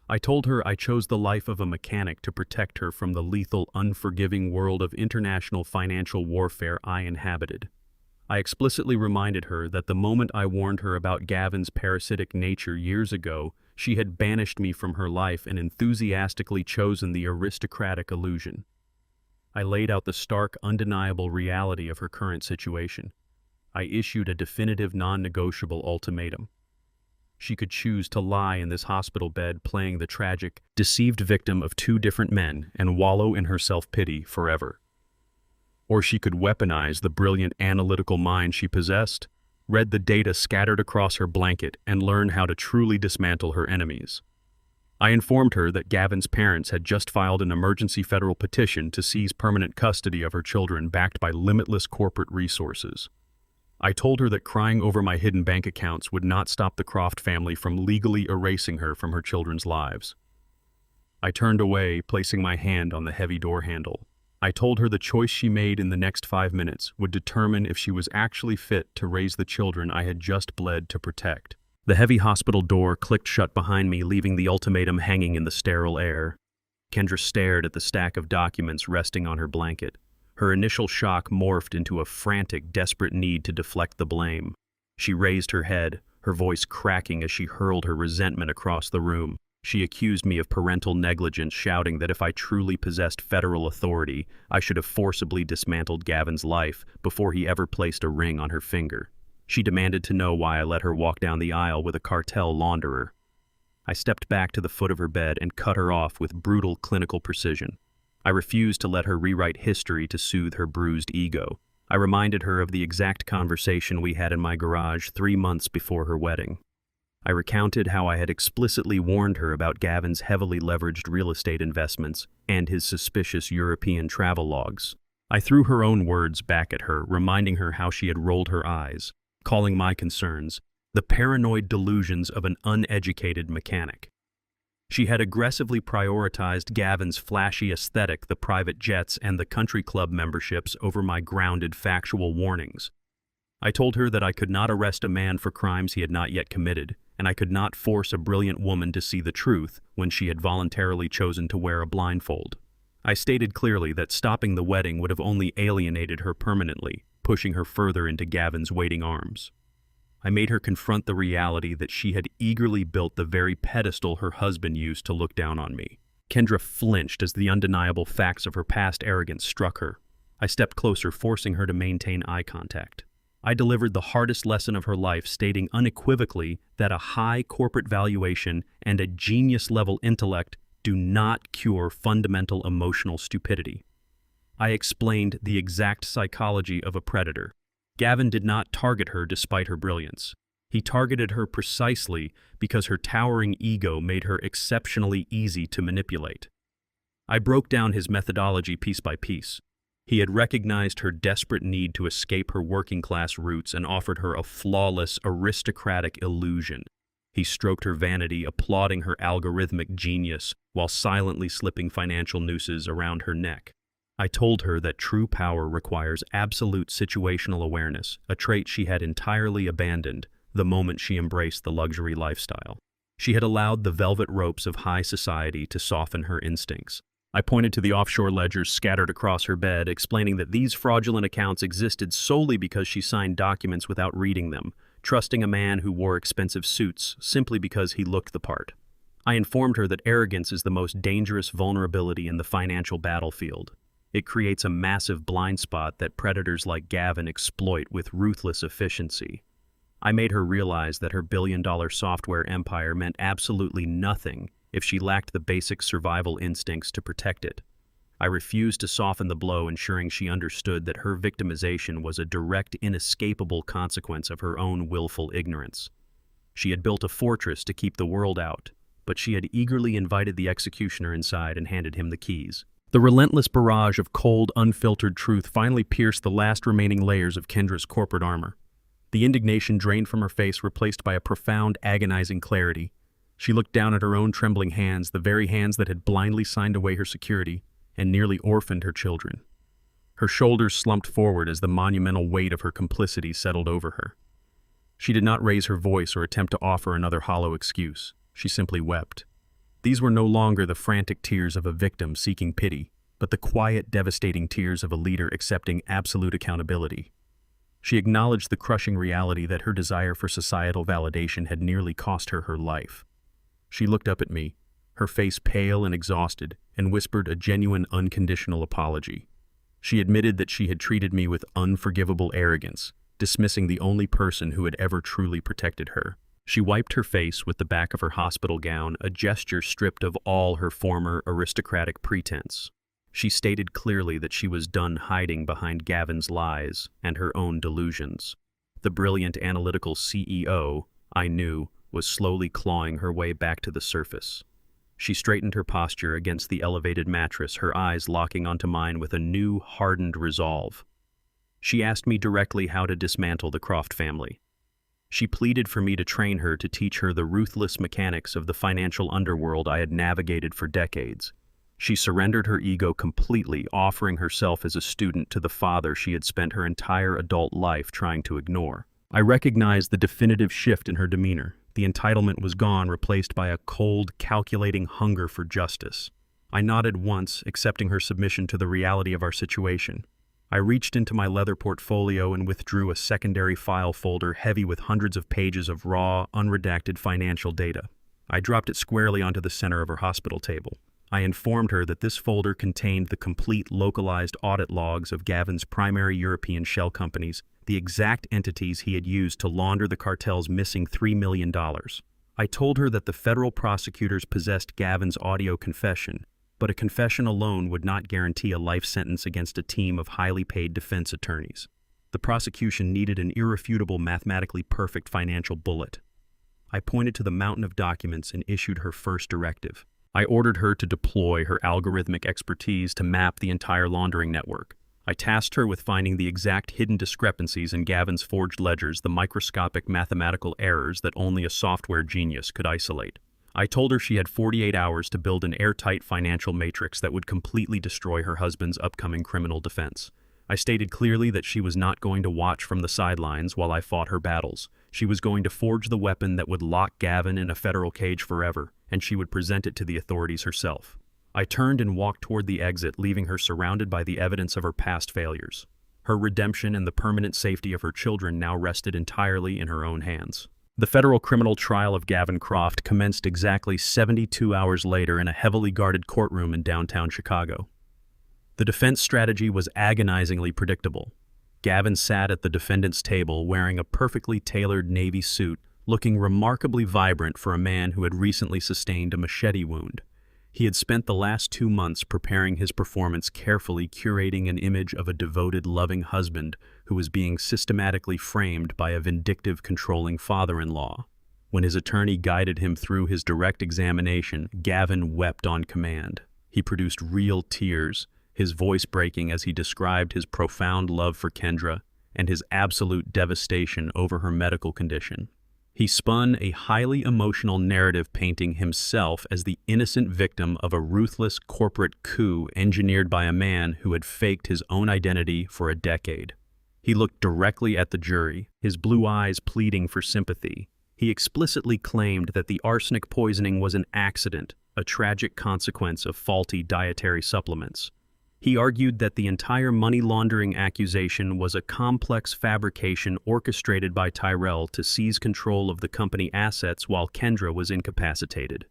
I told her I chose the life of a mechanic to protect her from the lethal, unforgiving world of international financial warfare I inhabited. I explicitly reminded her that the moment I warned her about Gavin's parasitic nature years ago, she had banished me from her life and enthusiastically chosen the aristocratic illusion. I laid out the stark, undeniable reality of her current situation. I issued a definitive, non-negotiable ultimatum. She could choose to lie in this hospital bed playing the tragic, deceived victim of two different men and wallow in her self-pity forever. Or she could weaponize the brilliant analytical mind she possessed, read the data scattered across her blanket, and learn how to truly dismantle her enemies. I informed her that Gavin's parents had just filed an emergency federal petition to seize permanent custody of her children backed by limitless corporate resources. I told her that crying over my hidden bank accounts would not stop the Croft family from legally erasing her from her children's lives. I turned away, placing my hand on the heavy door handle. I told her the choice she made in the next 5 minutes would determine if she was actually fit to raise the children I had just bled to protect. The heavy hospital door clicked shut behind me, leaving the ultimatum hanging in the sterile air. Kendra stared at the stack of documents resting on her blanket. Her initial shock morphed into a frantic, desperate need to deflect the blame. She raised her head, her voice cracking as she hurled her resentment across the room. She accused me of parental negligence, shouting that if I truly possessed federal authority, I should have forcibly dismantled Gavin's life before he ever placed a ring on her finger. She demanded to know why I let her walk down the aisle with a cartel launderer. I stepped back to the foot of her bed and cut her off with brutal clinical precision. I refused to let her rewrite history to soothe her bruised ego. I reminded her of the exact conversation we had in my garage 3 months before her wedding. I recounted how I had explicitly warned her about Gavin's heavily leveraged real estate investments and his suspicious European travel logs. I threw her own words back at her, reminding her how she had rolled her eyes, calling my concerns the paranoid delusions of an uneducated mechanic. She had aggressively prioritized Gavin's flashy aesthetic, the private jets, and the country club memberships over my grounded factual warnings. I told her that I could not arrest a man for crimes he had not yet committed, and I could not force a brilliant woman to see the truth when she had voluntarily chosen to wear a blindfold. I stated clearly that stopping the wedding would have only alienated her permanently, pushing her further into Gavin's waiting arms. I made her confront the reality that she had eagerly built the very pedestal her husband used to look down on me. Kendra flinched as the undeniable facts of her past arrogance struck her. I stepped closer, forcing her to maintain eye contact. I delivered the hardest lesson of her life, stating unequivocally that a high corporate valuation and a genius-level intellect do not cure fundamental emotional stupidity. I explained the exact psychology of a predator. Gavin did not target her despite her brilliance. He targeted her precisely because her towering ego made her exceptionally easy to manipulate. I broke down his methodology piece by piece. He had recognized her desperate need to escape her working-class roots and offered her a flawless, aristocratic illusion. He stroked her vanity, applauding her algorithmic genius, while silently slipping financial nooses around her neck. I told her that true power requires absolute situational awareness, a trait she had entirely abandoned the moment she embraced the luxury lifestyle. She had allowed the velvet ropes of high society to soften her instincts. I pointed to the offshore ledgers scattered across her bed, explaining that these fraudulent accounts existed solely because she signed documents without reading them, trusting a man who wore expensive suits simply because he looked the part. I informed her that arrogance is the most dangerous vulnerability in the financial battlefield. It creates a massive blind spot that predators like Gavin exploit with ruthless efficiency. I made her realize that her billion-dollar software empire meant absolutely nothing if she lacked the basic survival instincts to protect it. I refused to soften the blow, ensuring she understood that her victimization was a direct, inescapable consequence of her own willful ignorance. She had built a fortress to keep the world out, but she had eagerly invited the executioner inside and handed him the keys. The relentless barrage of cold, unfiltered truth finally pierced the last remaining layers of Kendra's corporate armor. The indignation drained from her face, replaced by a profound, agonizing clarity. She looked down at her own trembling hands, the very hands that had blindly signed away her security and nearly orphaned her children. Her shoulders slumped forward as the monumental weight of her complicity settled over her. She did not raise her voice or attempt to offer another hollow excuse. She simply wept. These were no longer the frantic tears of a victim seeking pity, but the quiet, devastating tears of a leader accepting absolute accountability. She acknowledged the crushing reality that her desire for societal validation had nearly cost her her life. She looked up at me, her face pale and exhausted, and whispered a genuine, unconditional apology. She admitted that she had treated me with unforgivable arrogance, dismissing the only person who had ever truly protected her. She wiped her face with the back of her hospital gown, a gesture stripped of all her former aristocratic pretense. She stated clearly that she was done hiding behind Gavin's lies and her own delusions. The brilliant analytical CEO, I knew, was slowly clawing her way back to the surface. She straightened her posture against the elevated mattress, her eyes locking onto mine with a new, hardened resolve. She asked me directly how to dismantle the Croft family. She pleaded for me to train her, to teach her the ruthless mechanics of the financial underworld I had navigated for decades. She surrendered her ego completely, offering herself as a student to the father she had spent her entire adult life trying to ignore. I recognized the definitive shift in her demeanor. The entitlement was gone, replaced by a cold, calculating hunger for justice. I nodded once, accepting her submission to the reality of our situation. I reached into my leather portfolio and withdrew a secondary file folder heavy with hundreds of pages of raw, unredacted financial data. I dropped it squarely onto the center of her hospital table. I informed her that this folder contained the complete localized audit logs of Gavin's primary European shell companies, the exact entities he had used to launder the cartel's missing $3 million. I told her that the federal prosecutors possessed Gavin's audio confession, but a confession alone would not guarantee a life sentence against a team of highly paid defense attorneys. The prosecution needed an irrefutable, mathematically perfect financial bullet. I pointed to the mountain of documents and issued her first directive. I ordered her to deploy her algorithmic expertise to map the entire laundering network. I tasked her with finding the exact hidden discrepancies in Gavin's forged ledgers, the microscopic mathematical errors that only a software genius could isolate. I told her she had 48 hours to build an airtight financial matrix that would completely destroy her husband's upcoming criminal defense. I stated clearly that she was not going to watch from the sidelines while I fought her battles. She was going to forge the weapon that would lock Gavin in a federal cage forever, and she would present it to the authorities herself. I turned and walked toward the exit, leaving her surrounded by the evidence of her past failures. Her redemption and the permanent safety of her children now rested entirely in her own hands. The federal criminal trial of Gavin Croft commenced exactly 72 hours later in a heavily guarded courtroom in downtown Chicago. The defense strategy was agonizingly predictable. Gavin sat at the defendant's table wearing a perfectly tailored navy suit, looking remarkably vibrant for a man who had recently sustained a machete wound. He had spent the last 2 months preparing his performance, carefully curating an image of a devoted, loving husband who was being systematically framed by a vindictive, controlling father-in-law. When his attorney guided him through his direct examination, Gavin wept on command. He produced real tears, his voice breaking as he described his profound love for Kendra and his absolute devastation over her medical condition. He spun a highly emotional narrative painting himself as the innocent victim of a ruthless corporate coup engineered by a man who had faked his own identity for a decade. He looked directly at the jury, his blue eyes pleading for sympathy. He explicitly claimed that the arsenic poisoning was an accident, a tragic consequence of faulty dietary supplements. He argued that the entire money laundering accusation was a complex fabrication orchestrated by Tyrell to seize control of the company assets while Kendra was incapacitated.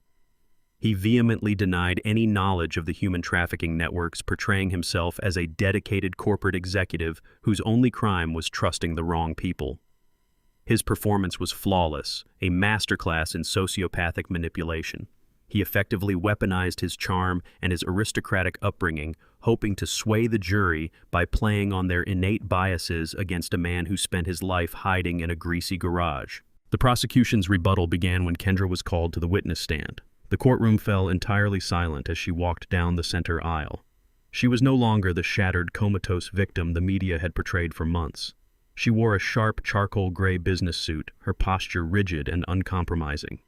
He vehemently denied any knowledge of the human trafficking networks, portraying himself as a dedicated corporate executive whose only crime was trusting the wrong people. His performance was flawless, a masterclass in sociopathic manipulation. He effectively weaponized his charm and his aristocratic upbringing, hoping to sway the jury by playing on their innate biases against a man who spent his life hiding in a greasy garage. The prosecution's rebuttal began when Kendra was called to the witness stand. The courtroom fell entirely silent as she walked down the center aisle. She was no longer the shattered, comatose victim the media had portrayed for months. She wore a sharp, charcoal gray business suit, her posture rigid and uncompromising.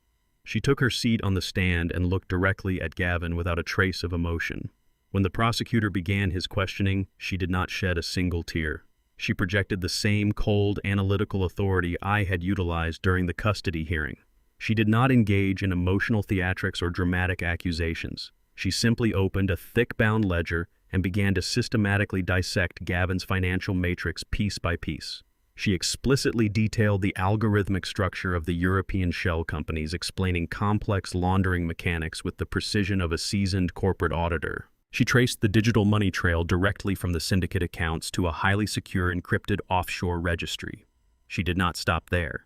She took her seat on the stand and looked directly at Gavin without a trace of emotion. When the prosecutor began his questioning, she did not shed a single tear. She projected the same cold, analytical authority I had utilized during the custody hearing. She did not engage in emotional theatrics or dramatic accusations. She simply opened a thick-bound ledger and began to systematically dissect Gavin's financial matrix piece by piece. She explicitly detailed the algorithmic structure of the European shell companies, explaining complex laundering mechanics with the precision of a seasoned corporate auditor. She traced the digital money trail directly from the syndicate accounts to a highly secure encrypted offshore registry. She did not stop there.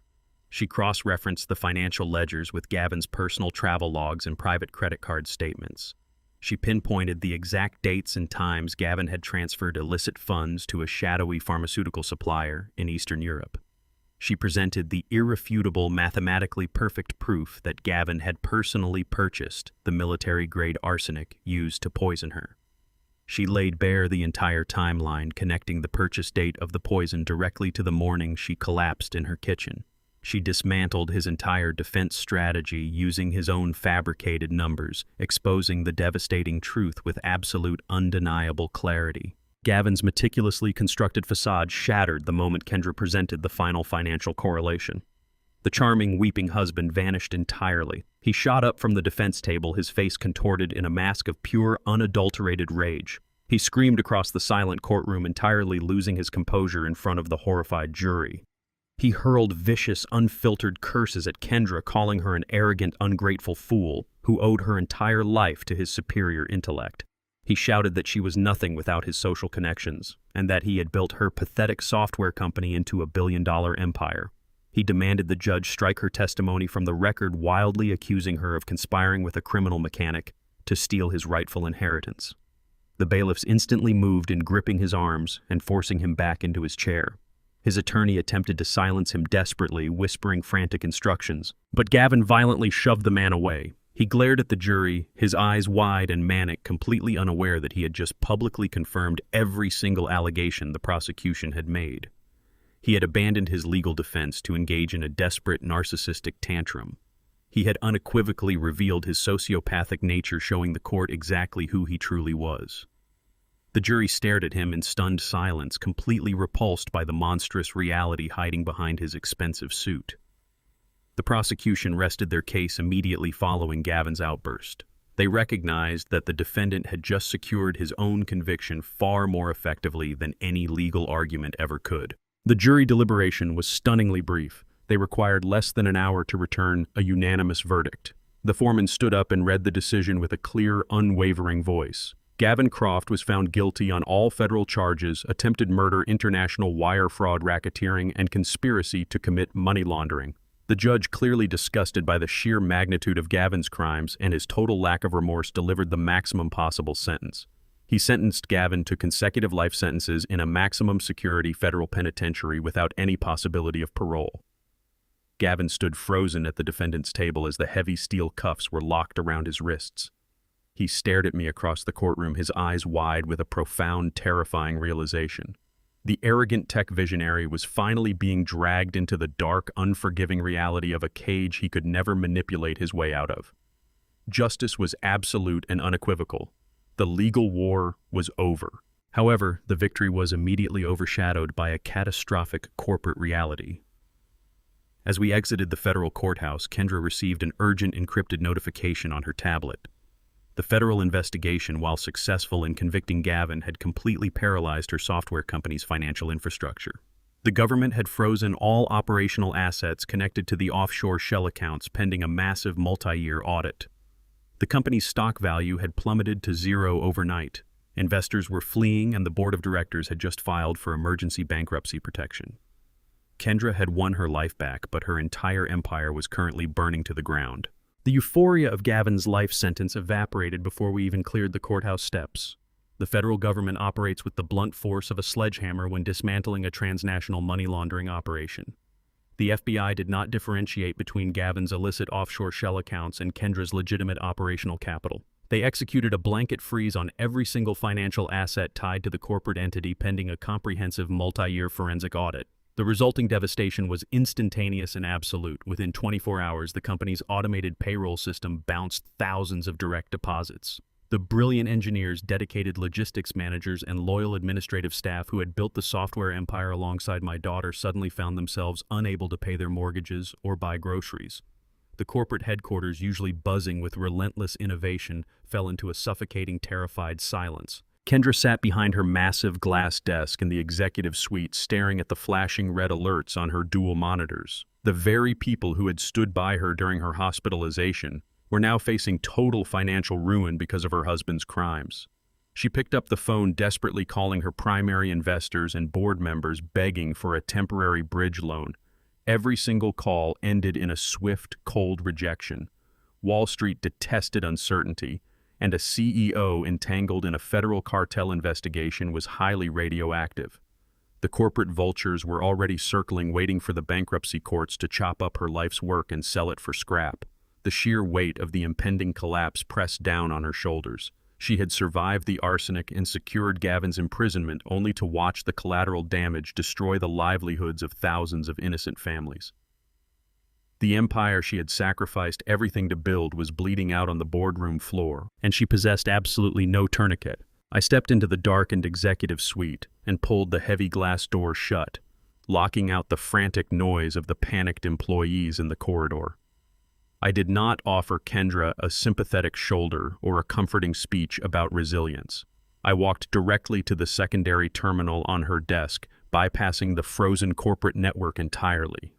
She cross-referenced the financial ledgers with Gavin's personal travel logs and private credit card statements. She pinpointed the exact dates and times Gavin had transferred illicit funds to a shadowy pharmaceutical supplier in Eastern Europe. She presented the irrefutable, mathematically perfect proof that Gavin had personally purchased the military-grade arsenic used to poison her. She laid bare the entire timeline, connecting the purchase date of the poison directly to the morning she collapsed in her kitchen. She dismantled his entire defense strategy using his own fabricated numbers, exposing the devastating truth with absolute, undeniable clarity. Gavin's meticulously constructed facade shattered the moment Kendra presented the final financial correlation. The charming, weeping husband vanished entirely. He shot up from the defense table, his face contorted in a mask of pure, unadulterated rage. He screamed across the silent courtroom, entirely losing his composure in front of the horrified jury. He hurled vicious, unfiltered curses at Kendra, calling her an arrogant, ungrateful fool who owed her entire life to his superior intellect. He shouted that she was nothing without his social connections, and that he had built her pathetic software company into a billion-dollar empire. He demanded the judge strike her testimony from the record, wildly accusing her of conspiring with a criminal mechanic to steal his rightful inheritance. The bailiffs instantly moved in gripping his arms and forcing him back into his chair. His attorney attempted to silence him desperately, whispering frantic instructions, but Gavin violently shoved the man away. He glared at the jury, his eyes wide and manic, completely unaware that he had just publicly confirmed every single allegation the prosecution had made. He had abandoned his legal defense to engage in a desperate, narcissistic tantrum. He had unequivocally revealed his sociopathic nature, showing the court exactly who he truly was. The jury stared at him in stunned silence, completely repulsed by the monstrous reality hiding behind his expensive suit. The prosecution rested their case immediately following Gavin's outburst. They recognized that the defendant had just secured his own conviction far more effectively than any legal argument ever could. The jury deliberation was stunningly brief. They required less than an hour to return a unanimous verdict. The foreman stood up and read the decision with a clear, unwavering voice. Gavin Croft was found guilty on all federal charges: attempted murder, international wire fraud, racketeering, and conspiracy to commit money laundering. The judge, clearly disgusted by the sheer magnitude of Gavin's crimes and his total lack of remorse, delivered the maximum possible sentence. He sentenced Gavin to consecutive life sentences in a maximum security federal penitentiary without any possibility of parole. Gavin stood frozen at the defendant's table as the heavy steel cuffs were locked around his wrists. He stared at me across the courtroom, his eyes wide with a profound, terrifying realization. The arrogant tech visionary was finally being dragged into the dark, unforgiving reality of a cage he could never manipulate his way out of. Justice was absolute and unequivocal. The legal war was over. However, the victory was immediately overshadowed by a catastrophic corporate reality. As we exited the federal courthouse, Kendra received an urgent encrypted notification on her tablet. The federal investigation, while successful in convicting Gavin, had completely paralyzed her software company's financial infrastructure. The government had frozen all operational assets connected to the offshore shell accounts pending a massive multi-year audit. The company's stock value had plummeted to zero overnight. Investors were fleeing, and the board of directors had just filed for emergency bankruptcy protection. Kendra had won her life back, but her entire empire was currently burning to the ground. The euphoria of Gavin's life sentence evaporated before we even cleared the courthouse steps. The federal government operates with the blunt force of a sledgehammer when dismantling a transnational money laundering operation. The FBI did not differentiate between Gavin's illicit offshore shell accounts and Kendra's legitimate operational capital. They executed a blanket freeze on every single financial asset tied to the corporate entity pending a comprehensive multi-year forensic audit. The resulting devastation was instantaneous and absolute. Within 24 hours, the company's automated payroll system bounced thousands of direct deposits. The brilliant engineers, dedicated logistics managers, and loyal administrative staff who had built the software empire alongside my daughter suddenly found themselves unable to pay their mortgages or buy groceries. The corporate headquarters, usually buzzing with relentless innovation, fell into a suffocating, terrified silence. Kendra sat behind her massive glass desk in the executive suite, staring at the flashing red alerts on her dual monitors. The very people who had stood by her during her hospitalization were now facing total financial ruin because of her husband's crimes. She picked up the phone, desperately calling her primary investors and board members, begging for a temporary bridge loan. Every single call ended in a swift, cold rejection. Wall Street detested uncertainty, and a CEO entangled in a federal cartel investigation was highly radioactive. The corporate vultures were already circling, waiting for the bankruptcy courts to chop up her life's work and sell it for scrap. The sheer weight of the impending collapse pressed down on her shoulders. She had survived the arsenic and secured Gavin's imprisonment, only to watch the collateral damage destroy the livelihoods of thousands of innocent families. The empire she had sacrificed everything to build was bleeding out on the boardroom floor, and she possessed absolutely no tourniquet. I stepped into the darkened executive suite and pulled the heavy glass door shut, locking out the frantic noise of the panicked employees in the corridor. I did not offer Kendra a sympathetic shoulder or a comforting speech about resilience. I walked directly to the secondary terminal on her desk, bypassing the frozen corporate network entirely.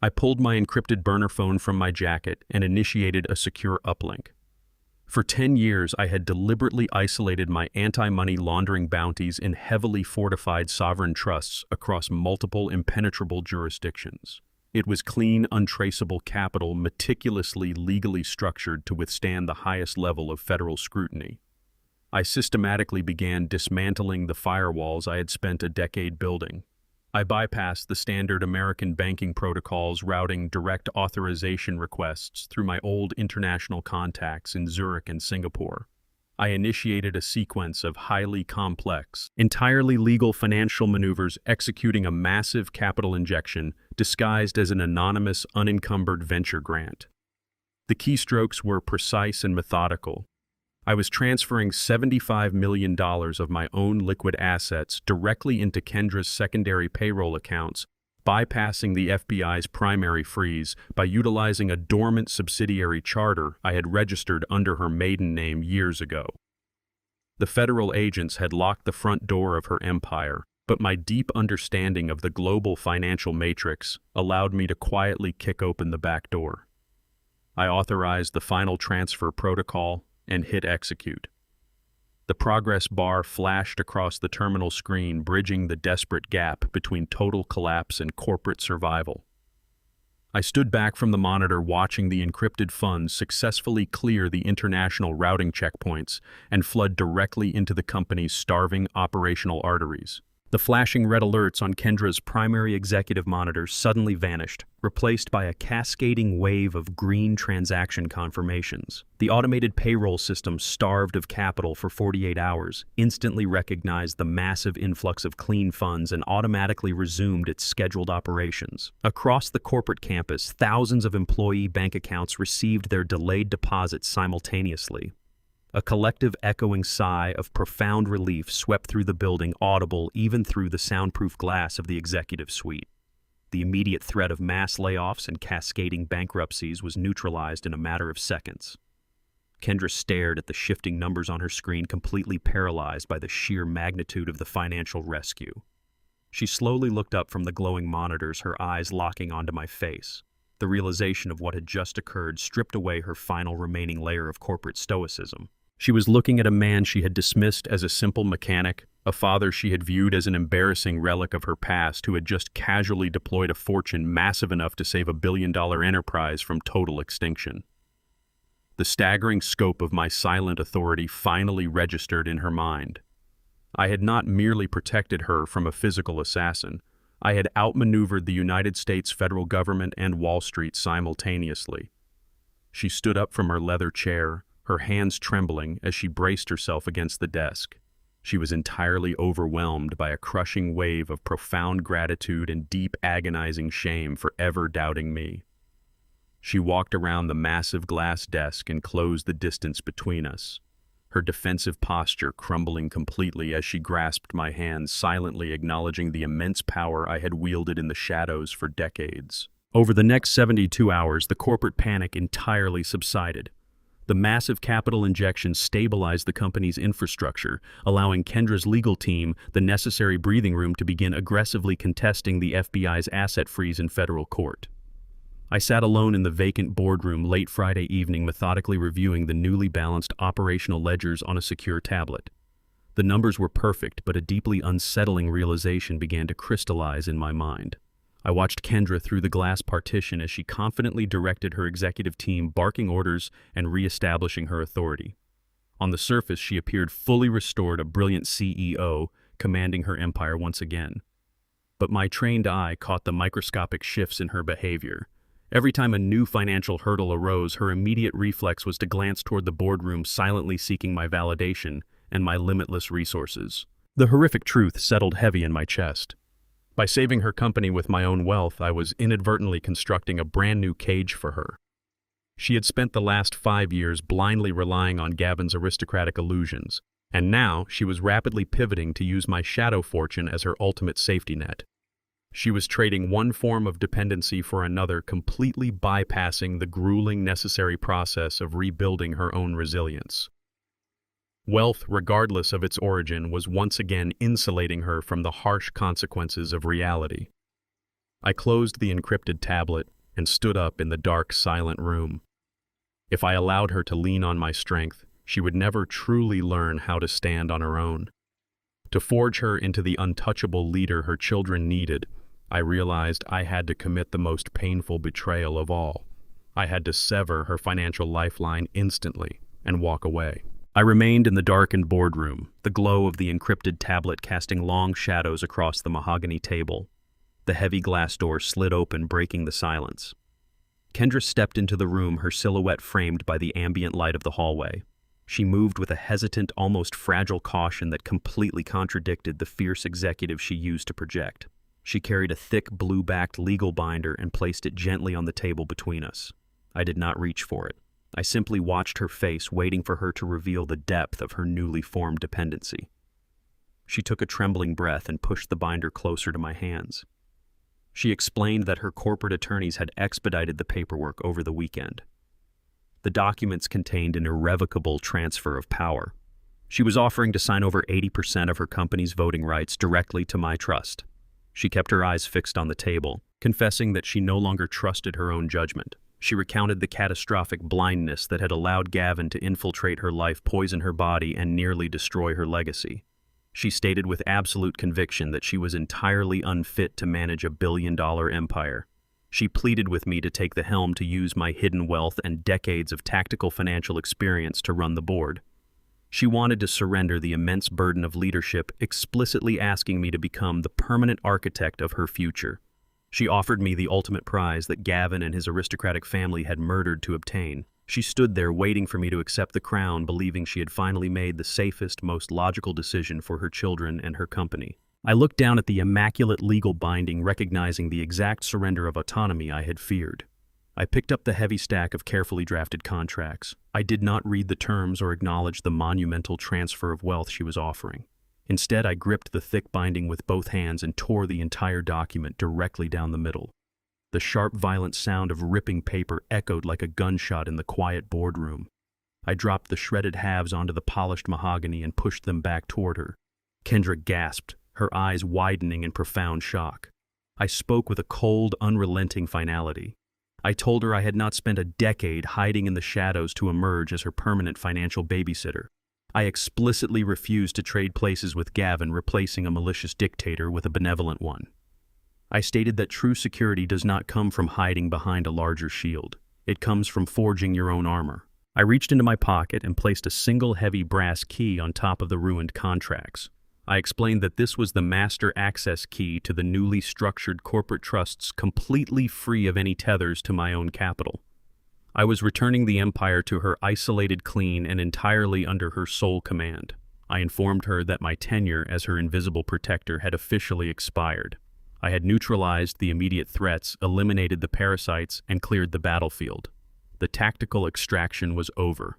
I pulled my encrypted burner phone from my jacket and initiated a secure uplink. For 10 years, I had deliberately isolated my anti-money laundering bounties in heavily fortified sovereign trusts across multiple impenetrable jurisdictions. It was clean, untraceable capital, meticulously legally structured to withstand the highest level of federal scrutiny. I systematically began dismantling the firewalls I had spent a decade building. I bypassed the standard American banking protocols, routing direct authorization requests through my old international contacts in Zurich and Singapore. I initiated a sequence of highly complex, entirely legal financial maneuvers, executing a massive capital injection disguised as an anonymous, unencumbered venture grant. The keystrokes were precise and methodical. I was transferring $75 million of my own liquid assets directly into Kendra's secondary payroll accounts, bypassing the FBI's primary freeze by utilizing a dormant subsidiary charter I had registered under her maiden name years ago. The federal agents had locked the front door of her empire, but my deep understanding of the global financial matrix allowed me to quietly kick open the back door. I authorized the final transfer protocol and hit execute. The progress bar flashed across the terminal screen, bridging the desperate gap between total collapse and corporate survival. I stood back from the monitor watching the encrypted funds successfully clear the international routing checkpoints and flood directly into the company's starving operational arteries. The flashing red alerts on Kendra's primary executive monitor suddenly vanished, replaced by a cascading wave of green transaction confirmations. The automated payroll system, starved of capital for 48 hours, instantly recognized the massive influx of clean funds and automatically resumed its scheduled operations. Across the corporate campus, thousands of employee bank accounts received their delayed deposits simultaneously. A collective echoing sigh of profound relief swept through the building, audible even through the soundproof glass of the executive suite. The immediate threat of mass layoffs and cascading bankruptcies was neutralized in a matter of seconds. Kendra stared at the shifting numbers on her screen, completely paralyzed by the sheer magnitude of the financial rescue. She slowly looked up from the glowing monitors, her eyes locking onto my face. The realization of what had just occurred stripped away her final remaining layer of corporate stoicism. She was looking at a man she had dismissed as a simple mechanic, a father she had viewed as an embarrassing relic of her past who had just casually deployed a fortune massive enough to save a billion-dollar enterprise from total extinction. The staggering scope of my silent authority finally registered in her mind. I had not merely protected her from a physical assassin. I had outmaneuvered the United States federal government and Wall Street simultaneously. She stood up from her leather chair, her hands trembling as she braced herself against the desk. She was entirely overwhelmed by a crushing wave of profound gratitude and deep agonizing shame for ever doubting me. She walked around the massive glass desk and closed the distance between us, her defensive posture crumbling completely as she grasped my hand, silently acknowledging the immense power I had wielded in the shadows for decades. Over the next 72 hours, the corporate panic entirely subsided. The massive capital injection stabilized the company's infrastructure, allowing Kendra's legal team the necessary breathing room to begin aggressively contesting the FBI's asset freeze in federal court. I sat alone in the vacant boardroom late Friday evening, methodically reviewing the newly balanced operational ledgers on a secure tablet. The numbers were perfect, but a deeply unsettling realization began to crystallize in my mind. I watched Kendra through the glass partition as she confidently directed her executive team, barking orders and re-establishing her authority. On the surface, she appeared fully restored, a brilliant CEO, commanding her empire once again. But my trained eye caught the microscopic shifts in her behavior. Every time a new financial hurdle arose, her immediate reflex was to glance toward the boardroom, silently seeking my validation and my limitless resources. The horrific truth settled heavy in my chest. By saving her company with my own wealth, I was inadvertently constructing a brand new cage for her. She had spent the last 5 years blindly relying on Gavin's aristocratic illusions, and now she was rapidly pivoting to use my shadow fortune as her ultimate safety net. She was trading one form of dependency for another, completely bypassing the grueling necessary process of rebuilding her own resilience. Wealth, regardless of its origin, was once again insulating her from the harsh consequences of reality. I closed the encrypted tablet and stood up in the dark, silent room. If I allowed her to lean on my strength, she would never truly learn how to stand on her own. To forge her into the untouchable leader her children needed, I realized I had to commit the most painful betrayal of all. I had to sever her financial lifeline instantly and walk away. I remained in the darkened boardroom, the glow of the encrypted tablet casting long shadows across the mahogany table. The heavy glass door slid open, breaking the silence. Kendra stepped into the room, her silhouette framed by the ambient light of the hallway. She moved with a hesitant, almost fragile caution that completely contradicted the fierce executive she used to project. She carried a thick, blue-backed legal binder and placed it gently on the table between us. I did not reach for it. I simply watched her face, waiting for her to reveal the depth of her newly formed dependency. She took a trembling breath and pushed the binder closer to my hands. She explained that her corporate attorneys had expedited the paperwork over the weekend. The documents contained an irrevocable transfer of power. She was offering to sign over 80% of her company's voting rights directly to my trust. She kept her eyes fixed on the table, confessing that she no longer trusted her own judgment. She recounted the catastrophic blindness that had allowed Gavin to infiltrate her life, poison her body, and nearly destroy her legacy. She stated with absolute conviction that she was entirely unfit to manage a billion-dollar empire. She pleaded with me to take the helm, to use my hidden wealth and decades of tactical financial experience to run the board. She wanted to surrender the immense burden of leadership, explicitly asking me to become the permanent architect of her future. She offered me the ultimate prize that Gavin and his aristocratic family had murdered to obtain. She stood there waiting for me to accept the crown, believing she had finally made the safest, most logical decision for her children and her company. I looked down at the immaculate legal binding, recognizing the exact surrender of autonomy I had feared. I picked up the heavy stack of carefully drafted contracts. I did not read the terms or acknowledge the monumental transfer of wealth she was offering. Instead, I gripped the thick binding with both hands and tore the entire document directly down the middle. The sharp, violent sound of ripping paper echoed like a gunshot in the quiet boardroom. I dropped the shredded halves onto the polished mahogany and pushed them back toward her. Kendra gasped, her eyes widening in profound shock. I spoke with a cold, unrelenting finality. I told her I had not spent a decade hiding in the shadows to emerge as her permanent financial babysitter. I explicitly refused to trade places with Gavin, replacing a malicious dictator with a benevolent one. I stated that true security does not come from hiding behind a larger shield. It comes from forging your own armor. I reached into my pocket and placed a single heavy brass key on top of the ruined contracts. I explained that this was the master access key to the newly structured corporate trusts, completely free of any tethers to my own capital. I was returning the empire to her, isolated, clean, and entirely under her sole command. I informed her that my tenure as her invisible protector had officially expired. I had neutralized the immediate threats, eliminated the parasites, and cleared the battlefield. The tactical extraction was over.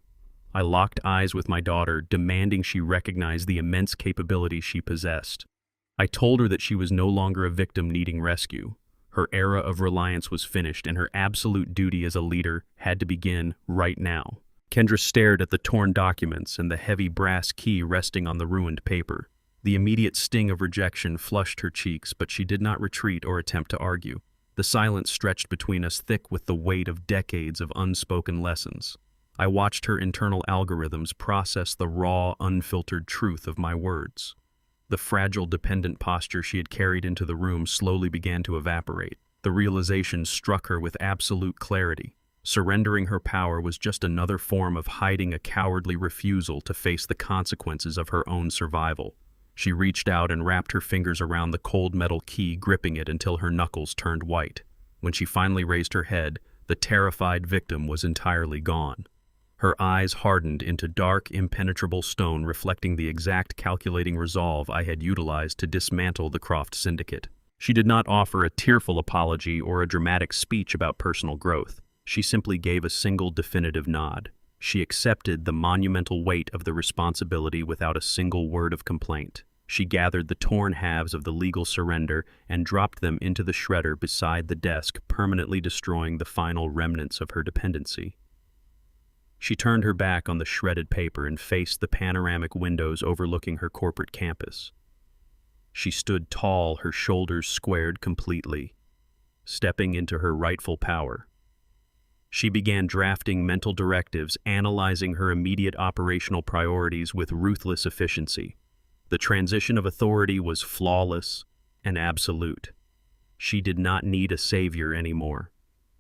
I locked eyes with my daughter, demanding she recognize the immense capability she possessed. I told her that she was no longer a victim needing rescue. Her era of reliance was finished, and her absolute duty as a leader had to begin right now. Kendra stared at the torn documents and the heavy brass key resting on the ruined paper. The immediate sting of rejection flushed her cheeks, but she did not retreat or attempt to argue. The silence stretched between us, thick with the weight of decades of unspoken lessons. I watched her internal algorithms process the raw, unfiltered truth of my words. The fragile, dependent posture she had carried into the room slowly began to evaporate. The realization struck her with absolute clarity. Surrendering her power was just another form of hiding a cowardly refusal to face the consequences of her own survival. She reached out and wrapped her fingers around the cold metal key, gripping it until her knuckles turned white. When she finally raised her head, the terrified victim was entirely gone. Her eyes hardened into dark, impenetrable stone, reflecting the exact calculating resolve I had utilized to dismantle the Croft Syndicate. She did not offer a tearful apology or a dramatic speech about personal growth. She simply gave a single definitive nod. She accepted the monumental weight of the responsibility without a single word of complaint. She gathered the torn halves of the legal surrender and dropped them into the shredder beside the desk, permanently destroying the final remnants of her dependency. She turned her back on the shredded paper and faced the panoramic windows overlooking her corporate campus. She stood tall, her shoulders squared completely, stepping into her rightful power. She began drafting mental directives, analyzing her immediate operational priorities with ruthless efficiency. The transition of authority was flawless and absolute. She did not need a savior anymore.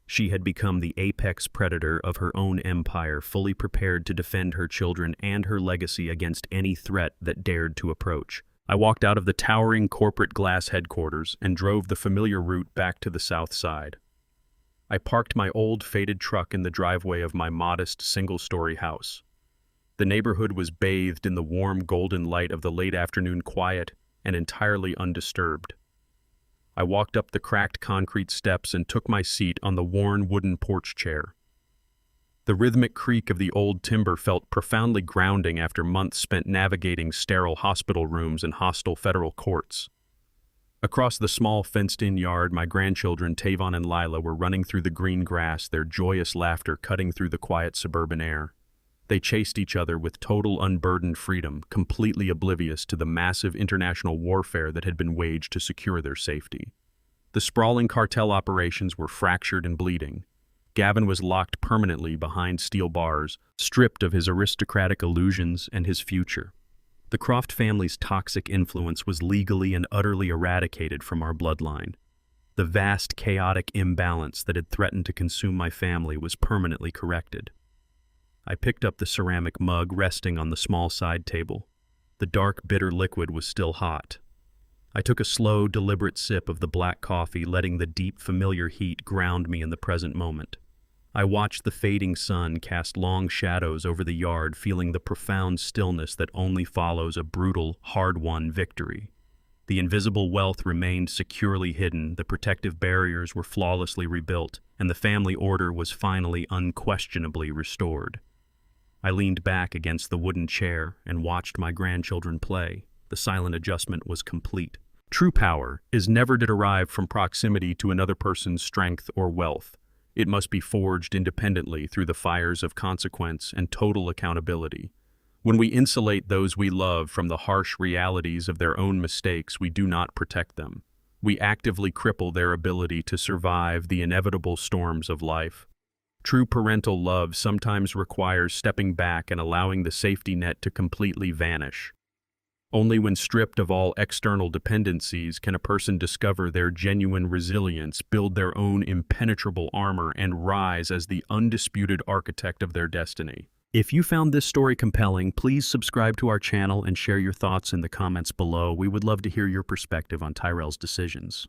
She had become the apex predator of her own empire, fully prepared to defend her children and her legacy against any threat that dared to approach. I walked out of the towering corporate glass headquarters and drove the familiar route back to the south side. I parked my old, faded truck in the driveway of my modest, single-story house. The neighborhood was bathed in the warm, golden light of the late afternoon quiet and entirely undisturbed. I walked up the cracked concrete steps and took my seat on the worn wooden porch chair. The rhythmic creak of the old timber felt profoundly grounding after months spent navigating sterile hospital rooms and hostile federal courts. Across the small fenced-in yard, my grandchildren Tavon and Lila were running through the green grass, their joyous laughter cutting through the quiet suburban air. They chased each other with total unburdened freedom, completely oblivious to the massive international warfare that had been waged to secure their safety. The sprawling cartel operations were fractured and bleeding. Gavin was locked permanently behind steel bars, stripped of his aristocratic illusions and his future. The Croft family's toxic influence was legally and utterly eradicated from our bloodline. The vast, chaotic imbalance that had threatened to consume my family was permanently corrected. I picked up the ceramic mug resting on the small side table. The dark, bitter liquid was still hot. I took a slow, deliberate sip of the black coffee, letting the deep, familiar heat ground me in the present moment. I watched the fading sun cast long shadows over the yard, feeling the profound stillness that only follows a brutal, hard-won victory. The invisible wealth remained securely hidden, the protective barriers were flawlessly rebuilt, and the family order was finally unquestionably restored. I leaned back against the wooden chair and watched my grandchildren play. The silent adjustment was complete. True power is never derived from proximity to another person's strength or wealth. It must be forged independently through the fires of consequence and total accountability. When we insulate those we love from the harsh realities of their own mistakes, we do not protect them. We actively cripple their ability to survive the inevitable storms of life. True parental love sometimes requires stepping back and allowing the safety net to completely vanish. Only when stripped of all external dependencies can a person discover their genuine resilience, build their own impenetrable armor, and rise as the undisputed architect of their destiny. If you found this story compelling, please subscribe to our channel and share your thoughts in the comments below. We would love to hear your perspective on Tyrell's decisions.